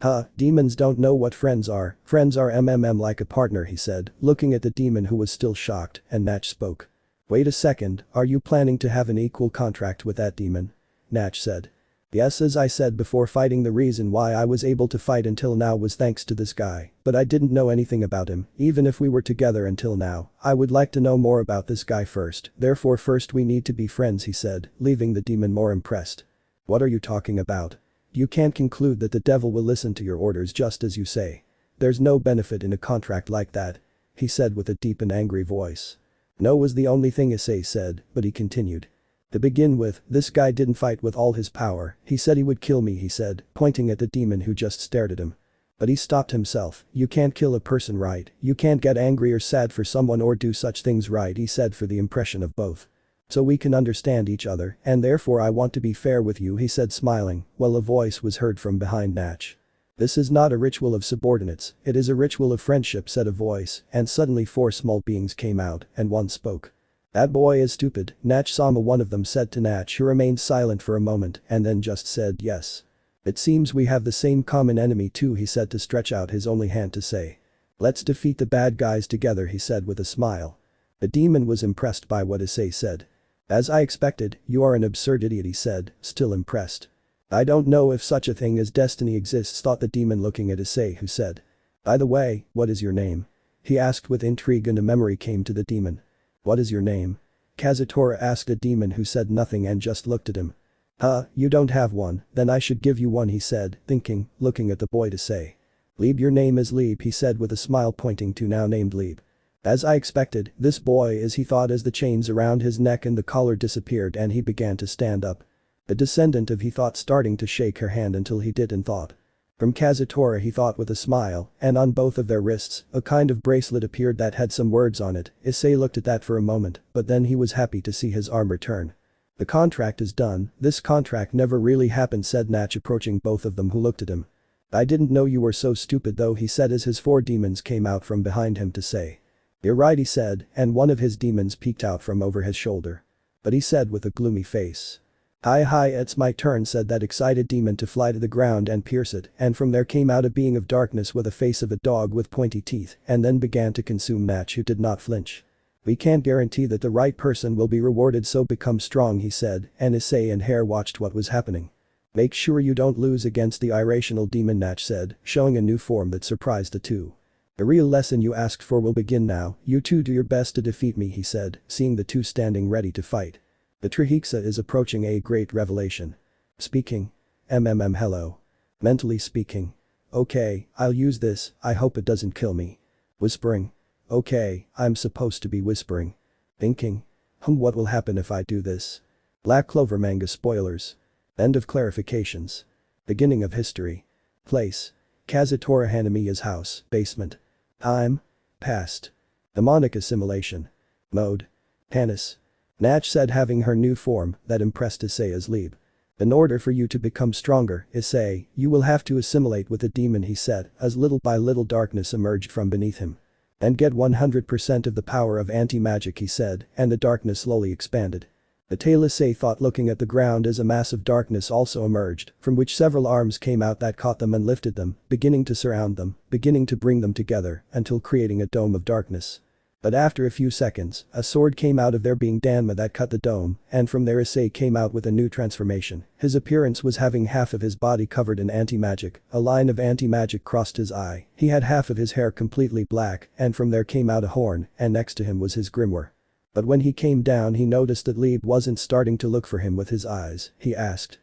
Huh, demons don't know what friends are like a partner, he said, looking at the demon, who was still shocked, and Natch spoke. Wait a second, are you planning to have an equal contract with that demon? Natch said. Yes, as I said before, fighting, the reason why I was able to fight until now was thanks to this guy, but I didn't know anything about him. Even if we were together until now, I would like to know more about this guy first. Therefore first we need to be friends, he said, leaving the demon more impressed. What are you talking about? You can't conclude that the devil will listen to your orders just as you say. There's no benefit in a contract like that. He said with a deep and angry voice. No was the only thing Issei said, but he continued. To begin with, this guy didn't fight with all his power, he said he would kill me he said, pointing at the demon who just stared at him. But he stopped himself, you can't kill a person right, you can't get angry or sad for someone or do such things right he said for the impression of both. So we can understand each other, and therefore I want to be fair with you he said smiling, while a voice was heard from behind Natch. This is not a ritual of subordinates, it is a ritual of friendship said a voice, and suddenly 4 small beings came out, and one spoke. That boy is stupid, Natch-sama one of them said to Natch who remained silent for a moment and then just said yes. It seems we have the same common enemy too he said to stretch out his only hand to say. Let's defeat the bad guys together he said with a smile. The demon was impressed by what Issei said. As I expected, you are an absurd idiot he said, still impressed. I don't know if such a thing as destiny exists thought the demon looking at Issei who said. By the way, what is your name? He asked with intrigue and a memory came to the demon. What is your name? Kazutora asked a demon who said nothing and just looked at him. Huh, you don't have one, then I should give you one he said, thinking, looking at the boy to say. Lieb your name is Lieb he said with a smile pointing to now named Lieb. As I expected, this boy is he thought as the chains around his neck and the collar disappeared and he began to stand up. The descendant of he thought starting to shake her hand until he did in thought. From Kazutora he thought with a smile, and on both of their wrists, a kind of bracelet appeared that had some words on it, Issei looked at that for a moment, but then he was happy to see his arm return. The contract is done, this contract never really happened said Natch approaching both of them who looked at him. I didn't know you were so stupid though he said as his 4 demons came out from behind him to say. You're right he said, and one of his demons peeked out from over his shoulder. But he said with a gloomy face. Hi it's my turn said that excited demon to fly to the ground and pierce it and from there came out a being of darkness with a face of a dog with pointy teeth and then began to consume Natch who did not flinch. We can't guarantee that the right person will be rewarded so become strong he said and Issei and Hare watched what was happening. Make sure you don't lose against the irrational demon Natch said, showing a new form that surprised the two. The real lesson you asked for will begin now, you two do your best to defeat me he said, seeing the two standing ready to fight. The Trihexa is approaching a great revelation. Speaking. Hello. Mentally speaking. Okay, I'll use this, I hope it doesn't kill me. Whispering. Okay, I'm supposed to be whispering. Thinking. What will happen if I do this? Black Clover manga spoilers. End of clarifications. Beginning of history. Place. Kazutora Hanamiya's house, basement. Time. Past. Demonic assimilation. Mode. Tanis. Natch said having her new form that impressed Issei as Lieb. In order for you to become stronger, Issei, you will have to assimilate with the demon he said as little by little darkness emerged from beneath him. And get 100% of the power of anti-magic he said and the darkness slowly expanded. The tail Issei thought looking at the ground as a mass of darkness also emerged from which several arms came out that caught them and lifted them, beginning to surround them, beginning to bring them together until creating a dome of darkness. But after a few seconds, a sword came out of there being Danma that cut the dome, and from there Issei came out with a new transformation. His appearance was having half of his body covered in anti-magic, a line of anti-magic crossed his eye, he had half of his hair completely black, and from there came out a horn, and next to him was his grimoire. But when he came down he noticed that Lieb wasn't starting to look for him with his eyes, he asked.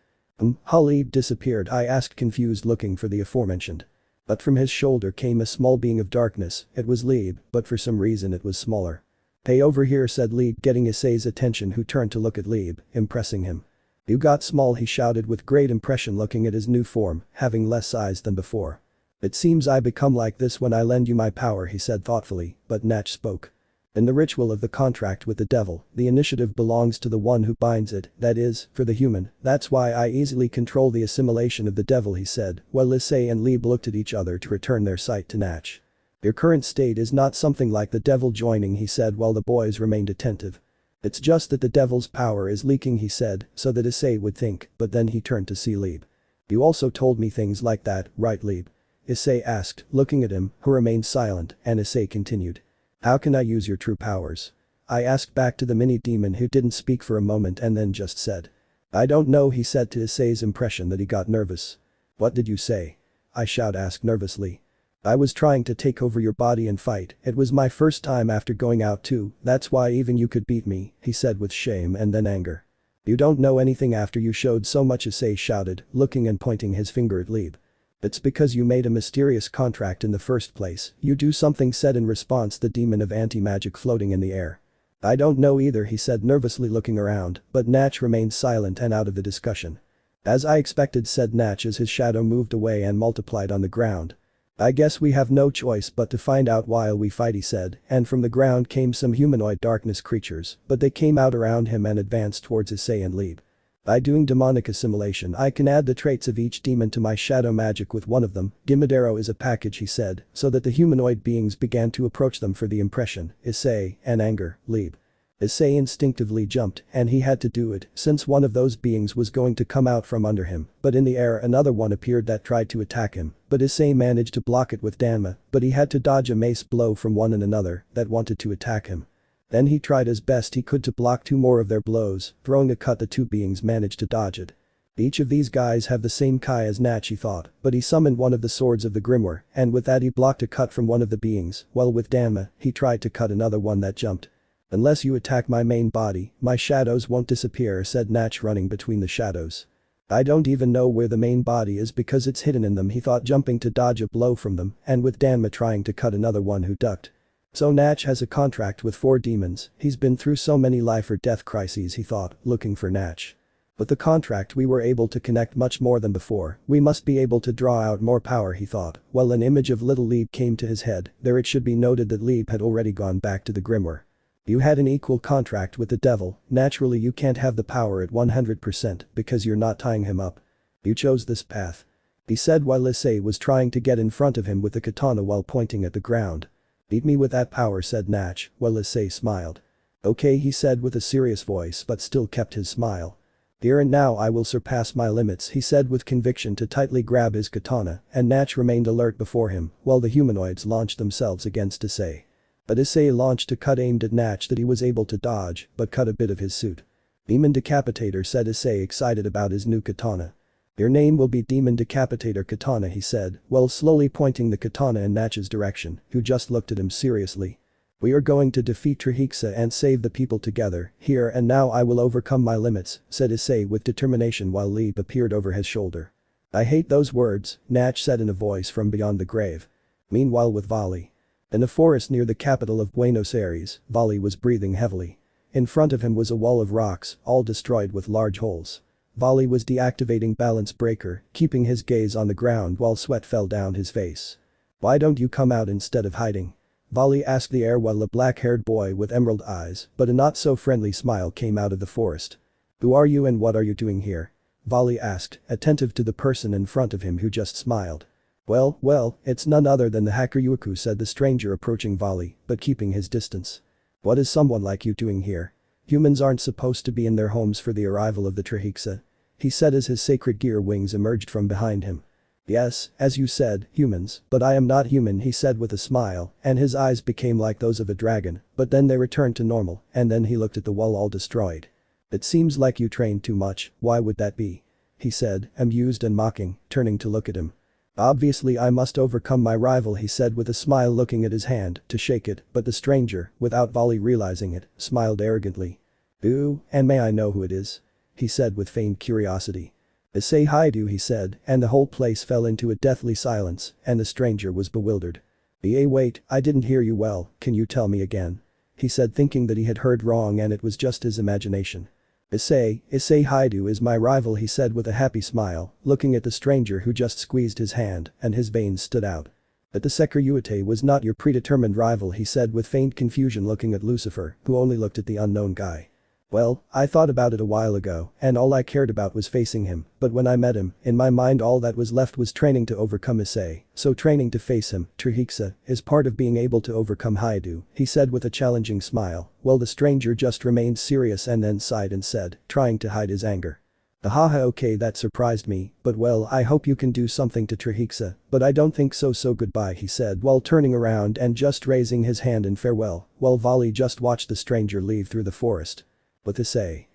How Lieb disappeared I asked confused looking for the aforementioned. But from his shoulder came a small being of darkness, it was Lieb, but for some reason it was smaller. Hey over here said Lieb getting Issei's attention who turned to look at Lieb, impressing him. You got small he shouted with great impression looking at his new form, having less size than before. It seems I become like this when I lend you my power he said thoughtfully, but Natch spoke. In the ritual of the contract with the devil, the initiative belongs to the one who binds it, that is, for the human, that's why I easily control the assimilation of the devil he said, while Issei and Lieb looked at each other to return their sight to Natch. Your current state is not something like the devil joining he said while the boys remained attentive. It's just that the devil's power is leaking he said, so that Issei would think, but then he turned to see Lieb. You also told me things like that, right Lieb? Issei asked, looking at him, who remained silent, and Issei continued. How can I use your true powers? I asked back to the mini-demon who didn't speak for a moment and then just said. I don't know he said to Issei's impression that he got nervous. What did you say? I asked nervously. I was trying to take over your body and fight, it was my first time after going out too, that's why even you could beat me, he said with shame and then anger. You don't know anything after you showed so much, Issei shouted, looking and pointing his finger at Lieb. It's because you made a mysterious contract in the first place, you do something, said in response the demon of anti-magic floating in the air. I don't know either, he said nervously looking around, but Natch remained silent and out of the discussion. As I expected, said Natch as his shadow moved away and multiplied on the ground. I guess we have no choice but to find out while we fight, he said, and from the ground came some humanoid darkness creatures, but they came out around him and advanced towards Issei and Lieb. By doing demonic assimilation I can add the traits of each demon to my shadow magic with one of them. Gimmadero is a package, he said, so that the humanoid beings began to approach them for the impression, Issei, and anger, Lieb. Issei instinctively jumped, and he had to do it since one of those beings was going to come out from under him, but in the air another one appeared that tried to attack him, but Issei managed to block it with Danma, but he had to dodge a mace blow from one and another that wanted to attack him. Then he tried as best he could to block two more of their blows, throwing a cut the two beings managed to dodge it. Each of these guys have the same Kai as Natch, he thought, but he summoned one of the swords of the Grimoire, and with that he blocked a cut from one of the beings, while with Danma, he tried to cut another one that jumped. Unless you attack my main body, my shadows won't disappear, said Natch running between the shadows. I don't even know where the main body is because it's hidden in them, he thought, jumping to dodge a blow from them, and with Danma trying to cut another one who ducked. So Natch has a contract with 4 demons, he's been through so many life or death crises, he thought, looking for Natch. With the contract we were able to connect much more than before, we must be able to draw out more power, he thought, while an image of little Lieb came to his head. There it should be noted that Lieb had already gone back to the Grimoire. You had an equal contract with the devil, naturally you can't have the power at 100% because you're not tying him up. You chose this path. He said while Issei was trying to get in front of him with the katana while pointing at the ground. Beat me with that power, said Natch, while Issei smiled. Okay, he said with a serious voice but still kept his smile. Here and now I will surpass my limits, he said with conviction to tightly grab his katana, and Natch remained alert before him while the humanoids launched themselves against Issei. But Issei launched a cut aimed at Natch that he was able to dodge but cut a bit of his suit. Demon Decapitator, said Issei, excited about his new katana. Your name will be Demon Decapitator Katana, he said, while slowly pointing the katana in Natch's direction, who just looked at him seriously. We are going to defeat Trihexa and save the people together, here and now I will overcome my limits, said Issei with determination while Lieb appeared over his shoulder. I hate those words, Natch said in a voice from beyond the grave. Meanwhile with Vali. In a forest near the capital of Buenos Aires, Vali was breathing heavily. In front of him was a wall of rocks, all destroyed with large holes. Vali was deactivating balance breaker, keeping his gaze on the ground while sweat fell down his face. Why don't you come out instead of hiding? Vali asked the air while a black-haired boy with emerald eyes but a not-so-friendly smile came out of the forest. Who are you and what are you doing here? Vali asked, attentive to the person in front of him who just smiled. Well, it's none other than the hacker Yuku, said the stranger approaching Vali but keeping his distance. What is someone like you doing here? Humans aren't supposed to be in their homes for the arrival of the Trihexa. He said as his sacred gear wings emerged from behind him. Yes, as you said, humans, but I am not human, he said with a smile, and his eyes became like those of a dragon, but then they returned to normal, and then he looked at the wall all destroyed. It seems like you trained too much, why would that be? He said, amused and mocking, turning to look at him. Obviously I must overcome my rival, he said with a smile looking at his hand to shake it, but the stranger, without Vali realizing it, smiled arrogantly. Ooh, and may I know who it is? He said with feigned curiosity. Say hi to, he said, and the whole place fell into a deathly silence, and the stranger was bewildered. Wait, I didn't hear you well, can you tell me again? He said thinking that he had heard wrong and it was just his imagination. Issei Haidu is my rival, he said with a happy smile, looking at the stranger who just squeezed his hand, and his veins stood out. But the Sekiryuutei was not your predetermined rival, he said with faint confusion looking at Lucifer, who only looked at the unknown guy. Well, I thought about it a while ago, and all I cared about was facing him, but when I met him, in my mind all that was left was training to overcome Issei, so training to face him, Trihexa, is part of being able to overcome Haidu, he said with a challenging smile, while the stranger just remained serious and then sighed and said, trying to hide his anger. Haha, okay, that surprised me, but well, I hope you can do something to Trihexa, but I don't think so, so goodbye, he said while turning around and just raising his hand in farewell, while Vali just watched the stranger leave through the forest. With Issei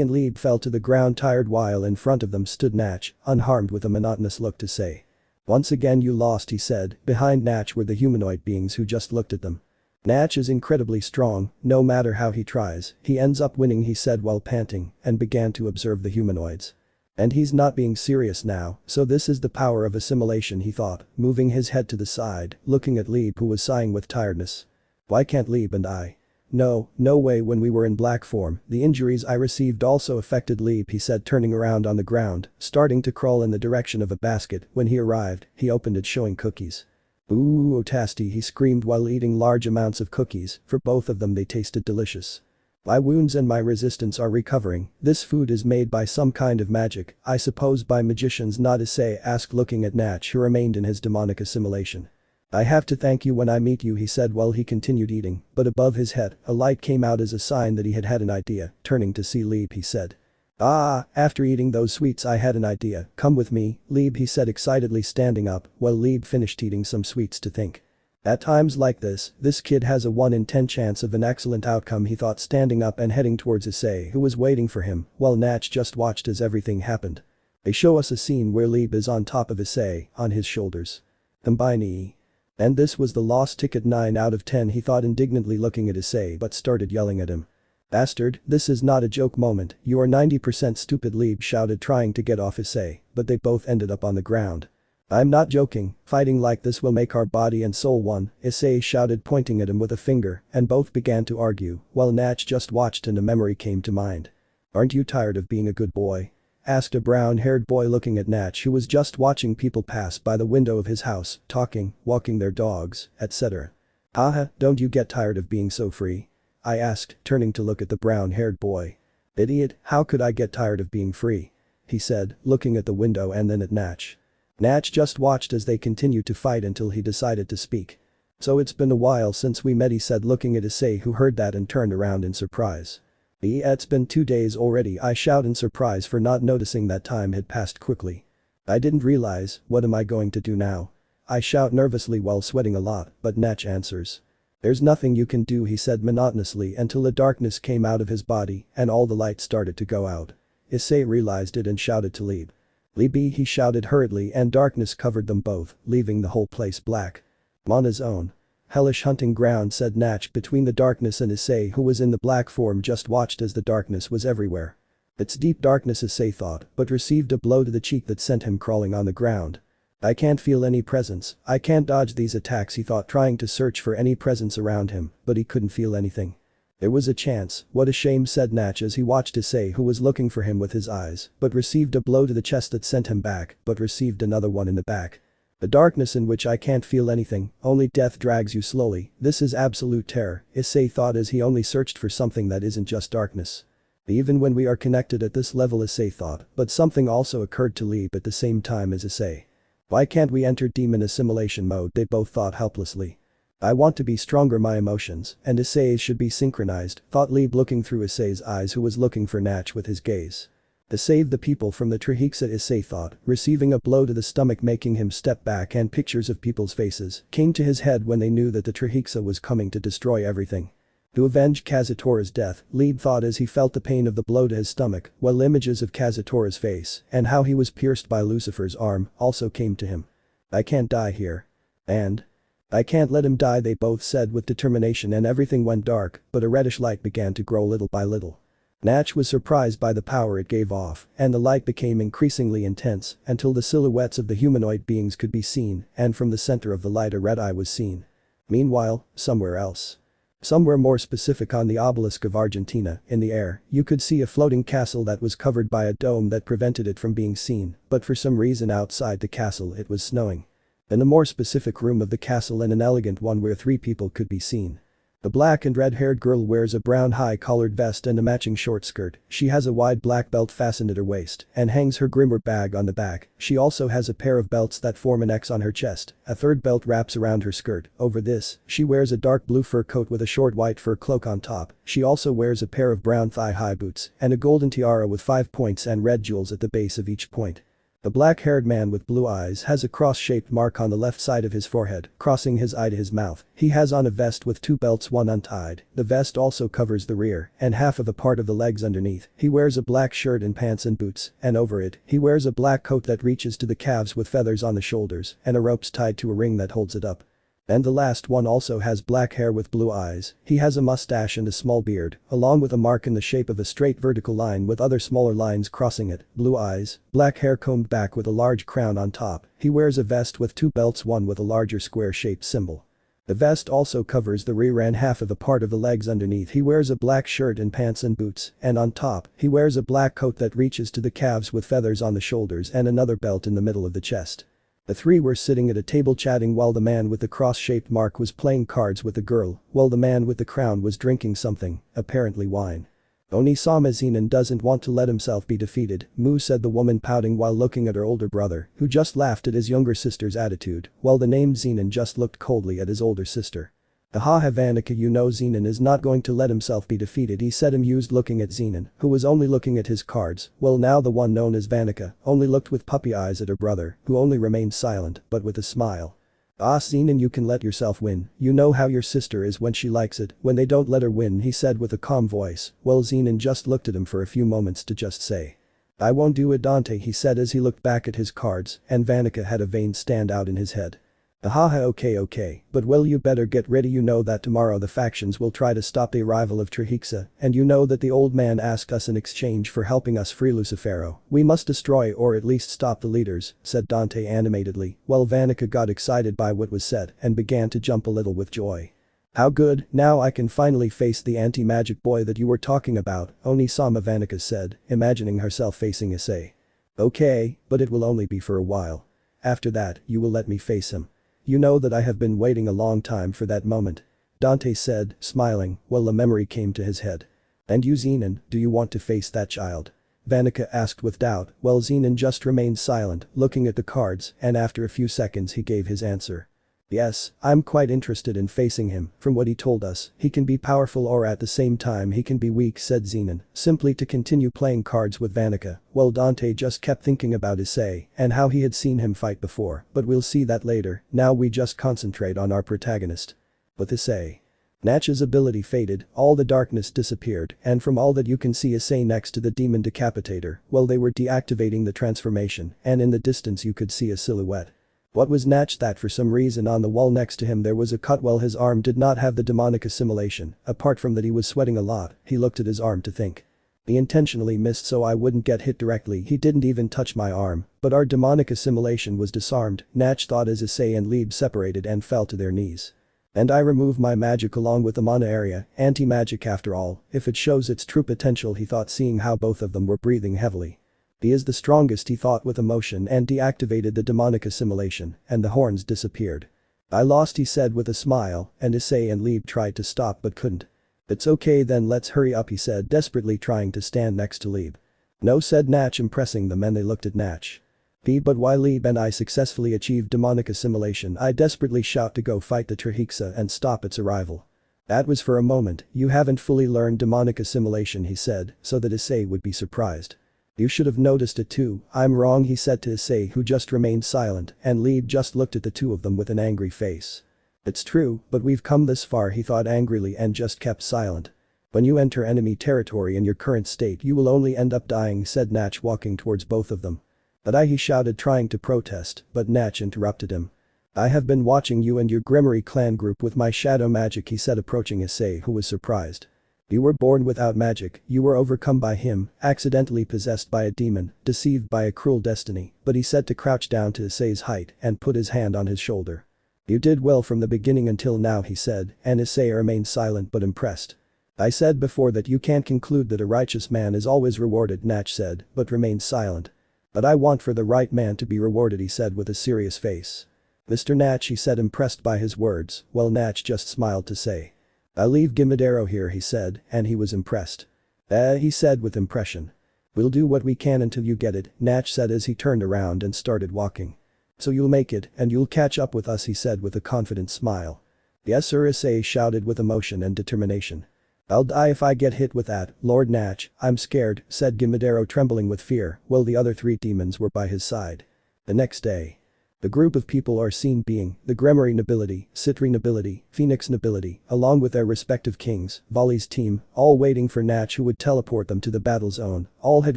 and Lieb fell to the ground tired while in front of them stood Natch, unharmed with a monotonous look to say. Once again you lost, he said, behind Natch were the humanoid beings who just looked at them. Natch is incredibly strong, no matter how he tries, he ends up winning, he said while panting, and began to observe the humanoids. And he's not being serious now, so this is the power of assimilation, he thought, moving his head to the side, looking at Lieb who was sighing with tiredness. Why can't Lieb and I? No way, when we were in black form, the injuries I received also affected Lieb, he said, turning around on the ground, starting to crawl in the direction of a basket. When he arrived, he opened it showing cookies. Ooh, tasty, he screamed while eating large amounts of cookies, for both of them they tasted delicious. My wounds and my resistance are recovering, this food is made by some kind of magic, I suppose by magicians, not Issei asked, looking at Natch who remained in his demonic assimilation. I have to thank you when I meet you, he said while he continued eating, but above his head, a light came out as a sign that he had an idea. Turning to see Lieb, he said. Ah, after eating those sweets I had an idea, come with me, Lieb, he said excitedly, standing up while Lieb finished eating some sweets to think. At times like this kid has a 1 in 10 chance of an excellent outcome, he thought, standing up and heading towards Issei who was waiting for him, while Natch just watched as everything happened. They show us a scene where Lieb is on top of Issei, on his shoulders. Combine. And this was the lost ticket. 9 out of 10, he thought, indignantly looking at Issei, but started yelling at him. Bastard, this is not a joke moment, you are 90% stupid, Lieb shouted, trying to get off Issei, but they both ended up on the ground. I'm not joking, fighting like this will make our body and soul one, Issei shouted, pointing at him with a finger, and both began to argue, while Natch just watched and a memory came to mind. Aren't you tired of being a good boy? Asked a brown-haired boy looking at Natch, who was just watching people pass by the window of his house, talking, walking their dogs, etc. Haha, don't you get tired of being so free? I asked, turning to look at the brown-haired boy. Idiot, how could I get tired of being free? He said, looking at the window and then at Natch. Natch just watched as they continued to fight until he decided to speak. So it's been a while since we met, he said, looking at Issei who heard that and turned around in surprise. It's been 2 days already, I shout in surprise for not noticing that time had passed quickly. I didn't realize, what am I going to do now? I shout nervously while sweating a lot, but Natch answers. There's nothing you can do, he said monotonously, until the darkness came out of his body and all the lights started to go out. Issei realized it and shouted to Lieb. Libby, he shouted hurriedly, and darkness covered them both, leaving the whole place black. On his own. Hellish hunting ground, said Natch between the darkness, and Issei, who was in the black form, just watched as the darkness was everywhere. It's deep darkness, Issei thought, but received a blow to the cheek that sent him crawling on the ground. I can't feel any presence, I can't dodge these attacks, he thought, trying to search for any presence around him, but he couldn't feel anything. There was a chance, what a shame, said Natch as he watched Issei, who was looking for him with his eyes, but received a blow to the chest that sent him back, but received another one in the back. The darkness in which I can't feel anything, only death drags you slowly, this is absolute terror, Issei thought as he only searched for something that isn't just darkness. Even when we are connected at this level, Issei thought, but something also occurred to Lieb at the same time as Issei. Why can't we enter demon assimilation mode, they both thought helplessly. I want to be stronger, my emotions, and Issei's should be synchronized, thought Lieb looking through Issei's eyes, who was looking for Natch with his gaze. To save the people from the Trihexa, Issei thought, receiving a blow to the stomach making him step back, and pictures of people's faces came to his head when they knew that the Trihexa was coming to destroy everything. To avenge Kazutora's death, Lieb thought as he felt the pain of the blow to his stomach, while images of Kazutora's face and how he was pierced by Lucifer's arm also came to him. I can't die here. And I can't let him die, they both said with determination, and everything went dark, but a reddish light began to grow little by little. Natch was surprised by the power it gave off, and the light became increasingly intense until the silhouettes of the humanoid beings could be seen, and from the center of the light a red eye was seen. Meanwhile, somewhere else. Somewhere more specific, on the obelisk of Argentina, in the air, you could see a floating castle that was covered by a dome that prevented it from being seen, but for some reason outside the castle it was snowing. In a more specific room of the castle, and an elegant one where 3 people could be seen. The black and red-haired girl wears a brown high-collared vest and a matching short skirt, she has a wide black belt fastened at her waist and hangs her Gremory bag on the back, she also has a pair of belts that form an X on her chest, a third belt wraps around her skirt, over this, she wears a dark blue fur coat with a short white fur cloak on top, she also wears a pair of brown thigh-high boots and a golden tiara with 5 points and red jewels at the base of each point. The black-haired man with blue eyes has a cross-shaped mark on the left side of his forehead, crossing his eye to his mouth. He has on a vest with 2 belts, one untied. The vest also covers the rear and half of a part of the legs underneath. He wears a black shirt and pants and boots, and over it, he wears a black coat that reaches to the calves with feathers on the shoulders and a rope's tied to a ring that holds it up. And the last one also has black hair with blue eyes, he has a mustache and a small beard, along with a mark in the shape of a straight vertical line with other smaller lines crossing it, blue eyes, black hair combed back with a large crown on top, he wears a vest with two belts, one with a larger square-shaped symbol. The vest also covers the rear and half of the part of the legs underneath. He wears a black shirt and pants and boots, and on top, he wears a black coat that reaches to the calves with feathers on the shoulders and another belt in the middle of the chest. The three were sitting at a table chatting while the man with the cross-shaped mark was playing cards with the girl, while the man with the crown was drinking something, apparently wine. Onisama Zenon doesn't want to let himself be defeated, Mu said the woman pouting while looking at her older brother, who just laughed at his younger sister's attitude, while the named Zenon just looked coldly at his older sister. Haha Vanica, you know Zenon is not going to let himself be defeated, he said, amused, looking at Zenon, who was only looking at his cards, well now the one known as Vanica only looked with puppy eyes at her brother, who only remained silent, but with a smile. Ah Zenon, you can let yourself win, you know how your sister is when she likes it, when they don't let her win, he said with a calm voice, well Zenon just looked at him for a few moments to just say. I won't do it Dante, he said as he looked back at his cards, and Vanica had a vein stand out in his head. Haha okay, but well you better get ready, you know that tomorrow the factions will try to stop the arrival of Trihexa, and you know that the old man asked us in exchange for helping us free Lucifero. We must destroy or at least stop the leaders, said Dante animatedly, while Vanica got excited by what was said and began to jump a little with joy. How good, now I can finally face the anti-magic boy that you were talking about, Onisama, Vanica said, imagining herself facing Issei. Okay, but it will only be for a while. After that, you will let me face him. You know that I have been waiting a long time for that moment. Dante said, smiling, while a memory came to his head. And you Zenon, do you want to face that child? Vanica asked with doubt, while Zenon just remained silent, looking at the cards, and after a few seconds he gave his answer. Yes, I'm quite interested in facing him, from what he told us, he can be powerful or at the same time he can be weak, said Zenon, simply to continue playing cards with Vanica, while Dante just kept thinking about Issei and how he had seen him fight before, but we'll see that later, now we just concentrate on our protagonist. With Issei. Natch's ability faded, all the darkness disappeared, and from all that you can see Issei next to the demon decapitator, while they were deactivating the transformation, and in the distance you could see a silhouette. What was Natch? That for some reason on the wall next to him there was a cut while his arm did not have the demonic assimilation, apart from that he was sweating a lot, he looked at his arm to think. He intentionally missed so I wouldn't get hit directly, he didn't even touch my arm, but our demonic assimilation was disarmed, Natch thought as Issei and Lieb separated and fell to their knees. And I remove my magic along with the mana area, anti-magic after all, if it shows its true potential, he thought, seeing how both of them were breathing heavily. He is the strongest, he thought with emotion, and deactivated the demonic assimilation, and the horns disappeared. I lost, he said with a smile, and Issei and Lieb tried to stop but couldn't. It's okay then, let's hurry up, he said, desperately trying to stand next to Lieb. No, said Natch, impressing them, and they looked at Natch. But while Lieb and I successfully achieved demonic assimilation, I desperately shout to go fight the Trihexa and stop its arrival. That was for a moment, you haven't fully learned demonic assimilation, he said, so that Issei would be surprised. You should have noticed it too, I'm wrong, he said to Issei, who just remained silent, and Lieb just looked at the two of them with an angry face. It's true, but we've come this far, he thought angrily, and just kept silent. When you enter enemy territory in your current state you will only end up dying, said Natch, walking towards both of them. But he shouted, trying to protest, but Natch interrupted him. I have been watching you and your Gremory clan group with my shadow magic, he said, approaching Issei, who was surprised. You were born without magic, you were overcome by him, accidentally possessed by a demon, deceived by a cruel destiny, but he said to crouch down to Issei's height and put his hand on his shoulder. You did well from the beginning until now, he said, and Issei remained silent but impressed. I said before that you can't conclude that a righteous man is always rewarded, Natch said, but remained silent. But I want for the right man to be rewarded, he said with a serious face. Mr. Natch, he said, impressed by his words, while Natch just smiled to say. I'll leave Gimmadero here, he said, and he was impressed. He said with impression. We'll do what we can until you get it, Natch said as he turned around and started walking. So you'll make it, and you'll catch up with us, he said with a confident smile. Yes sir, Issei shouted with emotion and determination. I'll die if I get hit with that, Lord Natch, I'm scared, said Gimmadero, trembling with fear, while the other three demons were by his side. The next day. The group of people are seen being the Gremory nobility, Citri nobility, Phoenix nobility, along with their respective kings, Volley's team, all waiting for Natch, who would teleport them to the battle zone. All had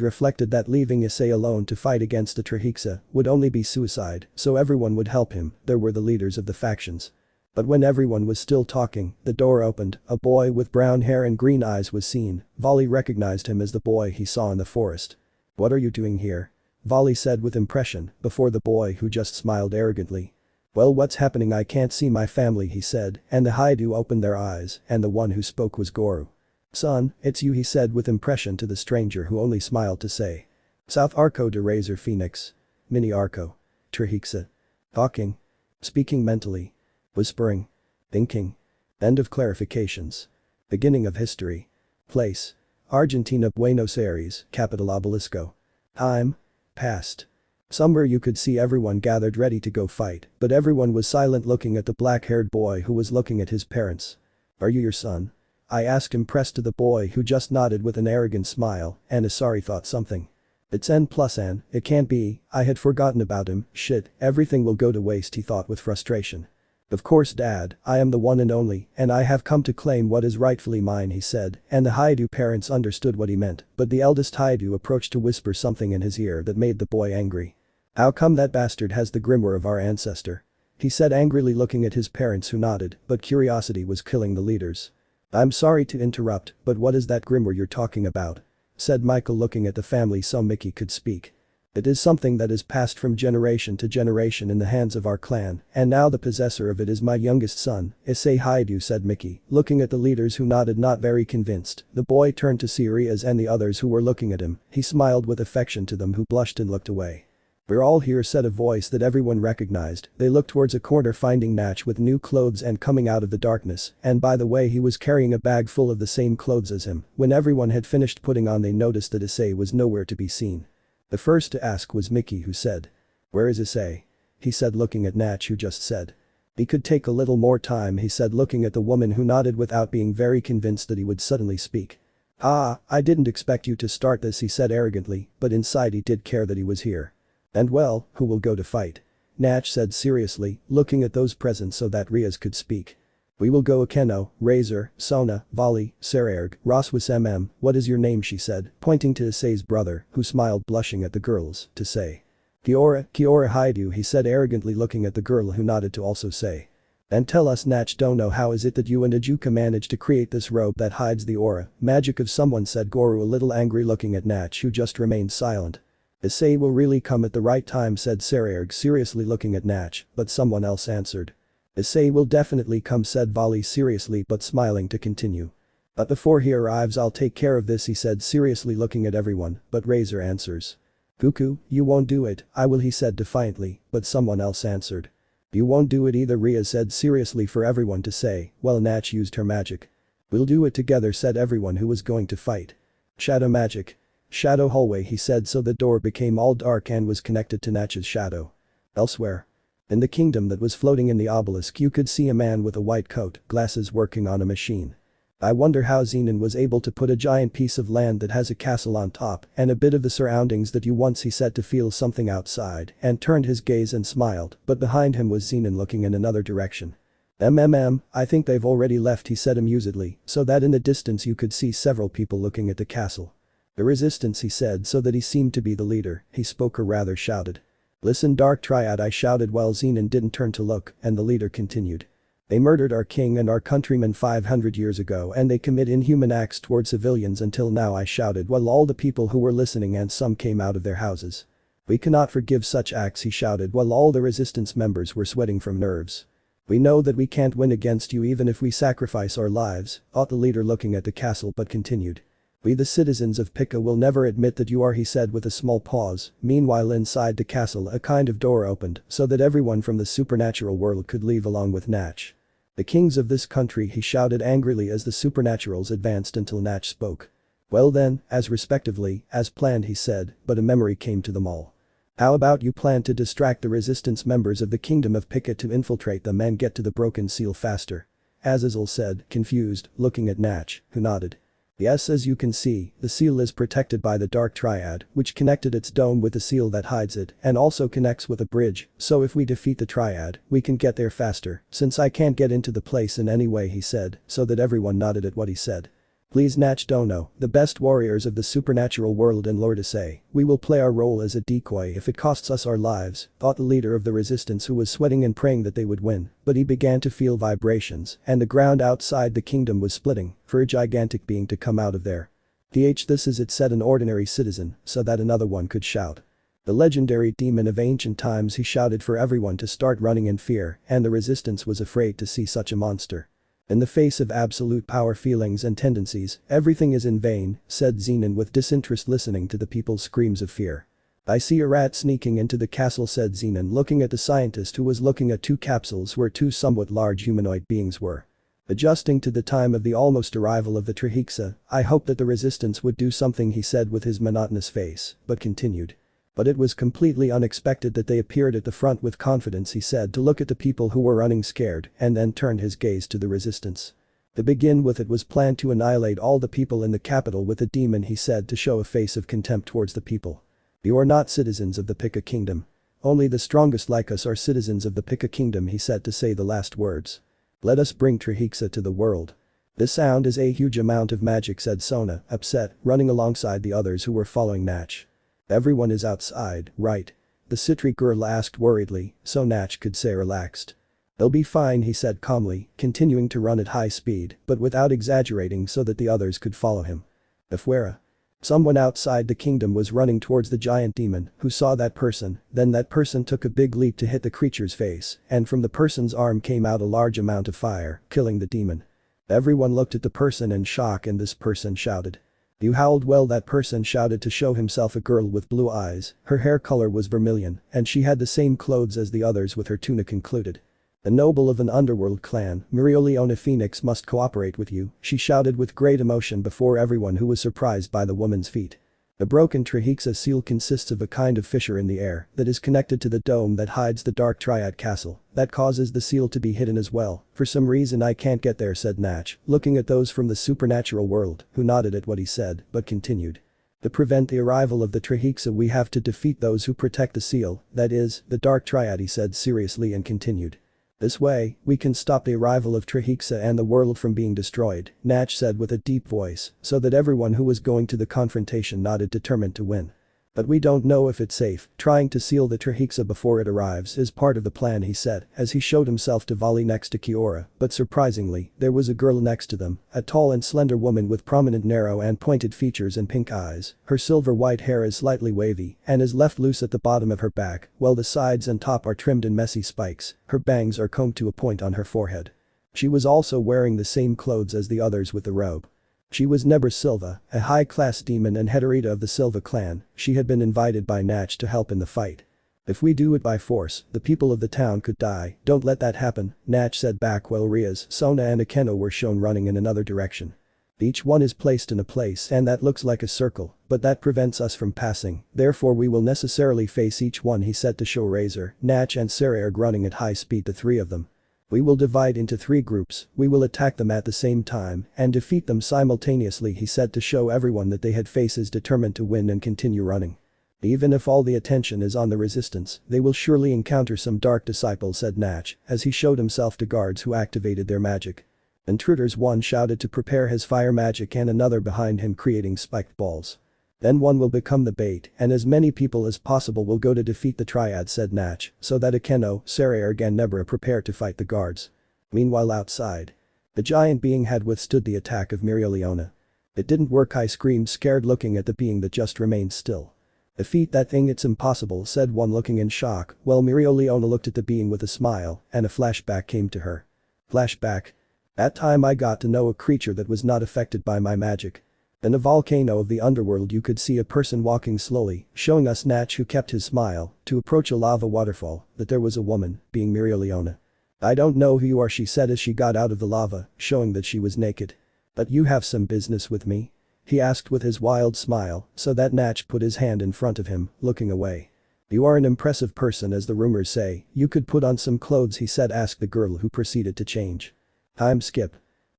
reflected that leaving Issei alone to fight against the Trihexa would only be suicide, so everyone would help him. There were the leaders of the factions. But when everyone was still talking, the door opened, a boy with brown hair and green eyes was seen. Volley recognized him as the boy he saw in the forest. "What are you doing here?" Volley said with impression, before the boy who just smiled arrogantly. "Well, what's happening? I can't see my family," he said, and the Haidu opened their eyes, and the one who spoke was Goru. "Son, it's you," he said with impression to the stranger who only smiled to say. "South Arco de Razor Phoenix. Mini Arco. Trihexa. Talking. Speaking mentally. Whispering. Thinking. End of clarifications. Beginning of history. Place. Argentina, Buenos Aires, capital Obelisco. Time. Past. Somewhere you could see everyone gathered ready to go fight, but everyone was silent looking at the black-haired boy who was looking at his parents. "Are you your son?" I asked, impressed to the boy who just nodded with an arrogant smile, and Isari thought something. "It's N+N, it can't be, I had forgotten about him, shit, everything will go to waste," he thought with frustration. "Of course Dad, I am the one and only, and I have come to claim what is rightfully mine," he said, and the Haidu parents understood what he meant, but the eldest Haidu approached to whisper something in his ear that made the boy angry. "How come that bastard has the grimoire of our ancestor?" he said angrily looking at his parents who nodded, but curiosity was killing the leaders. "I'm sorry to interrupt, but what is that grimoire you're talking about?" said Michael looking at the family so Mickey could speak. "It is something that is passed from generation to generation in the hands of our clan, and now the possessor of it is my youngest son, Issei Haidu," said Mickey, looking at the leaders who nodded not very convinced. The boy turned to see Rias and the others who were looking at him, he smiled with affection to them who blushed and looked away. "We're all here," said a voice that everyone recognized. They looked towards a corner finding Natch with new clothes and coming out of the darkness, and by the way he was carrying a bag full of the same clothes as him. When everyone had finished putting on they noticed that Issei was nowhere to be seen. The first to ask was Mickey who said, "Where is Issei?" he said looking at Natch who just said. "He could take a little more time," he said looking at the woman who nodded without being very convinced that he would suddenly speak. "Ah, I didn't expect you to start this," he said arrogantly, but inside he did care that he was here. "And well, who will go to fight?" Natch said seriously, looking at those present so that Rias could speak. "We will go Akeno, Razor, Sona, Volley, Sererg, Rossweisse. What is your name?" she said, pointing to Issei's brother, who smiled blushing at the girls, to say. Kiora Haidu," he said arrogantly looking at the girl who nodded to also say. "And tell us Natch, don't know how is it that you and Ajuka managed to create this robe that hides the aura, magic of someone," said Goru a little angry looking at Natch who just remained silent. "Issei will really come at the right time," said Sererg seriously looking at Natch, but someone else answered. "Issei will definitely come," said Volley seriously but smiling to continue. "But before he arrives I'll take care of this," he said seriously looking at everyone, but Razor answers. "Cuckoo, you won't do it." "I will," he said defiantly, but someone else answered. "You won't do it either," Rias said seriously for everyone to say, while Natch used her magic. "We'll do it together," said everyone who was going to fight. "Shadow magic. Shadow hallway," he said so the door became all dark and was connected to Natch's shadow. Elsewhere. In the kingdom that was floating in the obelisk you could see a man with a white coat, glasses working on a machine. "I wonder how Zenon was able to put a giant piece of land that has a castle on top and a bit of the surroundings that you once," he said to feel something outside and turned his gaze and smiled, but behind him was Zenon looking in another direction. I think they've already left," he said amusedly, so that in the distance you could see several people looking at the castle. "The resistance," he said so that he seemed to be the leader, he spoke or rather shouted. "Listen Dark Triad," I shouted while Zenon didn't turn to look, and the leader continued. "They murdered our king and our countrymen 500 years ago and they commit inhuman acts toward civilians until now," I shouted while all the people who were listening and some came out of their houses. "We cannot forgive such acts," he shouted while all the resistance members were sweating from nerves. "We know that we can't win against you even if we sacrifice our lives," thought the leader looking at the castle but continued. "We the citizens of Pika will never admit that you are," he said with a small pause. Meanwhile inside the castle a kind of door opened so that everyone from the supernatural world could leave along with Natch. "The kings of this country," he shouted angrily as the supernaturals advanced until Natch spoke. "Well then, as respectively, as planned," he said, but a memory came to them all. "How about you plan to distract the resistance members of the kingdom of Pika to infiltrate them and get to the broken seal faster?" Azazel said, confused, looking at Natch, who nodded. "Yes, as you can see, the seal is protected by the Dark Triad, which connected its dome with the seal that hides it and also connects with a bridge, so if we defeat the Triad, we can get there faster, since I can't get into the place in any way," he said, so that everyone nodded at what he said. Please Natch Dono, the best warriors of the supernatural world and Lord Issei, we will play our role as a decoy if it costs us our lives, thought the leader of the resistance who was sweating and praying that they would win, but he began to feel vibrations and the ground outside the kingdom was splitting for a gigantic being to come out of there. This is it, said an ordinary citizen, so that another one could shout. The legendary demon of ancient times, he shouted for everyone to start running in fear, and the resistance was afraid to see such a monster. In the face of absolute power, feelings and tendencies, everything is in vain, said Zenon with disinterest, listening to the people's screams of fear. I see a rat sneaking into the castle, said Zenon, looking at the scientist who was looking at two capsules where two somewhat large humanoid beings were. Adjusting to the time of the almost arrival of the Trihexa, I hoped that the resistance would do something, he said with his monotonous face, but continued. But it was completely unexpected that they appeared at the front with confidence, he said, to look at the people who were running scared and then turned his gaze to the resistance. To begin with, it was planned to annihilate all the people in the capital with a demon, he said, to show a face of contempt towards the people. You are not citizens of the Pika Kingdom. Only the strongest like us are citizens of the Pika Kingdom, he said to say the last words. Let us bring Trihexa to the world. This sound is a huge amount of magic, said Sona, upset, running alongside the others who were following Natch. Everyone is outside, right? The Citri girl asked worriedly, so Natch could say relaxed. They'll be fine, he said calmly, continuing to run at high speed, but without exaggerating so that the others could follow him. Afuera. Someone outside the kingdom was running towards the giant demon, who saw that person, then that person took a big leap to hit the creature's face, and from the person's arm came out a large amount of fire, killing the demon. Everyone looked at the person in shock and this person shouted. You howled well, that person shouted to show himself a girl with blue eyes, her hair color was vermilion, and she had the same clothes as the others with her tunic included. The noble of an underworld clan, Mirioliona Phoenix must cooperate with you, she shouted with great emotion before everyone who was surprised by the woman's feat. The broken Trihexa seal consists of a kind of fissure in the air that is connected to the dome that hides the Dark Triad castle, that causes the seal to be hidden as well. For some reason I can't get there, said Natch, looking at those from the supernatural world, who nodded at what he said, but continued. To prevent the arrival of the Trihexa we have to defeat those who protect the seal, that is, the Dark Triad, he said seriously and continued. This way, we can stop the arrival of Trihexa and the world from being destroyed, Natch said with a deep voice, so that everyone who was going to the confrontation nodded, determined to win. But we don't know if it's safe, trying to seal the Trihexa before it arrives is part of the plan, he said, as he showed himself to volley next to Kiora, but surprisingly, there was a girl next to them, a tall and slender woman with prominent narrow and pointed features and pink eyes, her silver white hair is slightly wavy and is left loose at the bottom of her back, while the sides and top are trimmed in messy spikes, her bangs are combed to a point on her forehead. She was also wearing the same clothes as the others with the robe. She was Nebra Silva, a high-class demon and heterita of the Silva clan. She had been invited by Natch to help in the fight. If we do it by force, the people of the town could die, don't let that happen, Natch said back while Rias, Sona and Akeno were shown running in another direction. Each one is placed in a place and that looks like a circle, but that prevents us from passing, therefore we will necessarily face each one, he said to show Razor, Natch and Saraerg running at high speed, the three of them. We will divide into 3 groups, we will attack them at the same time and defeat them simultaneously, he said to show everyone that they had faces determined to win and continue running. Even if all the attention is on the resistance, they will surely encounter some dark disciples, said Natch, as he showed himself to guards who activated their magic. Intruders, one shouted to prepare his fire magic and another behind him creating spiked balls. Then one will become the bait and as many people as possible will go to defeat the Triad, said Natch, so that Akeno, Saraerg and Nebra prepare to fight the guards. Meanwhile outside. The giant being had withstood the attack of Mirioliona. It didn't work, I screamed, scared, looking at the being that just remained still. Defeat that thing, it's impossible, said one looking in shock, while Mirioliona looked at the being with a smile and a flashback came to her. Flashback. That time I got to know a creature that was not affected by my magic. In a volcano of the underworld you could see a person walking slowly, showing us Natch, who kept his smile, to approach a lava waterfall, that there was a woman, being Mirioliona. I don't know who you are, she said as she got out of the lava, showing that she was naked. But you have some business with me? He asked with his wild smile, so that Natch put his hand in front of him, looking away. You are an impressive person, as the rumors say, you could put on some clothes, he said, asked the girl, who proceeded to change. Time skip.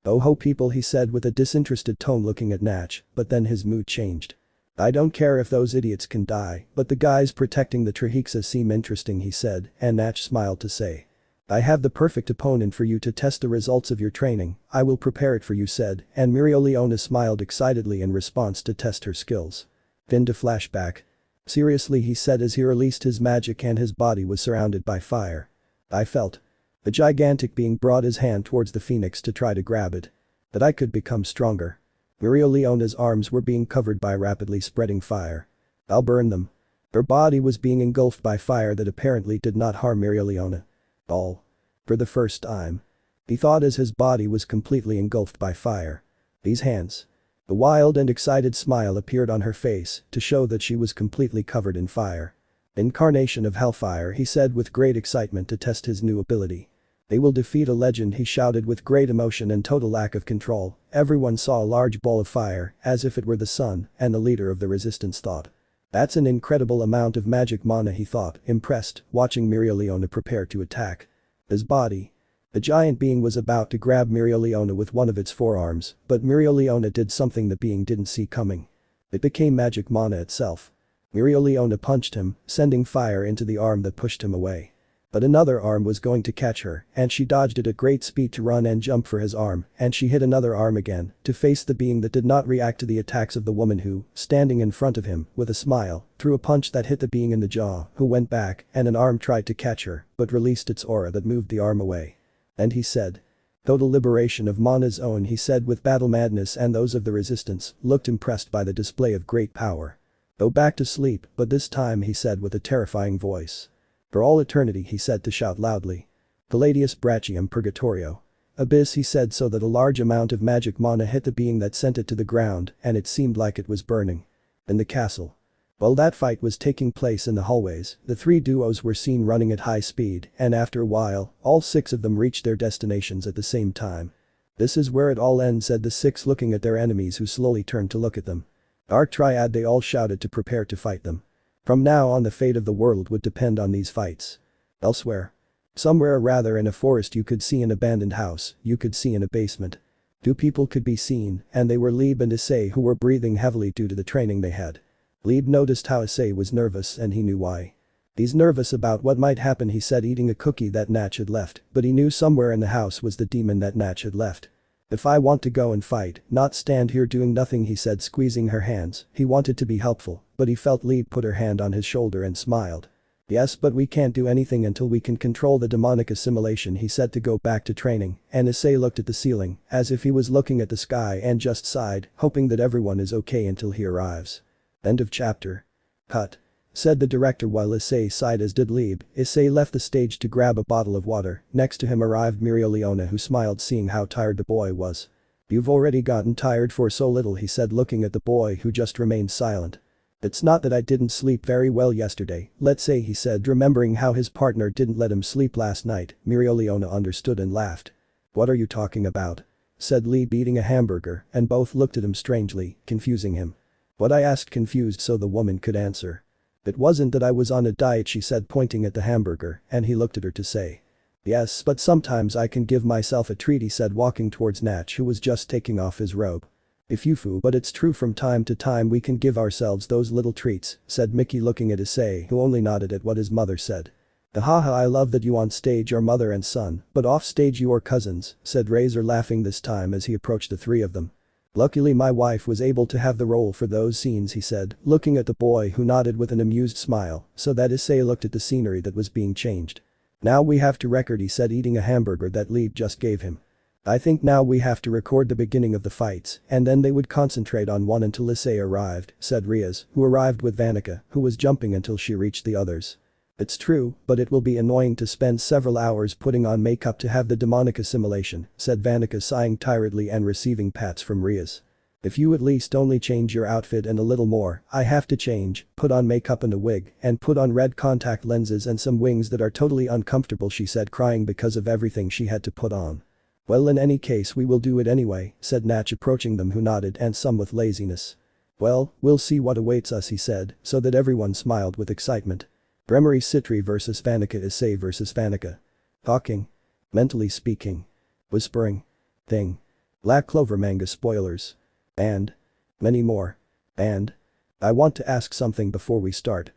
Oh ho people, he said with a disinterested tone, looking at Natch, but then his mood changed. I don't care if those idiots can die, but the guys protecting the Trihexa seem interesting, he said, and Natch smiled to say. I have the perfect opponent for you to test the results of your training, I will prepare it for you said, and Mereoleona smiled excitedly in response to test her skills. Then to Flashback. Seriously he said as he released his magic and his body was surrounded by fire. I felt. The gigantic being brought his hand towards the phoenix to try to grab it. That I could become stronger. Mereoleona's arms were being covered by rapidly spreading fire. I'll burn them. Her body was being engulfed by fire that apparently did not harm Mereoleona. All. For the first time. He thought as his body was completely engulfed by fire. These hands. A wild and excited smile appeared on her face to show that she was completely covered in fire. Incarnation of Hellfire he said with great excitement to test his new ability. They will defeat a legend he shouted with great emotion and total lack of control. Everyone saw a large ball of fire as if it were the sun and the leader of the resistance thought. That's an incredible amount of magic mana he thought, impressed, watching Mereoleona prepare to attack. His body. The giant being was about to grab Mereoleona with one of its forearms, but Mereoleona did something the being didn't see coming. It became magic mana itself. Mereoleona punched him, sending fire into the arm that pushed him away. But another arm was going to catch her, and she dodged it at great speed to run and jump for his arm, and she hit another arm again, to face the being that did not react to the attacks of the woman who, standing in front of him, with a smile, threw a punch that hit the being in the jaw, who went back, and an arm tried to catch her, but released its aura that moved the arm away. And he said. Total liberation of mana's own he said with battle madness and those of the resistance, looked impressed by the display of great power. Go back to sleep, but this time he said with a terrifying voice. For all eternity he said to shout loudly. Palladius Brachium Purgatorio. Abyss he said so that a large amount of magic mana hit the being that sent it to the ground and it seemed like it was burning. In the castle. While that fight was taking place in the hallways, the three duos were seen running at high speed and after a while, all six of them reached their destinations at the same time. This is where it all ends said the six looking at their enemies who slowly turned to look at them. Dark Triad they all shouted to prepare to fight them. From now on the fate of the world would depend on these fights. Elsewhere. Somewhere rather in a forest you could see an abandoned house, you could see in a basement. Two people could be seen and they were Lieb and Issei who were breathing heavily due to the training they had. Lieb noticed how Issei was nervous and he knew why. He's nervous about what might happen he said eating a cookie that Natch had left, but he knew somewhere in the house was the demon that Natch had left. If I want to go and fight, not stand here doing nothing he said squeezing her hands, he wanted to be helpful, but he felt Lieb put her hand on his shoulder and smiled. Yes but we can't do anything until we can control the demonic assimilation he said to go back to training, and Issei looked at the ceiling, as if he was looking at the sky and just sighed, hoping that everyone is okay until he arrives. End of chapter. Cut. Said the director while Issei sighed as did Lieb. Issei left the stage to grab a bottle of water, next to him arrived Mereoleona who smiled seeing how tired the boy was. You've already gotten tired for so little he said looking at the boy who just remained silent. It's not that I didn't sleep very well yesterday, let's say he said remembering how his partner didn't let him sleep last night. Mereoleona understood and laughed. What are you talking about? Said Lieb eating a hamburger and both looked at him strangely, confusing him. What I asked confused so the woman could answer. It wasn't that I was on a diet she said pointing at the hamburger and he looked at her to say. Yes but sometimes I can give myself a treat he said walking towards Natch who was just taking off his robe. If you foo but it's true from time to time we can give ourselves those little treats, said Mickey looking at Issei who only nodded at what his mother said. Haha I love that you on stage are mother and son, but off stage you are cousins, said Razor laughing this time as he approached the three of them. Luckily my wife was able to have the role for those scenes he said, looking at the boy who nodded with an amused smile, so that Issei looked at the scenery that was being changed. Now we have to record he said eating a hamburger that Lieb just gave him. I think now we have to record the beginning of the fights and then they would concentrate on one until Issei arrived, said Rias, who arrived with Vanica, who was jumping until she reached the others. It's true, but it will be annoying to spend several hours putting on makeup to have the demonic assimilation, said Vanica sighing tiredly and receiving pats from Rias. If you at least only change your outfit and a little more, I have to change, put on makeup and a wig, and put on red contact lenses and some wings that are totally uncomfortable she said crying because of everything she had to put on. Well in any case we will do it anyway, said Natch approaching them who nodded and some with laziness. Well, we'll see what awaits us he said, so that everyone smiled with excitement. Gremory Citri vs Vanica Issei vs Vanica. Talking. Mentally speaking. Whispering. Thing. Black Clover manga spoilers. And. Many more. And. I want to ask something before we start.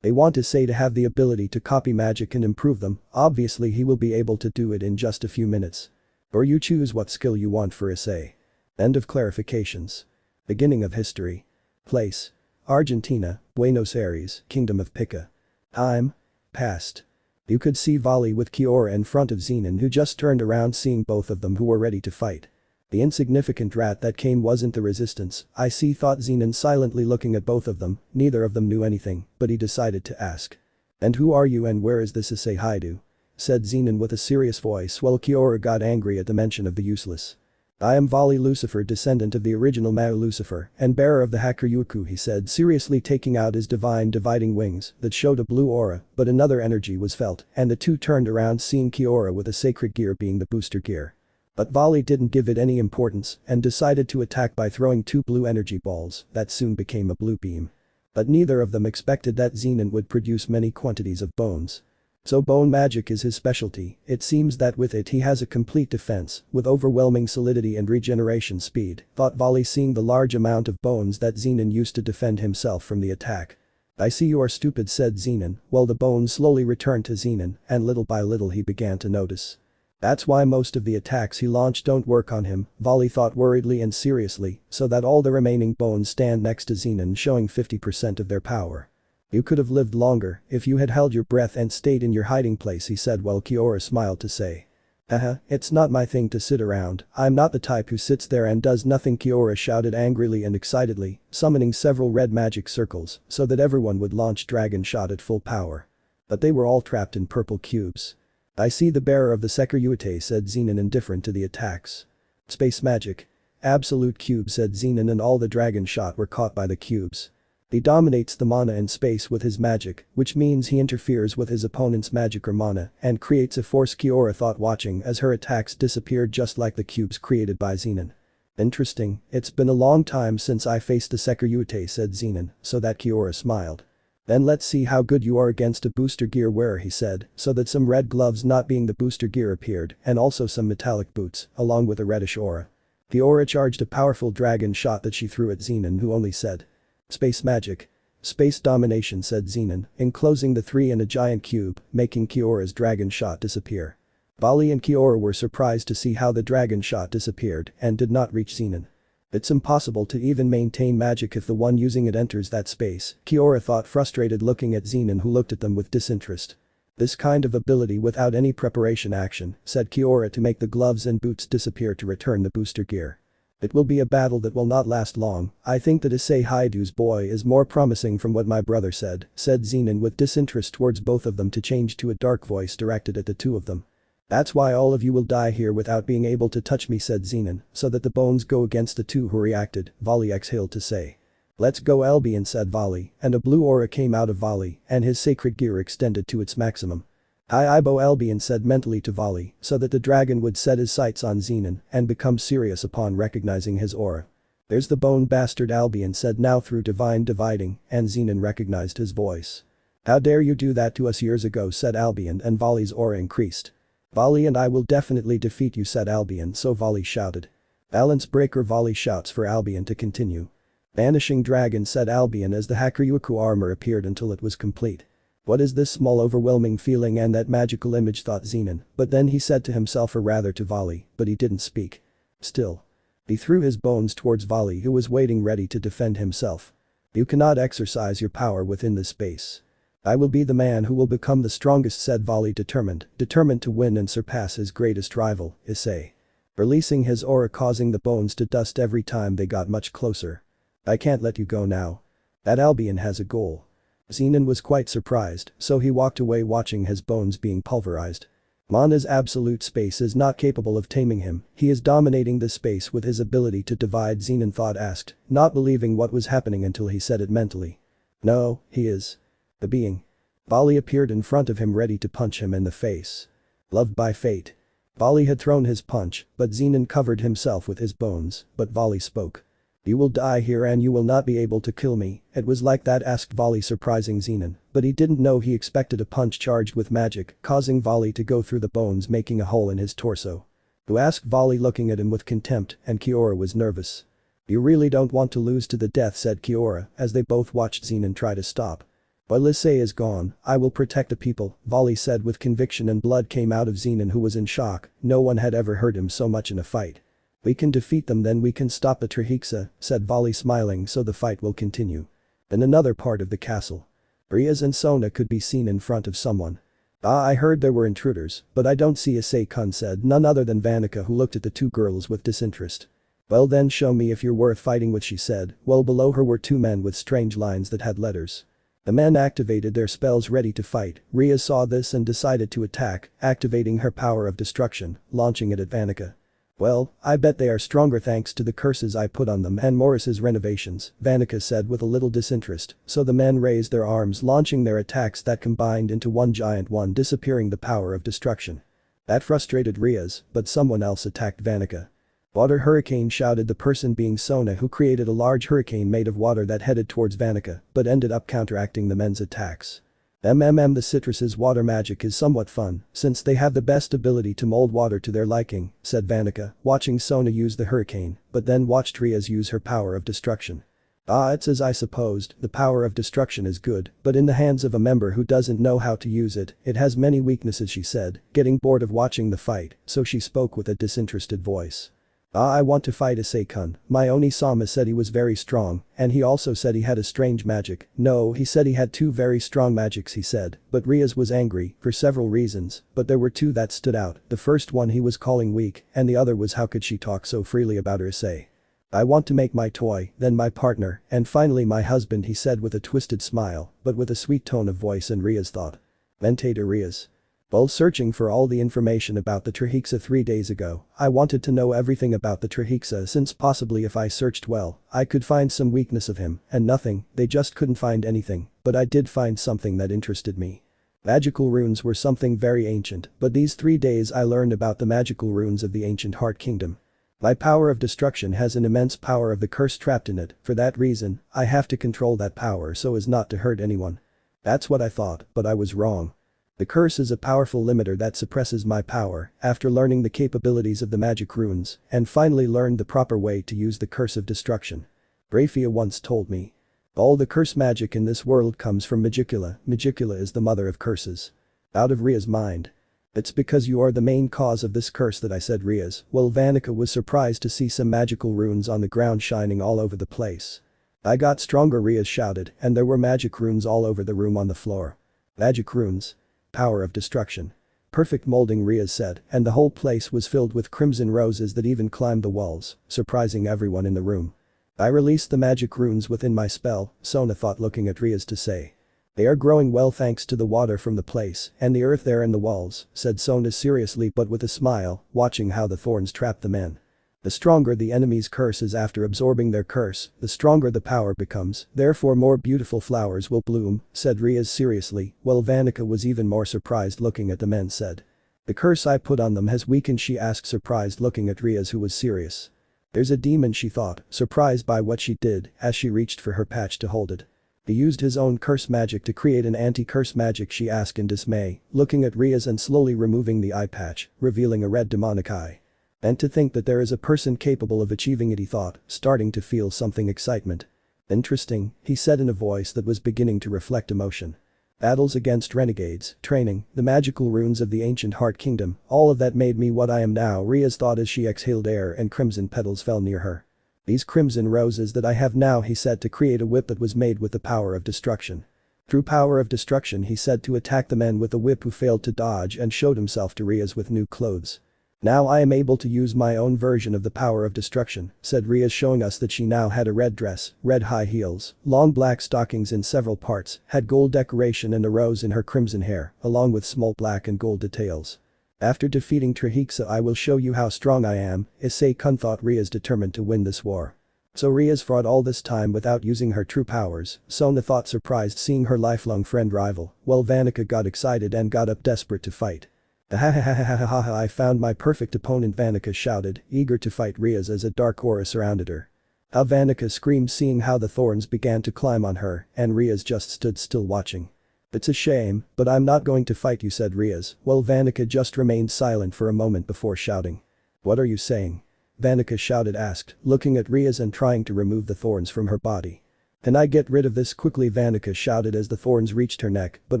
They want Issei to have the ability to copy magic and improve them, obviously he will be able to do it in just a few minutes. Or you choose what skill you want for Issei. End of clarifications. Beginning of history. Place: Argentina, Buenos Aires, Kingdom of Pica. Time: past. You could see Vali with Kiora in front of Zenon, who just turned around seeing both of them who were ready to fight. The insignificant rat that came wasn't the resistance, Issei thought, Zenon silently looking at both of them. Neither of them knew anything, but he decided to ask. "And who are you and where is this Issei Haidu?" said Zenon with a serious voice while Kiora got angry at the mention of the useless. "I am Vali Lucifer, descendant of the original Mao Lucifer and bearer of the Hakuryuku," he said, seriously taking out his divine dividing wings that showed a blue aura, but another energy was felt and the two turned around seeing Kiora with a sacred gear being the booster gear. But Vali didn't give it any importance and decided to attack by throwing two blue energy balls that soon became a blue beam. But neither of them expected that Zenon would produce many quantities of bones. So bone magic is his specialty. It seems that with it he has a complete defense, with overwhelming solidity and regeneration speed, thought Vali seeing the large amount of bones that Zenon used to defend himself from the attack. "I see you are stupid," said Zenon, while the bones slowly returned to Zenon and little by little he began to notice. That's why most of the attacks he launched don't work on him, Vali thought worriedly and seriously, so that all the remaining bones stand next to Zenon showing 50% of their power. "You could have lived longer if you had held your breath and stayed in your hiding place," he said while Kiora smiled to say. "Haha, it's not my thing to sit around, I'm not the type who sits there and does nothing," Kiora shouted angrily and excitedly, summoning several red magic circles so that everyone would launch dragon shot at full power. But they were all trapped in purple cubes. "I see the bearer of the Sekiryuutei," said Zenon, indifferent to the attacks. "Space magic. Absolute cube," said Zenon, and all the dragon shot were caught by the cubes. He dominates the mana in space with his magic, which means he interferes with his opponent's magic or mana and creates a force, Kiora thought, watching as her attacks disappeared just like the cubes created by Zenon. "Interesting, it's been a long time since I faced the Sekiryuutei," said Zenon, so that Kiora smiled. "Then let's see how good you are against a booster gear wearer," he said, so that some red gloves not being the booster gear appeared and also some metallic boots, along with a reddish aura. The aura charged a powerful dragon shot that she threw at Zenon, who only said, "Space magic. Space domination," said Zenon, enclosing the three in a giant cube, making Kiora's dragon shot disappear. Vali and Kiora were surprised to see how the dragon shot disappeared and did not reach Zenon. "It's impossible to even maintain magic if the one using it enters that space," Kiora thought, frustrated looking at Zenon, who looked at them with disinterest. "This kind of ability without any preparation action," said Kiora to make the gloves and boots disappear to return the booster gear. "It will be a battle that will not last long. I think that Issei Haidu's boy is more promising from what my brother said," said Zenon with disinterest towards both of them to change to a dark voice directed at the two of them. "That's why all of you will die here without being able to touch me," said Zenon, so that the bones go against the two who reacted, Vali exhaled to say. "Let's go, Albion," said Vali, and a blue aura came out of Vali and his sacred gear extended to its maximum. "Ibo," Albion said mentally to Vali, so that the dragon would set his sights on Zenon and become serious upon recognizing his aura. "There's the bone bastard," Albion said now through divine dividing, and Zenon recognized his voice. "How dare you do that to us years ago," said Albion, and Vali's aura increased. "Vali and I will definitely defeat you," said Albion, so Vali shouted. "Balance breaker," Vali shouts for Albion to continue. "Vanishing dragon," said Albion as the Hakuryuku armor appeared until it was complete. "What is this small overwhelming feeling and that magical image," thought Zenon, but then he said to himself, or rather to Vali, but he didn't speak. Still. He threw his bones towards Vali, who was waiting ready to defend himself. "You cannot exercise your power within this space. I will be the man who will become the strongest," said Vali, determined to win and surpass his greatest rival, Issei. Releasing his aura, causing the bones to dust every time they got much closer. "I can't let you go now. That Albion has a goal." Zenon was quite surprised, so he walked away watching his bones being pulverized. Mana's absolute space is not capable of taming him, he is dominating this space with his ability to divide, Zenon thought, asked, not believing what was happening until he said it mentally. "No, he is. The being." Vali appeared in front of him ready to punch him in the face. Loved by fate. Vali had thrown his punch, but Zenon covered himself with his bones, but Vali spoke. "You will die here and you will not be able to kill me." "It was like that?" asked Vali, surprising Zenon, but he didn't know he expected a punch charged with magic, causing Vali to go through the bones, making a hole in his torso. "Who?" asked Vali, looking at him with contempt, and Kiora was nervous. "You really don't want to lose to the death," said Kiora, as they both watched Zenon try to stop. While Issei is gone, I will protect the people, Volley said with conviction, and blood came out of Zenon, who was in shock. No one had ever heard him so much in a fight. We can defeat them, then we can stop the Trihexa, said Volley smiling, so the fight will continue. In another part of the castle, Rias and Sona could be seen in front of someone. I heard there were intruders, but I don't see Issei-kun, said none other than Vanica, who looked at the two girls with disinterest. Well then show me if you're worth fighting with, she said. Well, below her were two men with strange lines that had letters. The men activated their spells ready to fight. Rias saw this and decided to attack, activating her power of destruction, launching it at Vanica. Well, I bet they are stronger thanks to the curses I put on them and Morris's renovations, Vanica said with a little disinterest, so the men raised their arms, launching their attacks that combined into one giant one, disappearing the power of destruction. That frustrated Rias, but someone else attacked Vanica. Water hurricane, shouted the person being Sona, who created a large hurricane made of water that headed towards Vanica, but ended up counteracting the men's attacks. The citrus's water magic is somewhat fun, since they have the best ability to mold water to their liking, said Vanica, watching Sona use the hurricane, but then watched Rias use her power of destruction. It's as I supposed, the power of destruction is good, but in the hands of a member who doesn't know how to use it, it has many weaknesses, she said, getting bored of watching the fight, so she spoke with a disinterested voice. I want to fight Issei-kun. My Oni-sama said he was very strong, and he also said he had a strange magic. No, he said he had two very strong magics, he said, but Rias was angry, for several reasons, but there were two that stood out. The first one he was calling weak, and the other was how could she talk so freely about her Issei. I want to make my toy, then my partner, and finally my husband, he said with a twisted smile, but with a sweet tone of voice, and Rias thought. Ventator Rias. While searching for all the information about the Trihexa 3 days ago, I wanted to know everything about the Trihexa, since possibly if I searched well, I could find some weakness of him, and nothing, they just couldn't find anything, but I did find something that interested me. Magical runes were something very ancient, but these 3 days I learned about the magical runes of the ancient Heart Kingdom. My power of destruction has an immense power of the curse trapped in it, for that reason, I have to control that power so as not to hurt anyone. That's what I thought, but I was wrong. The curse is a powerful limiter that suppresses my power. After learning the capabilities of the magic runes, and finally learned the proper way to use the curse of destruction. Rafia once told me. All the curse magic in this world comes from Magicula. Magicula is the mother of curses. Out of Ria's mind. It's because you are the main cause of this curse that I said, Rias. Well, Vanica was surprised to see some magical runes on the ground shining all over the place. I got stronger, Rias shouted, and there were magic runes all over the room on the floor. Magic runes. Power of destruction. Perfect molding, Rias said, and the whole place was filled with crimson roses that even climbed the walls, surprising everyone in the room. I released the magic runes within my spell, Sona thought, looking at Rias to say. They are growing well thanks to the water from the place and the earth there in the walls, said Sona seriously but with a smile, watching how the thorns trap the men. The stronger the enemy's curse is after absorbing their curse, the stronger the power becomes, therefore more beautiful flowers will bloom, said Rias seriously, while Vanica was even more surprised looking at the men, said. The curse I put on them has weakened, she asked, surprised looking at Rias, who was serious. There's a demon, she thought, surprised by what she did as she reached for her patch to hold it. He used his own curse magic to create an anti-curse magic, she asked in dismay, looking at Rias and slowly removing the eye patch, revealing a red demonic eye. And to think that there is a person capable of achieving it, he thought, starting to feel something excitement. Interesting, he said in a voice that was beginning to reflect emotion. Battles against renegades, training, the magical runes of the ancient Heart Kingdom, all of that made me what I am now, Rias thought as she exhaled air and crimson petals fell near her. These crimson roses that I have now, he said, to create a whip that was made with the power of destruction. Through power of destruction, he said, to attack the men with the whip who failed to dodge, and showed himself to Rias with new clothes. Now I am able to use my own version of the power of destruction, said Rias, showing us that she now had a red dress, red high heels, long black stockings in several parts, had gold decoration and a rose in her crimson hair, along with small black and gold details. After defeating Trihexa I will show you how strong I am, Issei-kun thought, Rias determined to win this war. So Rias fought all this time without using her true powers, Sona thought, surprised seeing her lifelong friend rival, while Vanica got excited and got up desperate to fight. I found my perfect opponent, Vanica shouted, eager to fight Rias as a dark aura surrounded her. Vanica screamed seeing how the thorns began to climb on her, and Rias just stood still watching. It's a shame, but I'm not going to fight you, said Rias, while Vanica just remained silent for a moment before shouting. What are you saying? Vanica shouted, asked, looking at Rias and trying to remove the thorns from her body. "Can I get rid of this quickly?" Vanica shouted as the thorns reached her neck but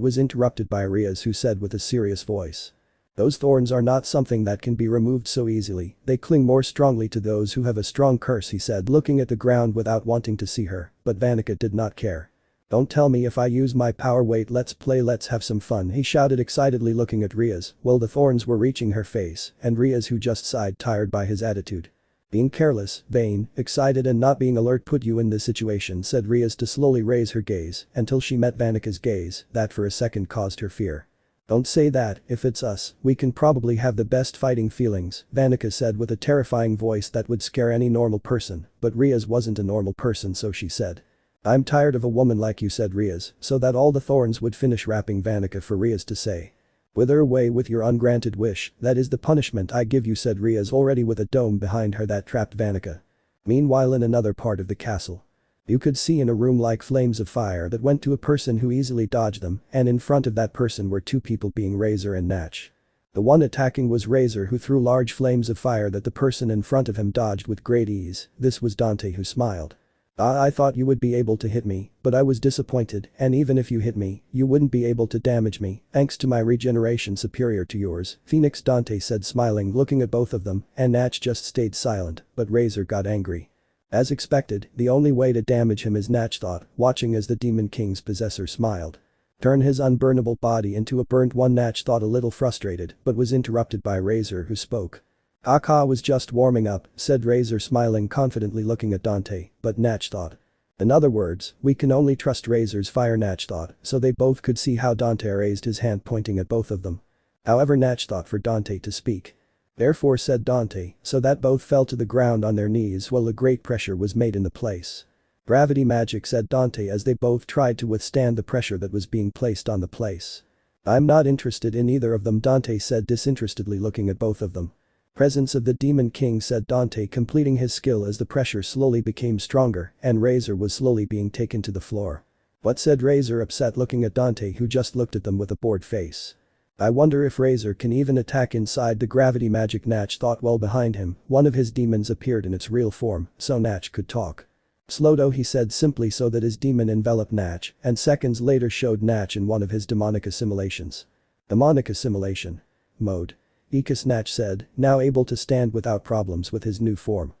was interrupted by Rias, who said with a serious voice. "Those thorns are not something that can be removed so easily, they cling more strongly to those who have a strong curse," he said, looking at the ground without wanting to see her, but Vanica did not care. "Don't tell me if I use my power. Wait, let's play, let's have some fun," he shouted excitedly, looking at Rias while the thorns were reaching her face, and Rias, who just sighed, tired by his attitude. "Being careless, vain, excited and not being alert put you in this situation," said Rias to slowly raise her gaze until she met Vanica's gaze that for a second caused her fear. "Don't say that, if it's us, we can probably have the best fighting feelings," Vanica said with a terrifying voice that would scare any normal person, but Rias wasn't a normal person, so she said. "I'm tired of a woman like you," said Rias, so that all the thorns would finish wrapping Vanica for Rias to say. "Wither away with your ungranted wish, that is the punishment I give you," said Rias, already with a dome behind her that trapped Vanica. Meanwhile, in another part of the castle. You could see in a room like flames of fire that went to a person who easily dodged them, and in front of that person were two people, being Razor and Natch. The one attacking was Razor, who threw large flames of fire that the person in front of him dodged with great ease. This was Dante, who smiled. I thought you would be able to hit me, but I was disappointed, and even if you hit me, you wouldn't be able to damage me, thanks to my regeneration superior to yours," Phoenix Dante said, smiling, looking at both of them, and Natch just stayed silent, but Razor got angry. As expected, the only way to damage him is, Natch thought, watching as the Demon King's possessor smiled. Turn his unburnable body into a burnt one, Natch thought, a little frustrated, but was interrupted by Razor, who spoke. "Aka was just warming up," said Razor, smiling confidently, looking at Dante, but Natch thought. "In other words, we can only trust Razor's fire," Natch thought, so they both could see how Dante raised his hand, pointing at both of them. However, Natch thought for Dante to speak. "Therefore," said Dante, so that both fell to the ground on their knees while a great pressure was made in the place. "Gravity magic," said Dante as they both tried to withstand the pressure that was being placed on the place. "I'm not interested in either of them," Dante said disinterestedly, looking at both of them. "Presence of the Demon King," said Dante, completing his skill as the pressure slowly became stronger and Razor was slowly being taken to the floor. "What?" said Razor, upset, looking at Dante, who just looked at them with a bored face. "I wonder if Razor can even attack inside the gravity magic," Natch thought, while behind him, one of his demons appeared in its real form, so Natch could talk. "Slow-do," he said simply, so that his demon enveloped Natch and seconds later showed Natch in one of his demonic assimilations. Demonic assimilation. Mode. Ekus, Natch said, now able to stand without problems with his new form.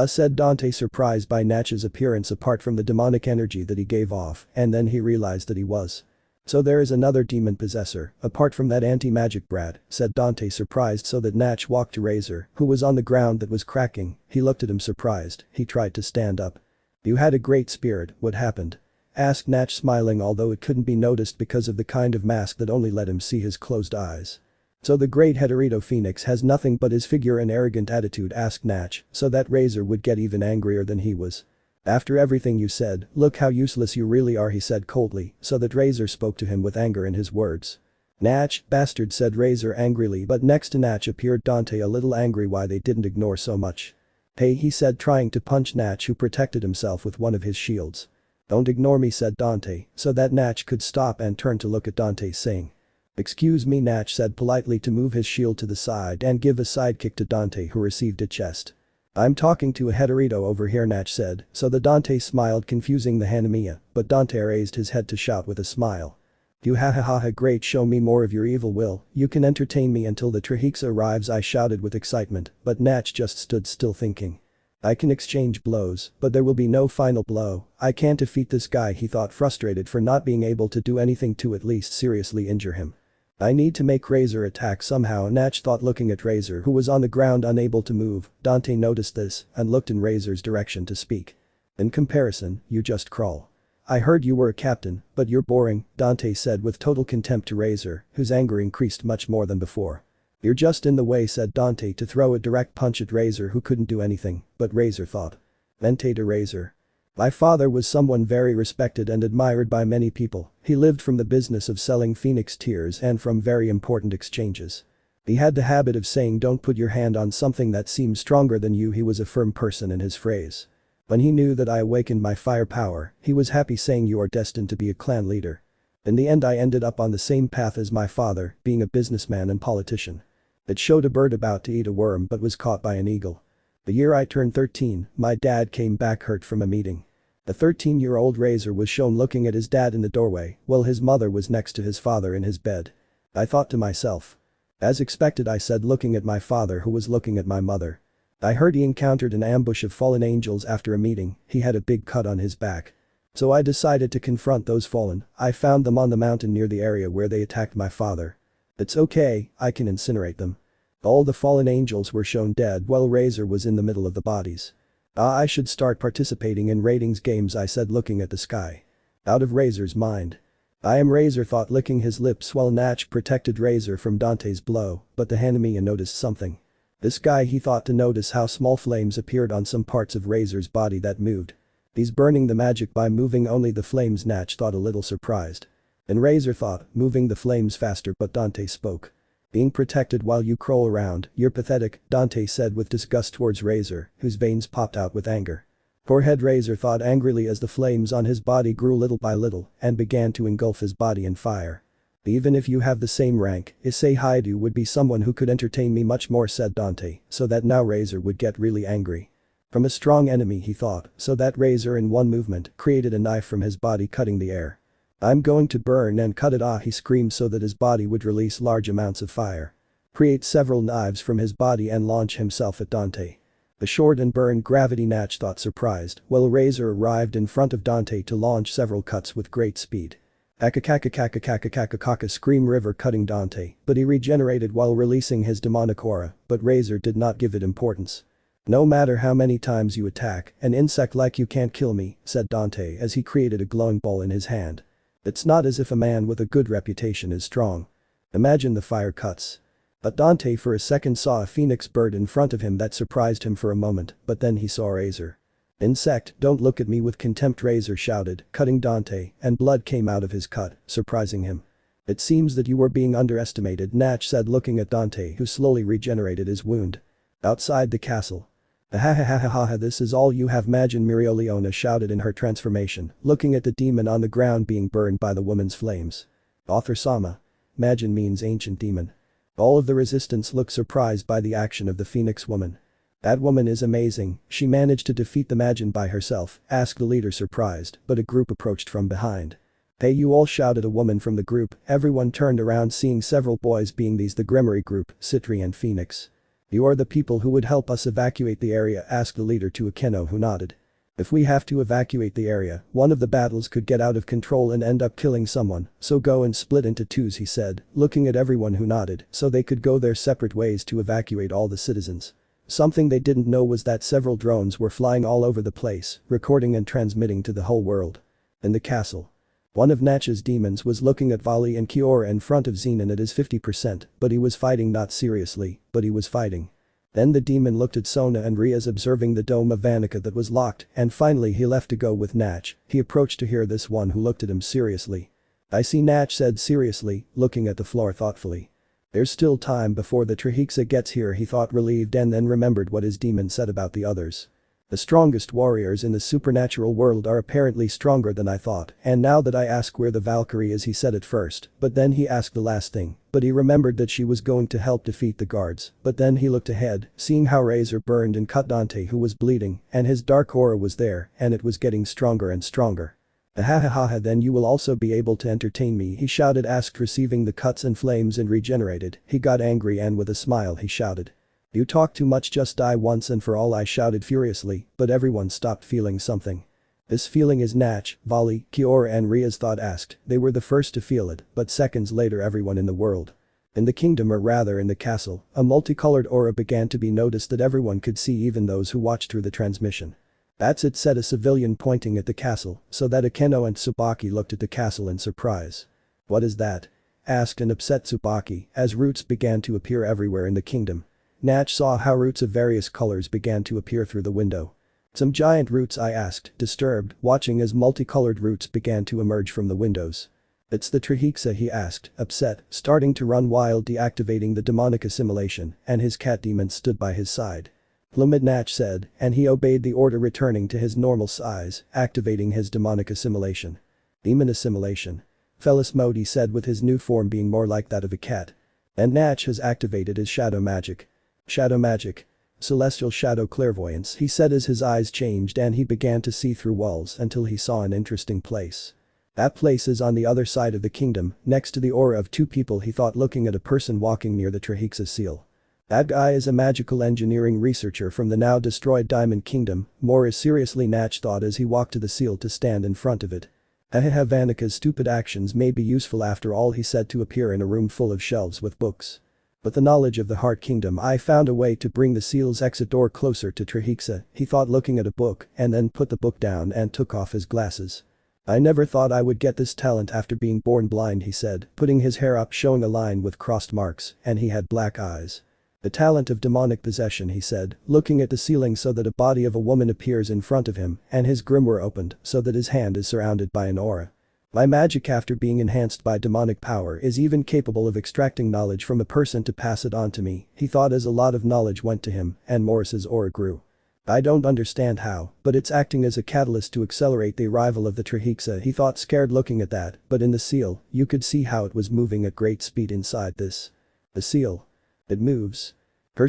Said Dante, surprised by Natch's appearance apart from the demonic energy that he gave off, and then he realized that he was. "So there is another demon possessor, apart from that anti-magic brat," said Dante, surprised, so that Natch walked to Razor, who was on the ground that was cracking. He looked at him surprised, he tried to stand up. "You had a great spirit, what happened?" asked Natch, smiling, although it couldn't be noticed because of the kind of mask that only let him see his closed eyes. "So the great Heterito Phoenix has nothing but his figure and arrogant attitude?" asked Natch, so that Razor would get even angrier than he was. "After everything you said, look how useless you really are," he said coldly, so that Razor spoke to him with anger in his words. "Natch, bastard," said Razor angrily, but next to Natch appeared Dante, a little angry why they didn't ignore so much. "Hey," he said, trying to punch Natch, who protected himself with one of his shields. "Don't ignore me," said Dante, so that Natch could stop and turn to look at Dante, saying. "Excuse me," Natch said politely to move his shield to the side and give a sidekick to Dante, who received a chest. "I'm talking to a Heterito over here," Natch said, so the Dante smiled, confusing the Hanamiya, but Dante raised his head to shout with a smile. "You ha ha ha ha, great, show me more of your evil will, you can entertain me until the Trihexa arrives," I shouted with excitement, but Natch just stood still thinking. "I can exchange blows, but there will be no final blow, I can't defeat this guy," he thought, frustrated for not being able to do anything to at least seriously injure him. "I need to make Razor attack somehow," Natch thought, looking at Razor, who was on the ground unable to move. Dante noticed this and looked in Razor's direction to speak. "In comparison, you just crawl. I heard you were a captain, but you're boring," Dante said with total contempt to Razor, whose anger increased much more than before. "You're just in the way," said Dante to throw a direct punch at Razor, who couldn't do anything, but Razor thought. Mente to Razor. "My father was someone very respected and admired by many people, he lived from the business of selling phoenix tears and from very important exchanges. He had the habit of saying, 'Don't put your hand on something that seems stronger than you.' He was a firm person in his phrase. When he knew that I awakened my fire power, he was happy, saying, 'You are destined to be a clan leader.' In the end I ended up on the same path as my father, being a businessman and politician. It showed a bird about to eat a worm but was caught by an eagle. The year I turned 13, my dad came back hurt from a meeting. The 13-year-old Razor was shown looking at his dad in the doorway while his mother was next to his father in his bed. I thought to myself. As expected, I said, looking at my father who was looking at my mother. I heard he encountered an ambush of fallen angels after a meeting. He had a big cut on his back. So I decided to confront those fallen. I found them on the mountain near the area where they attacked my father. It's okay, I can incinerate them. All the fallen angels were shown dead while Razor was in the middle of the bodies. I should start participating in ratings games, I said, looking at the sky. Out of Razor's mind. I am, Razor thought, licking his lips while Natch protected Razor from Dante's blow, but the Hanamiya noticed something. This guy, he thought to notice how small flames appeared on some parts of Razor's body that moved. He's burning the magic by moving only the flames, Natch thought, a little surprised. And Razor thought, moving the flames faster, but Dante spoke. Being protected while you crawl around, you're pathetic, Dante said with disgust towards Razor, whose veins popped out with anger. Poor Razor thought angrily as the flames on his body grew little by little and began to engulf his body in fire. Even if you have the same rank, Issei Haidu would be someone who could entertain me much more, said Dante, so that now Razor would get really angry. From a strong enemy, he thought, so that Razor in one movement created a knife from his body, cutting the air. I'm going to burn and cut it, he screamed so that his body would release large amounts of fire. Create several knives from his body and launch himself at Dante. The short and burn gravity, Natch thought, surprised, while Razor arrived in front of Dante to launch several cuts with great speed. Akakakakakakakakakaka, scream River, cutting Dante, but he regenerated while releasing his demonic aura, but Razor did not give it importance. No matter how many times you attack, an insect like you can't kill me, said Dante as he created a glowing ball in his hand. It's not as if a man with a good reputation is strong. Imagine the fire cuts. But Dante for a second saw a phoenix bird in front of him that surprised him for a moment, but then he saw Razor. Insect, don't look at me with contempt, Razor shouted, cutting Dante, and blood came out of his cut, surprising him. It seems that you were being underestimated, Natch said, looking at Dante, who slowly regenerated his wound. Outside the castle. Ahahahaha, this is all you have, Majin Mirioliona shouted in her transformation, looking at the demon on the ground being burned by the woman's flames. Author Sama. Majin means ancient demon. All of the resistance looked surprised by the action of the Phoenix woman. That woman is amazing, she managed to defeat the Majin by herself, asked the leader, surprised, but a group approached from behind. Hey, you all, shouted a woman from the group. Everyone turned around, seeing several boys, being these the Gremory group, Citri and Phoenix. You are the people who would help us evacuate the area, asked the leader to Akeno, who nodded. If we have to evacuate the area, one of the battles could get out of control and end up killing someone, so go and split into twos, he said, looking at everyone who nodded, so they could go their separate ways to evacuate all the citizens. Something they didn't know was that several drones were flying all over the place, recording and transmitting to the whole world. In the castle. One of Natch's demons was looking at Vali and Kiora in front of Zenon at his 50%, but he was fighting, not seriously, but he was fighting. Then the demon looked at Sona and Rias, observing the dome of Vanica that was locked, and finally he left to go with Natch. He approached to hear this one who looked at him seriously. I see, Natch said seriously, looking at the floor thoughtfully. There's still time before the Trihexa gets here, he thought, relieved, and then remembered what his demon said about the others. The strongest warriors in the supernatural world are apparently stronger than I thought, and now that I ask where the Valkyrie is, he said at first, but then he asked the last thing, but he remembered that she was going to help defeat the guards, but then he looked ahead, seeing how Razor burned and cut Dante, who was bleeding, and his dark aura was there, and it was getting stronger and stronger. Ahahaha, then you will also be able to entertain me, he shouted, asked, receiving the cuts and flames and regenerated. He got angry and with a smile he shouted. You talk too much, just die once and for all, I shouted furiously, but everyone stopped feeling something. This feeling is Natch, Vali, Kiora and Rias thought, asked. They were the first to feel it, but seconds later everyone in the world. In the kingdom, or rather in the castle, a multicolored aura began to be noticed that everyone could see, even those who watched through the transmission. That's it, said a civilian pointing at the castle, so that Akeno and Tsubaki looked at the castle in surprise. What is that? Asked an upset Tsubaki, as roots began to appear everywhere in the kingdom. Natch saw how roots of various colors began to appear through the window. Some giant roots, I asked, disturbed, watching as multicolored roots began to emerge from the windows. It's the Trihexa, he asked, upset, starting to run wild, deactivating the demonic assimilation, and his cat demon stood by his side. Plumid, Natch said, and he obeyed the order, returning to his normal size, activating his demonic assimilation. Demon assimilation. Felis mode, he said, with his new form being more like that of a cat. And Natch has activated his shadow magic. Shadow magic. Celestial shadow clairvoyance, he said as his eyes changed and he began to see through walls until he saw an interesting place. That place is on the other side of the kingdom, next to the aura of two people he thought, looking at a person walking near the Trihexa seal. That guy is a magical engineering researcher from the now destroyed Diamond Kingdom, more seriously Natch thought as he walked to the seal to stand in front of it. Vanica's stupid actions may be useful after all, he said to appear in a room full of shelves with books. But the knowledge of the Heart Kingdom, I found a way to bring the seal's exit door closer to Trihexa, he thought, looking at a book and then put the book down and took off his glasses. I never thought I would get this talent after being born blind, he said, putting his hair up showing a line with crossed marks, and he had black eyes. The talent of demonic possession, he said, looking at the ceiling so that a body of a woman appears in front of him and his grimoire opened so that his hand is surrounded by an aura. My magic after being enhanced by demonic power is even capable of extracting knowledge from a person to pass it on to me, he thought as a lot of knowledge went to him and Morris's aura grew. I don't understand how, but it's acting as a catalyst to accelerate the arrival of the Trihexa, he thought, scared looking at that, but in the seal, you could see how it was moving at great speed inside this. The seal. It moves.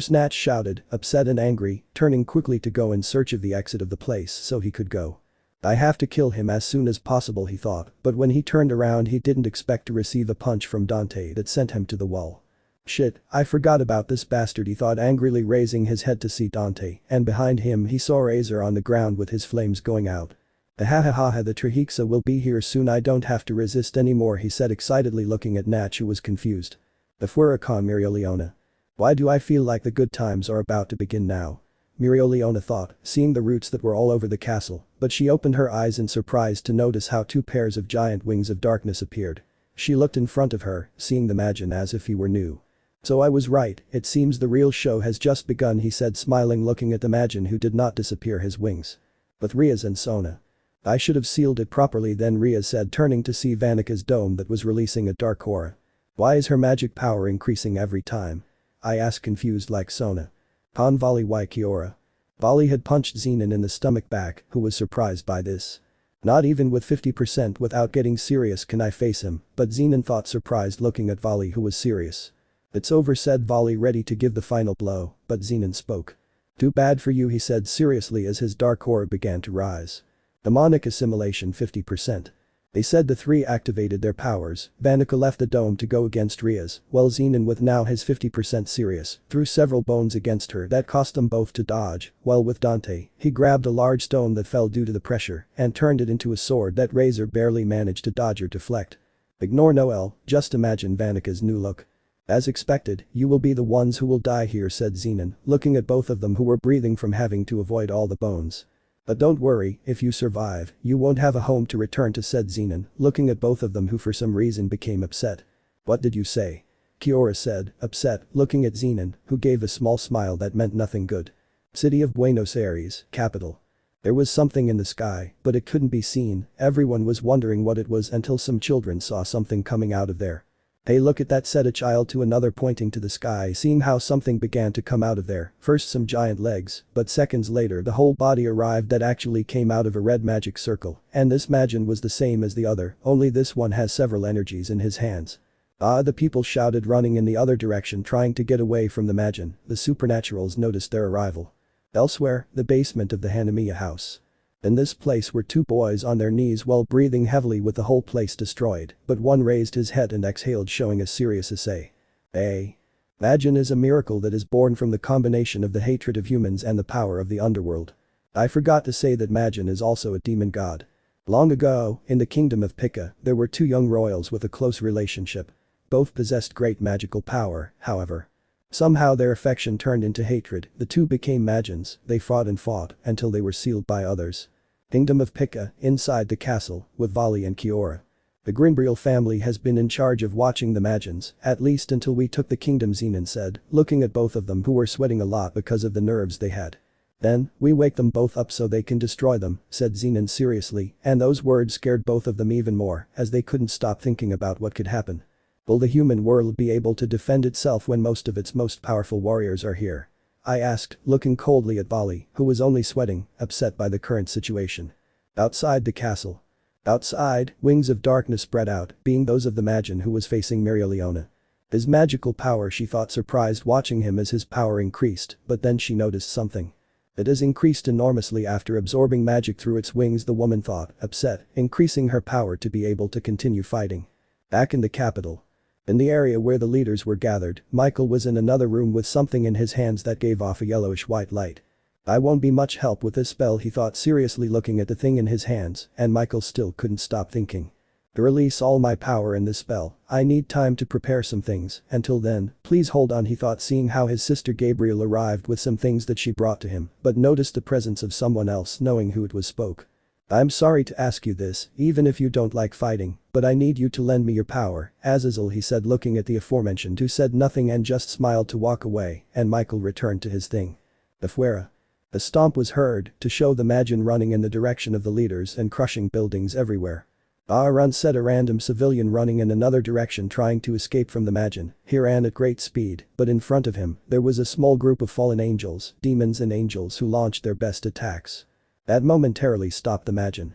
Natch shouted, upset and angry, turning quickly to go in search of the exit of the place so he could go. I have to kill him as soon as possible, he thought, but when he turned around he didn't expect to receive a punch from Dante that sent him to the wall. Shit, I forgot about this bastard, he thought, angrily raising his head to see Dante, and behind him he saw Razor on the ground with his flames going out. The Trihexa will be here soon, I don't have to resist anymore, he said excitedly, looking at Natch, who was confused. The Fueracon, Mirioliona. Why do I feel like the good times are about to begin now? Mirioliona thought, seeing the roots that were all over the castle, but she opened her eyes in surprise to notice how two pairs of giant wings of darkness appeared. She looked in front of her, seeing the Magin as if he were new. So I was right, it seems the real show has just begun, he said, smiling, looking at the Magin who did not disappear his wings. With Rias and Sona. I should have sealed it properly then, Rias said, turning to see Vanica's dome that was releasing a dark aura. Why is her magic power increasing every time? I asked, confused like Sona. Han Vali y Kiora. Vali had punched Zenon in the stomach back, who was surprised by this. Not even with 50% without getting serious can I face him, but Zenon thought, surprised, looking at Vali, who was serious. It's over, said Vali, ready to give the final blow, but Zenon spoke. Too bad for you, he said seriously as his dark aura began to rise. Demonic assimilation 50%. They said the three activated their powers. Vanica left the dome to go against Rias, while Zenon, with now his 50% serious, threw several bones against her that cost them both to dodge, while with Dante, he grabbed a large stone that fell due to the pressure and turned it into a sword that Razor barely managed to dodge or deflect. Ignore Noel, just imagine Vanica's new look. As expected, you will be the ones who will die here, said Zenon, looking at both of them who were breathing from having to avoid all the bones. But don't worry, if you survive, you won't have a home to return to, said Zenon, looking at both of them who for some reason became upset. What did you say? Kiora said, upset, looking at Zenon, who gave a small smile that meant nothing good. City of Buenos Aires, capital. There was something in the sky, but it couldn't be seen, everyone was wondering what it was until some children saw something coming out of there. Hey, look at that, said a child to another, pointing to the sky, seeing how something began to come out of there, first some giant legs, but seconds later the whole body arrived that actually came out of a red magic circle, and this Magin was the same as the other, only this one has several energies in his hands. Ah, the people shouted, running in the other direction trying to get away from the Magin. The supernaturals noticed their arrival. Elsewhere, the basement of the Hanamiya house. In this place were two boys on their knees while breathing heavily with the whole place destroyed, but one raised his head and exhaled, showing a serious Issei. Magin is a miracle that is born from the combination of the hatred of humans and the power of the underworld. I forgot to say that Magin is also a demon god. Long ago, in the kingdom of Pika, there were two young royals with a close relationship. Both possessed great magical power, however. Somehow their affection turned into hatred, the two became Magins, they fought and fought until they were sealed by others. Kingdom of Pika, inside the castle, with Vali and Kiora. The Gremory family has been in charge of watching the Magins, at least until we took the kingdom, Zenon said, looking at both of them who were sweating a lot because of the nerves they had. Then, we wake them both up so they can destroy them, said Zenon seriously, and those words scared both of them even more, as they couldn't stop thinking about what could happen. Will the human world be able to defend itself when most of its most powerful warriors are here? I asked, looking coldly at Vali, who was only sweating, upset by the current situation. Outside the castle. Outside, wings of darkness spread out, being those of the Magin who was facing Mirioliona. His magical power, she thought, surprised watching him as his power increased, but then she noticed something. It has increased enormously after absorbing magic through its wings, the woman thought, upset, increasing her power to be able to continue fighting. Back in the capital. In the area where the leaders were gathered, Michael was in another room with something in his hands that gave off a yellowish-white light. I won't be much help with this spell, he thought, seriously looking at the thing in his hands, and Michael still couldn't stop thinking. To release all my power in this spell, I need time to prepare some things. Until then, please hold on, he thought, seeing how his sister Gabriel arrived with some things that she brought to him, but noticed the presence of someone else, knowing who it was spoke. I'm sorry to ask you this, even if you don't like fighting, but I need you to lend me your power, Azazel, he said, looking at the aforementioned, who said nothing and just smiled to walk away, and Michael returned to his thing. Afuera. A stomp was heard to show the Majin running in the direction of the leaders and crushing buildings everywhere. Run, said a random civilian running in another direction, trying to escape from the Majin. He ran at great speed, but in front of him, there was a small group of fallen angels, demons and angels who launched their best attacks. That momentarily stopped the Majin.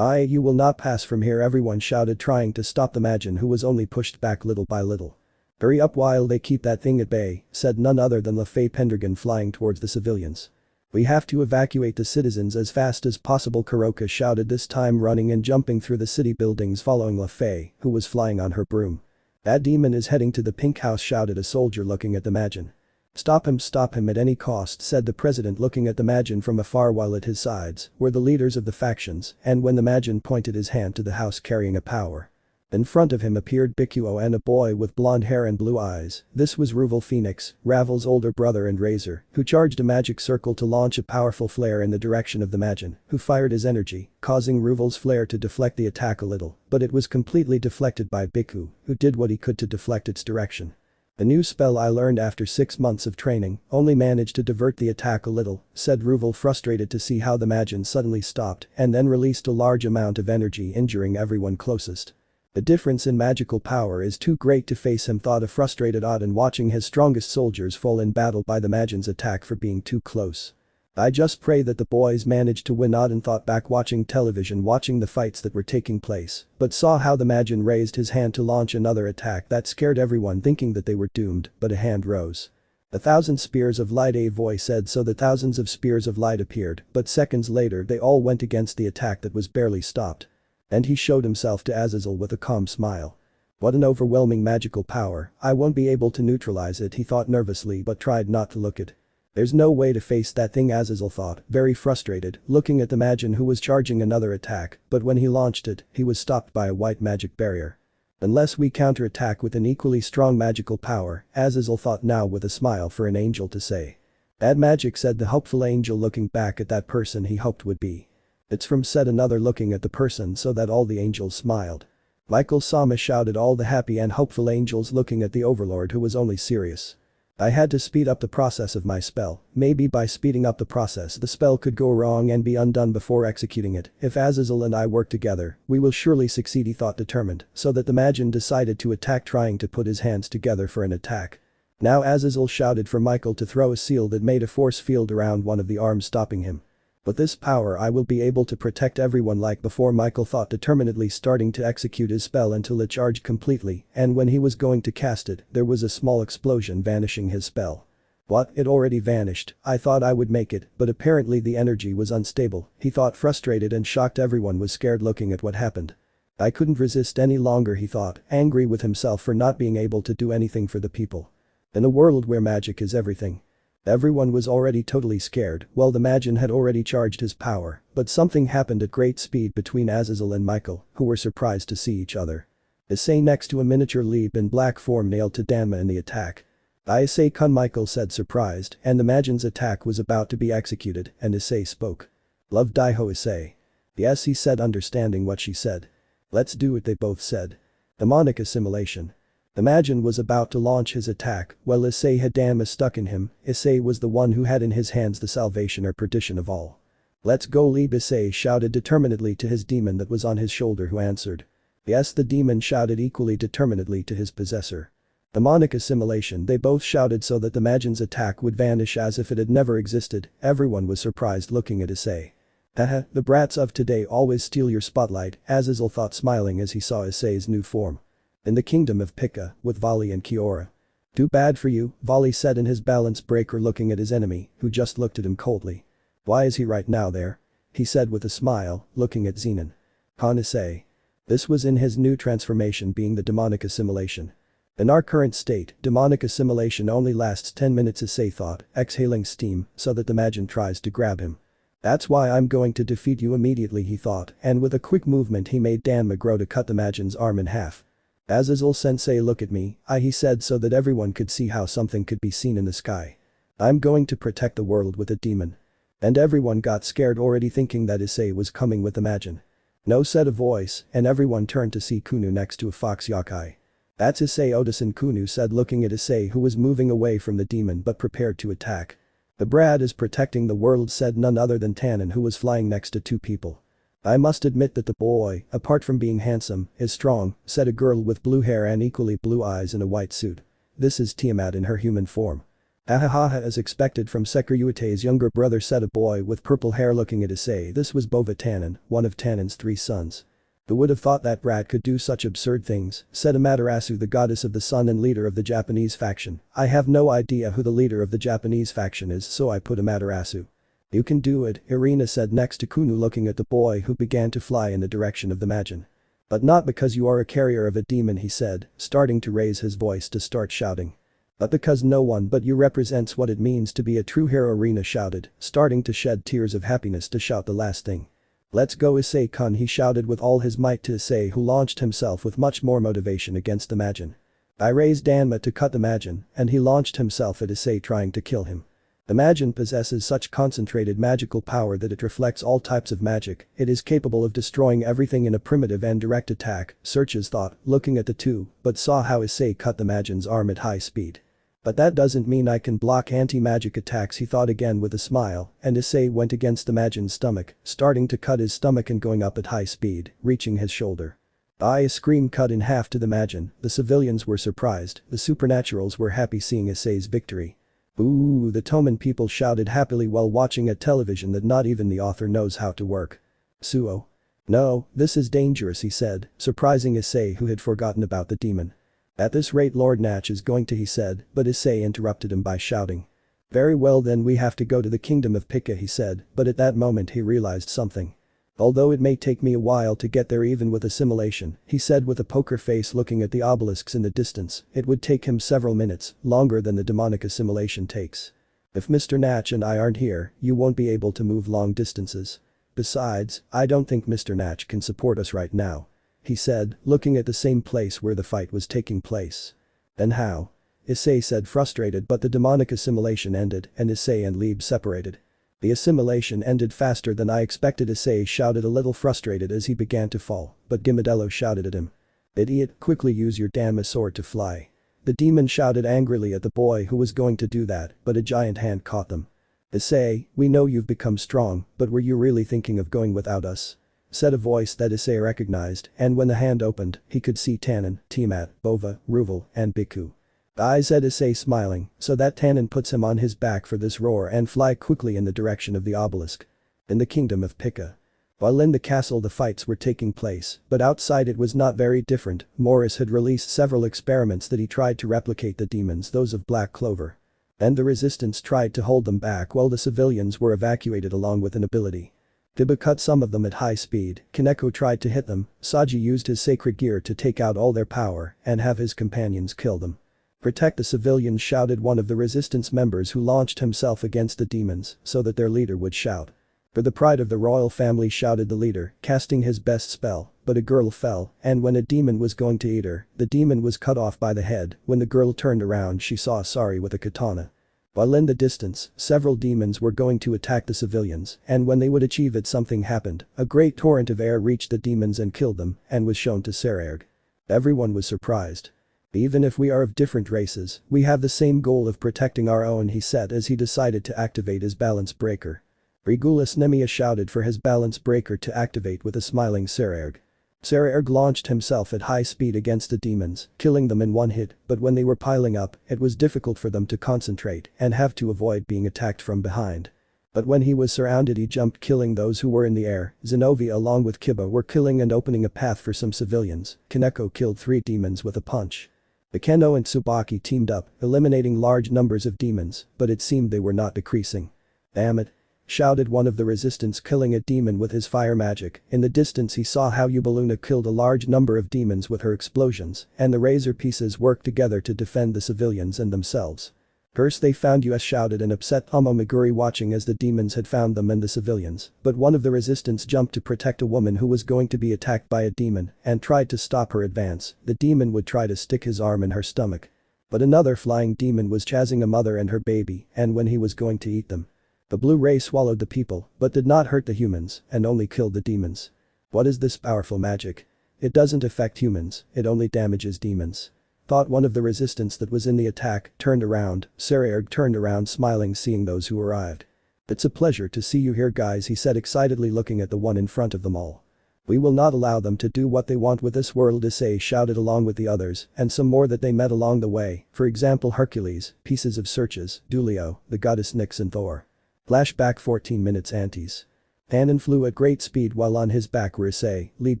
You will not pass from here, everyone shouted, trying to stop the Majin, who was only pushed back little by little. Hurry up while they keep that thing at bay, said none other than LaFay Pendragon, flying towards the civilians. We have to evacuate the citizens as fast as possible, Kuroka shouted, this time running and jumping through the city buildings following LaFay, who was flying on her broom. That demon is heading to the pink house, shouted a soldier looking at the Majin. Stop him at any cost, said the president, looking at the Majin from afar, while at his sides were the leaders of the factions, and when the Majin pointed his hand to the house carrying a power. In front of him appeared Bikuo and a boy with blonde hair and blue eyes. This was Ruvel Phoenix, Ravel's older brother and Razor, who charged a magic circle to launch a powerful flare in the direction of the Majin, who fired his energy, causing Ruvel's flare to deflect the attack a little, but it was completely deflected by Biku, who did what he could to deflect its direction. The new spell I learned after 6 months of training only managed to divert the attack a little, said Ruvel, frustrated to see how the Majin suddenly stopped and then released a large amount of energy, injuring everyone closest. The difference in magical power is too great to face him, thought a frustrated Odin, watching his strongest soldiers fall in battle by the Majin's attack for being too close. I just pray that the boys managed to win, Odin thought, back watching television, watching the fights that were taking place, but saw how the Majin raised his hand to launch another attack that scared everyone, thinking that they were doomed, but a hand rose. 1,000 spears of light, a voice said, so the thousands of spears of light appeared, but seconds later they all went against the attack that was barely stopped. And he showed himself to Azazel with a calm smile. What an overwhelming magical power, I won't be able to neutralize it, he thought nervously, but tried not to look it. There's no way to face that thing, Azazel thought, very frustrated, looking at the Majin who was charging another attack, but when he launched it, he was stopped by a white magic barrier. Unless we counterattack with an equally strong magical power, Azazel thought now with a smile for an angel to say. Bad magic, said the hopeful angel, looking back at that person he hoped would be. It's from, said another, looking at the person so that all the angels smiled. Michael Sama, shouted all the happy and hopeful angels, looking at the overlord who was only serious. I had to speed up the process of my spell. Maybe by speeding up the process the spell could go wrong and be undone before executing it. If Azazel and I work together, we will surely succeed, he thought, determined, so that the Majin decided to attack, trying to put his hands together for an attack. Now Azazel shouted for Michael to throw a seal that made a force field around one of the arms, stopping him. With this power I will be able to protect everyone like before, Michael thought, determinedly starting to execute his spell until it charged completely, and when he was going to cast it, there was a small explosion, vanishing his spell. What, it already vanished? I thought I would make it, but apparently the energy was unstable, he thought, frustrated and shocked. Everyone was scared looking at what happened. I couldn't resist any longer, he thought, angry with himself for not being able to do anything for the people. In a world where magic is everything. Everyone was already totally scared, while the Majin had already charged his power, but something happened at great speed between Azazel and Michael, who were surprised to see each other. Issei next to a miniature leap in black form nailed to Danma in the attack. Issei-kun, Michael said, surprised, and the Majin's attack was about to be executed, and Issei spoke. Love Daiho, Issei. Yes, he said, understanding what she said. Let's do it, they both said. Demonic assimilation. The Majin was about to launch his attack, while Issei had Danma stuck in him. Issei was the one who had in his hands the salvation or perdition of all. Let's go, leave, Issei shouted determinedly to his demon that was on his shoulder, who answered. Yes, the demon shouted equally determinedly to his possessor. Demonic assimilation, they both shouted so that the Majin's attack would vanish as if it had never existed. Everyone was surprised looking at Issei. Haha, the brats of today always steal your spotlight, Azazel thought, smiling as he saw Issei's new form. In the kingdom of Pika, with Vali and Kiora. Too bad for you, Vali said in his balance breaker looking at his enemy, who just looked at him coldly. Why is he right now there? He said with a smile, looking at Zenon. Issei. This was in his new transformation being the demonic assimilation. In our current state, demonic assimilation only lasts 10 minutes Issei thought, exhaling steam, so that the Majin tries to grab him. That's why I'm going to defeat you immediately he thought, and with a quick movement he made Danma grow to cut the Majin's arm in half. Azazul-sensei look at me, he said so that everyone could see how something could be seen in the sky. I'm going to protect the world with a demon. And everyone got scared already thinking that Issei was coming with the Majin. No said a voice, and everyone turned to see Kunu next to a fox yokai. That's Issei Odasan Kunu said looking at Issei who was moving away from the demon but prepared to attack. The Brad is protecting the world said none other than Tannen who was flying next to two people. I must admit that the boy, apart from being handsome, is strong, said a girl with blue hair and equally blue eyes in a white suit. This is Tiamat in her human form. Ahahaha as expected from Sekiryuutei's younger brother said a boy with purple hair looking at Issei this was Bova Tannen, one of Tannen's 3 sons. Who would have thought that brat could do such absurd things, said Amaterasu the goddess of the sun and leader of the Japanese faction. I have no idea who the leader of the Japanese faction is so I put Amaterasu. You can do it, Irina said next to Kunu looking at the boy who began to fly in the direction of the Majin. But not because you are a carrier of a demon he said, starting to raise his voice to start shouting. But because no one but you represents what it means to be a true hero Irina shouted, starting to shed tears of happiness to shout the last thing. Let's go Issei-kun he shouted with all his might to Issei who launched himself with much more motivation against the Majin. I raised Danma to cut the Majin, and he launched himself at Issei trying to kill him. The Majin possesses such concentrated magical power that it reflects all types of magic, it is capable of destroying everything in a primitive and direct attack, Searches thought, looking at the two, but saw how Issei cut the Majin's arm at high speed. But that doesn't mean I can block anti-magic attacks he thought again with a smile, and Issei went against the Majin's stomach, starting to cut his stomach and going up at high speed, reaching his shoulder. A scream cut in half to the Majin, the civilians were surprised, the supernaturals were happy seeing Issei's victory. Ooh, the Toman people shouted happily while watching a television that not even the author knows how to work. Suo. No, this is dangerous he said, surprising Issei who had forgotten about the demon. At this rate Lord Natch is going to he said, but Issei interrupted him by shouting. Very well then we have to go to the kingdom of Pika he said, but at that moment he realized something. Although it may take me a while to get there even with assimilation, he said with a poker face looking at the obelisks in the distance, it would take him several minutes, longer than the demonic assimilation takes. If Mr. Natch and I aren't here, you won't be able to move long distances. Besides, I don't think Mr. Natch can support us right now. He said, looking at the same place where the fight was taking place. Then how? Issei said frustrated but the demonic assimilation ended and Issei and Lieb separated. The assimilation ended faster than I expected Issei shouted a little frustrated as he began to fall, but Gimadello shouted at him. Idiot, quickly use your damn sword to fly. The demon shouted angrily at the boy who was going to do that, but a giant hand caught them. Issei, we know you've become strong, but were you really thinking of going without us? Said a voice that Issei recognized, and when the hand opened, he could see Tannen, Tiamat, Bova, Ruvel, and Biku. I said Issei smiling, so that Tannen puts him on his back for this roar and fly quickly in the direction of the obelisk. In the kingdom of Pika. While in the castle the fights were taking place, but outside it was not very different, Morris had released several experiments that he tried to replicate the demons those of Black Clover. And the resistance tried to hold them back while the civilians were evacuated along with an ability. Tiba cut some of them at high speed, Kaneko tried to hit them, Saji used his sacred gear to take out all their power and have his companions kill them. Protect the civilians shouted one of the resistance members who launched himself against the demons so that their leader would shout. For the pride of the royal family shouted the leader, casting his best spell, but a girl fell, and when a demon was going to eat her, the demon was cut off by the head, when the girl turned around she saw Sari with a katana. While in the distance, several demons were going to attack the civilians, and when they would achieve it something happened, a great torrent of air reached the demons and killed them, and was shown to Sererg. Everyone was surprised. Even if we are of different races, we have the same goal of protecting our own he said as he decided to activate his balance breaker. Regulus Nemia shouted for his balance breaker to activate with a smiling Sererg. Sererg launched himself at high speed against the demons, killing them in one hit, but when they were piling up, it was difficult for them to concentrate and have to avoid being attacked from behind. But when he was surrounded he jumped, killing those who were in the air. Xenovia along with Kiba were killing and opening a path for some civilians. Kaneko killed 3 demons with a punch. Ikeno and Tsubaki teamed up, eliminating large numbers of demons, but it seemed they were not decreasing. "Damn it," shouted one of the resistance, killing a demon with his fire magic. In the distance he saw how Ubeluna killed a large number of demons with her explosions, and the razor pieces worked together to defend the civilians and themselves. "Curse, they found us," shouted an upset Tomo Meguri, watching as the demons had found them and the civilians, but one of the resistance jumped to protect a woman who was going to be attacked by a demon and tried to stop her advance. The demon would try to stick his arm in her stomach. But another flying demon was chasing a mother and her baby, and when he was going to eat them. The blue ray swallowed the people, but did not hurt the humans, and only killed the demons. "What is this powerful magic? It doesn't affect humans, it only damages demons," thought one of the resistance that was in the attack. Turned around, Sarayarg turned around smiling seeing those who arrived. "It's a pleasure to see you here, guys," he said excitedly looking at the one in front of them all. "We will not allow them to do what they want with this world," Issei shouted along with the others and some more that they met along the way, for example Hercules, pieces of Cerches, Dulio, the goddess Nyx and Thor. Flashback 14 minutes antes. Tannen flew at great speed while on his back were Issei, Leap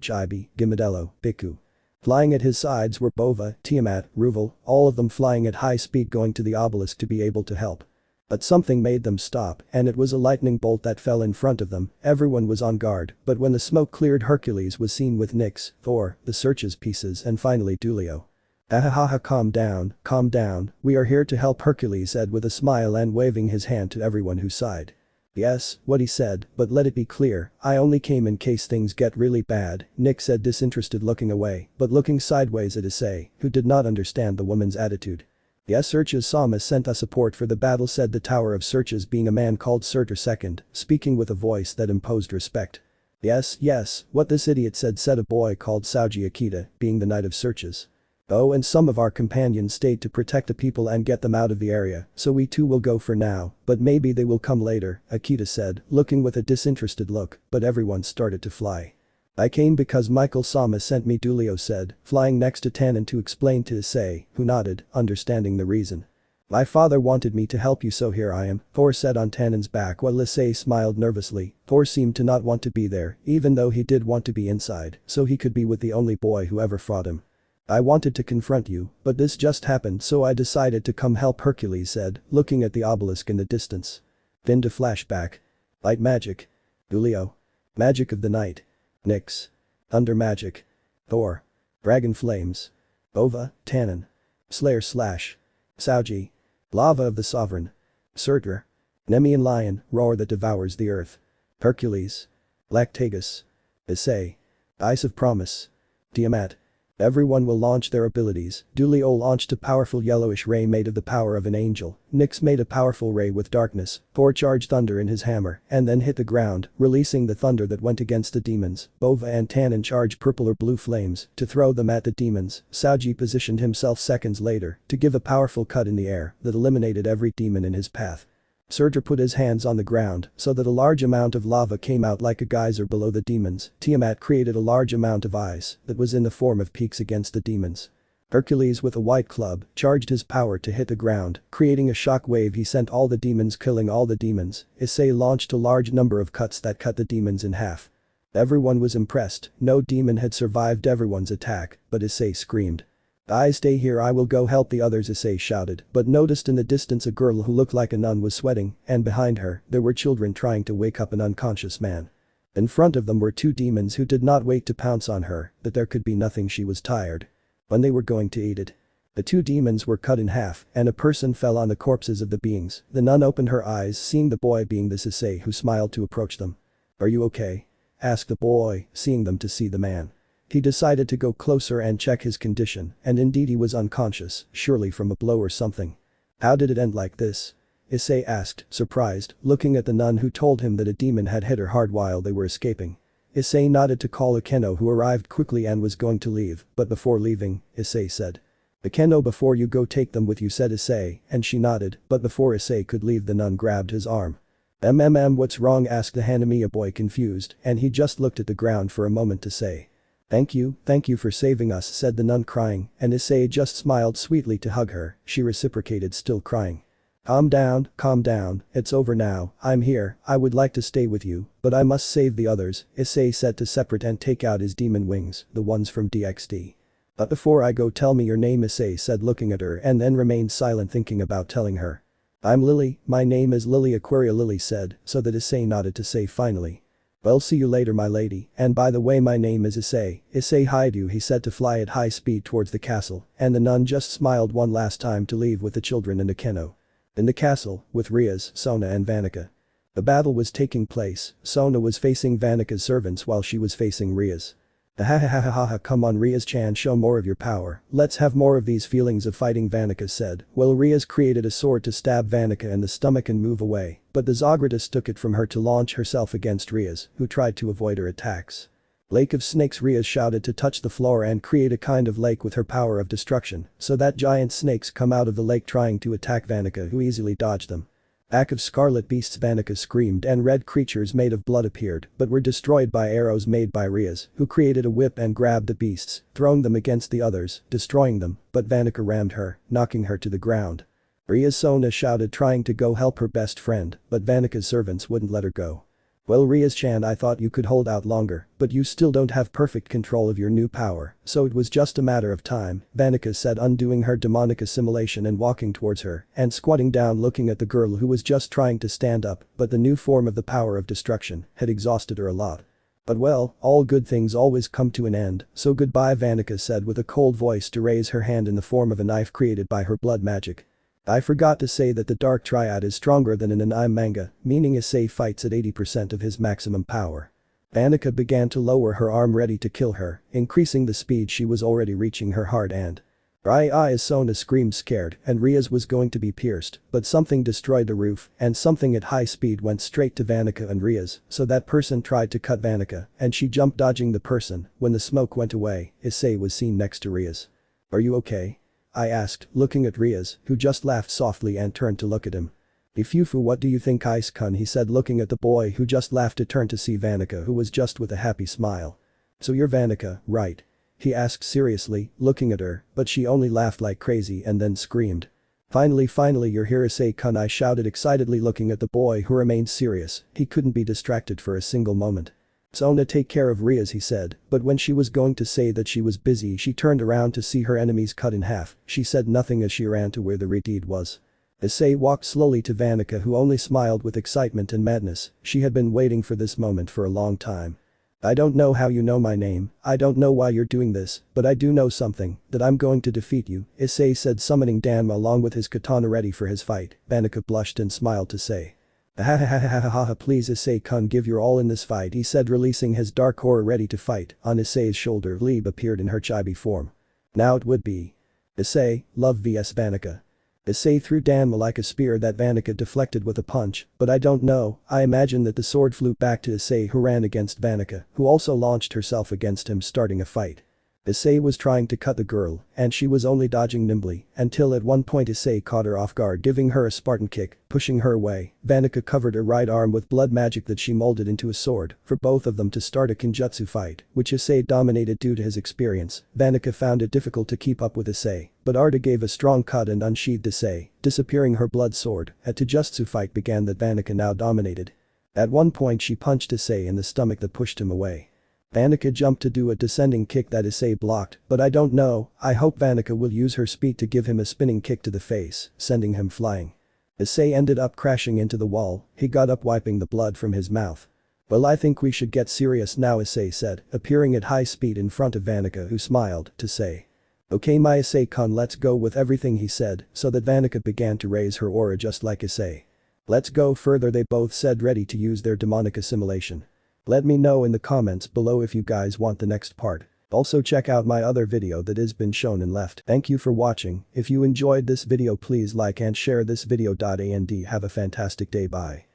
Chibi, Gimadello, Biku. Flying at his sides were Bova, Tiamat, Ruval, all of them flying at high speed going to the obelisk to be able to help. But something made them stop, and it was a lightning bolt that fell in front of them. Everyone was on guard, but when the smoke cleared Hercules was seen with Nyx, Thor, the Cerches pieces and finally Dulio. "Ahahaha, calm down, we are here to help," Hercules said with a smile and waving his hand to everyone who sighed. "Yes, what he said, but let it be clear, I only came in case things get really bad," Nyx said, disinterested, looking away, but looking sideways at Issei, who did not understand the woman's attitude. "Yes, Cerches Sama sent us support for the battle," said the Tower of Cerches, being a man called Surtur II, speaking with a voice that imposed respect. Yes, what this idiot said a boy called Sauji Akita, being the Knight of Cerches. "Oh, and some of our companions stayed to protect the people and get them out of the area, so we too will go for now, but maybe they will come later," Akita said, looking with a disinterested look, but everyone started to fly. "I came because Michael Sama sent me," Dulio said, flying next to Tannen to explain to Issei, who nodded, understanding the reason. "My father wanted me to help you, so here I am," Thor said on Tannen's back while Issei smiled nervously. Thor seemed to not want to be there, even though he did want to be inside, so he could be with the only boy who ever fought him. "I wanted to confront you, but this just happened, so I decided to come help," Hercules said, looking at the obelisk in the distance. Then to flashback. Light magic. Dulio. Magic of the night. Nyx. Thunder magic. Thor. Dragon flames. Bova, Tannen. Slayer slash. Sauji. Lava of the sovereign. Surtur. Nemean lion, roar that devours the earth. Hercules. Lactagus. Issei. Ice of promise. Tiamat. Everyone will launch their abilities. Dulio launched a powerful yellowish ray made of the power of an angel. Nyx made a powerful ray with darkness. Thor charged thunder in his hammer and then hit the ground, releasing the thunder that went against the demons. Bova and Tannen charged purple or blue flames to throw them at the demons. Sauji positioned himself seconds later to give a powerful cut in the air that eliminated every demon in his path. Surtur put his hands on the ground so that a large amount of lava came out like a geyser below the demons. Tiamat created a large amount of ice that was in the form of peaks against the demons. Hercules with a white club charged his power to hit the ground, creating a shock wave. He sent all the demons, killing all the demons. Issei launched a large number of cuts that cut the demons in half. Everyone was impressed, no demon had survived everyone's attack, but Issei screamed. "I stay here, I will go help the others," Issei shouted, but noticed in the distance a girl who looked like a nun was sweating, and behind her, there were children trying to wake up an unconscious man. In front of them were 2 demons who did not wait to pounce on her, that there could be nothing, she was tired. When they were going to eat it. The 2 demons were cut in half, and a person fell on the corpses of the beings. The nun opened her eyes seeing the boy being this Issei, who smiled to approach them. "Are you okay?" asked the boy, seeing them to see the man. He decided to go closer and check his condition, and indeed he was unconscious, surely from a blow or something. "How did it end like this?" Issei asked, surprised, looking at the nun who told him that a demon had hit her hard while they were escaping. Issei nodded to call Ikeno, who arrived quickly and was going to leave, but before leaving, Issei said. "Ikeno, before you go, take them with you," said Issei, and she nodded, but before Issei could leave the nun grabbed his arm. What's wrong?" asked the Hanamiya boy confused, and he just looked at the ground for a moment to say. Thank you for saving us," said the nun crying, and Issei just smiled sweetly to hug her. She reciprocated, still crying. Calm down, it's over now, I'm here, I would like to stay with you, but I must save the others," Issei said to separate and take out his demon wings, the ones from DXD. "But before I go tell me your name," Issei said looking at her and then remained silent thinking about telling her. "I'm Lily, my name is Lily," Aquaria Lily said, so that Issei nodded to say finally. "Well, see you later my lady, and by the way my name is Issei." Issei hied you, he said to fly at high speed towards the castle, and the nun just smiled one last time to leave with the children and Akeno. In the castle, with Rias, Sona and Vanica. The battle was taking place, Sona was facing Vanica's servants while she was facing Rias. "Ha, come on Rias-chan, show more of your power, let's have more of these feelings of fighting," Vanica said. Well, Rias created a sword to stab Vanica in the stomach and move away, but the Zagreus took it from her to launch herself against Rias, who tried to avoid her attacks. "Lake of snakes," Rias shouted to touch the floor and create a kind of lake with her power of destruction, so that giant snakes come out of the lake trying to attack Vanica who easily dodged them. "Pack of scarlet beasts," Vanica screamed, and red creatures made of blood appeared but were destroyed by arrows made by Rias, who created a whip and grabbed the beasts, throwing them against the others, destroying them, but Vanica rammed her, knocking her to the ground. Rias, Sona shouted trying to go help her best friend, but Vanica's servants wouldn't let her go. "Well Rias-chan, I thought you could hold out longer, but you still don't have perfect control of your new power, so it was just a matter of time," Vanica said, undoing her demonic assimilation and walking towards her and squatting down looking at the girl who was just trying to stand up, but the new form of the power of destruction had exhausted her a lot. "But well, all good things always come to an end, so goodbye," Vanica said with a cold voice to raise her hand in the form of a knife created by her blood magic. "I forgot to say that the Dark Triad is stronger than in an anime manga, meaning Issei fights at 80% of his maximum power." Vanica began to lower her arm ready to kill her, increasing the speed she was already reaching her hard and. As Sona screamed scared and Rias was going to be pierced, but something destroyed the roof and something at high speed went straight to Vanica and Rias, so that person tried to cut Vanica and she jumped dodging the person. When the smoke went away, Issei was seen next to Rias. "Are you okay?" I asked, looking at Rias, who just laughed softly and turned to look at him. "Ifufu, what do you think, Ice-kun?" he said looking at the boy who just laughed to turn to see Vanica who was just with a happy smile. "So you're Vanica, right?" he asked seriously, looking at her, but she only laughed like crazy and then screamed. Finally you're here, Issei-kun," I shouted excitedly looking at the boy who remained serious, he couldn't be distracted for a single moment. "Sona, take care of Rias," he said, but when she was going to say that she was busy she turned around to see her enemies cut in half, she said nothing as she ran to where the Redeed was. Issei walked slowly to Vanica who only smiled with excitement and madness, she had been waiting for this moment for a long time. "I don't know how you know my name, I don't know why you're doing this, but I do know something, that I'm going to defeat you," Issei said summoning Danma along with his katana ready for his fight. Vanica blushed and smiled to say. Please Issei-kun, give your all in this fight," he said releasing his dark horror ready to fight. On Issei's shoulder Lieb appeared in her chibi form. Now it would be. Issei, love vs Vanica. Issei threw Danma like a spear that Vanica deflected with a punch, but I don't know, I imagine that the sword flew back to Issei who ran against Vanica, who also launched herself against him starting a fight. Issei was trying to cut the girl, and she was only dodging nimbly, until at one point Issei caught her off guard giving her a Spartan kick, pushing her away. Vanica covered her right arm with blood magic that she molded into a sword, for both of them to start a Kenjutsu fight, which Issei dominated due to his experience. Vanica found it difficult to keep up with Issei, but Arda gave a strong cut and unsheathed Issei, disappearing her blood sword. A Taijutsu fight began that Vanica now dominated. At one point she punched Issei in the stomach that pushed him away. Vanica jumped to do a descending kick that Issei blocked, but I don't know, I hope Vanica will use her speed to give him a spinning kick to the face, sending him flying. Issei ended up crashing into the wall, he got up wiping the blood from his mouth. "Well, I think we should get serious now," Issei said, appearing at high speed in front of Vanica who smiled to say. "Okay my Issei-kun, let's go with everything," he said, so that Vanica began to raise her aura just like Issei. "Let's go further," they both said, ready to use their demonic assimilation. Let me know in the comments below if you guys want the next part. Also check out my other video that has been shown and left. Thank you for watching. If you enjoyed this video please like and share this video. And have a fantastic day. Bye.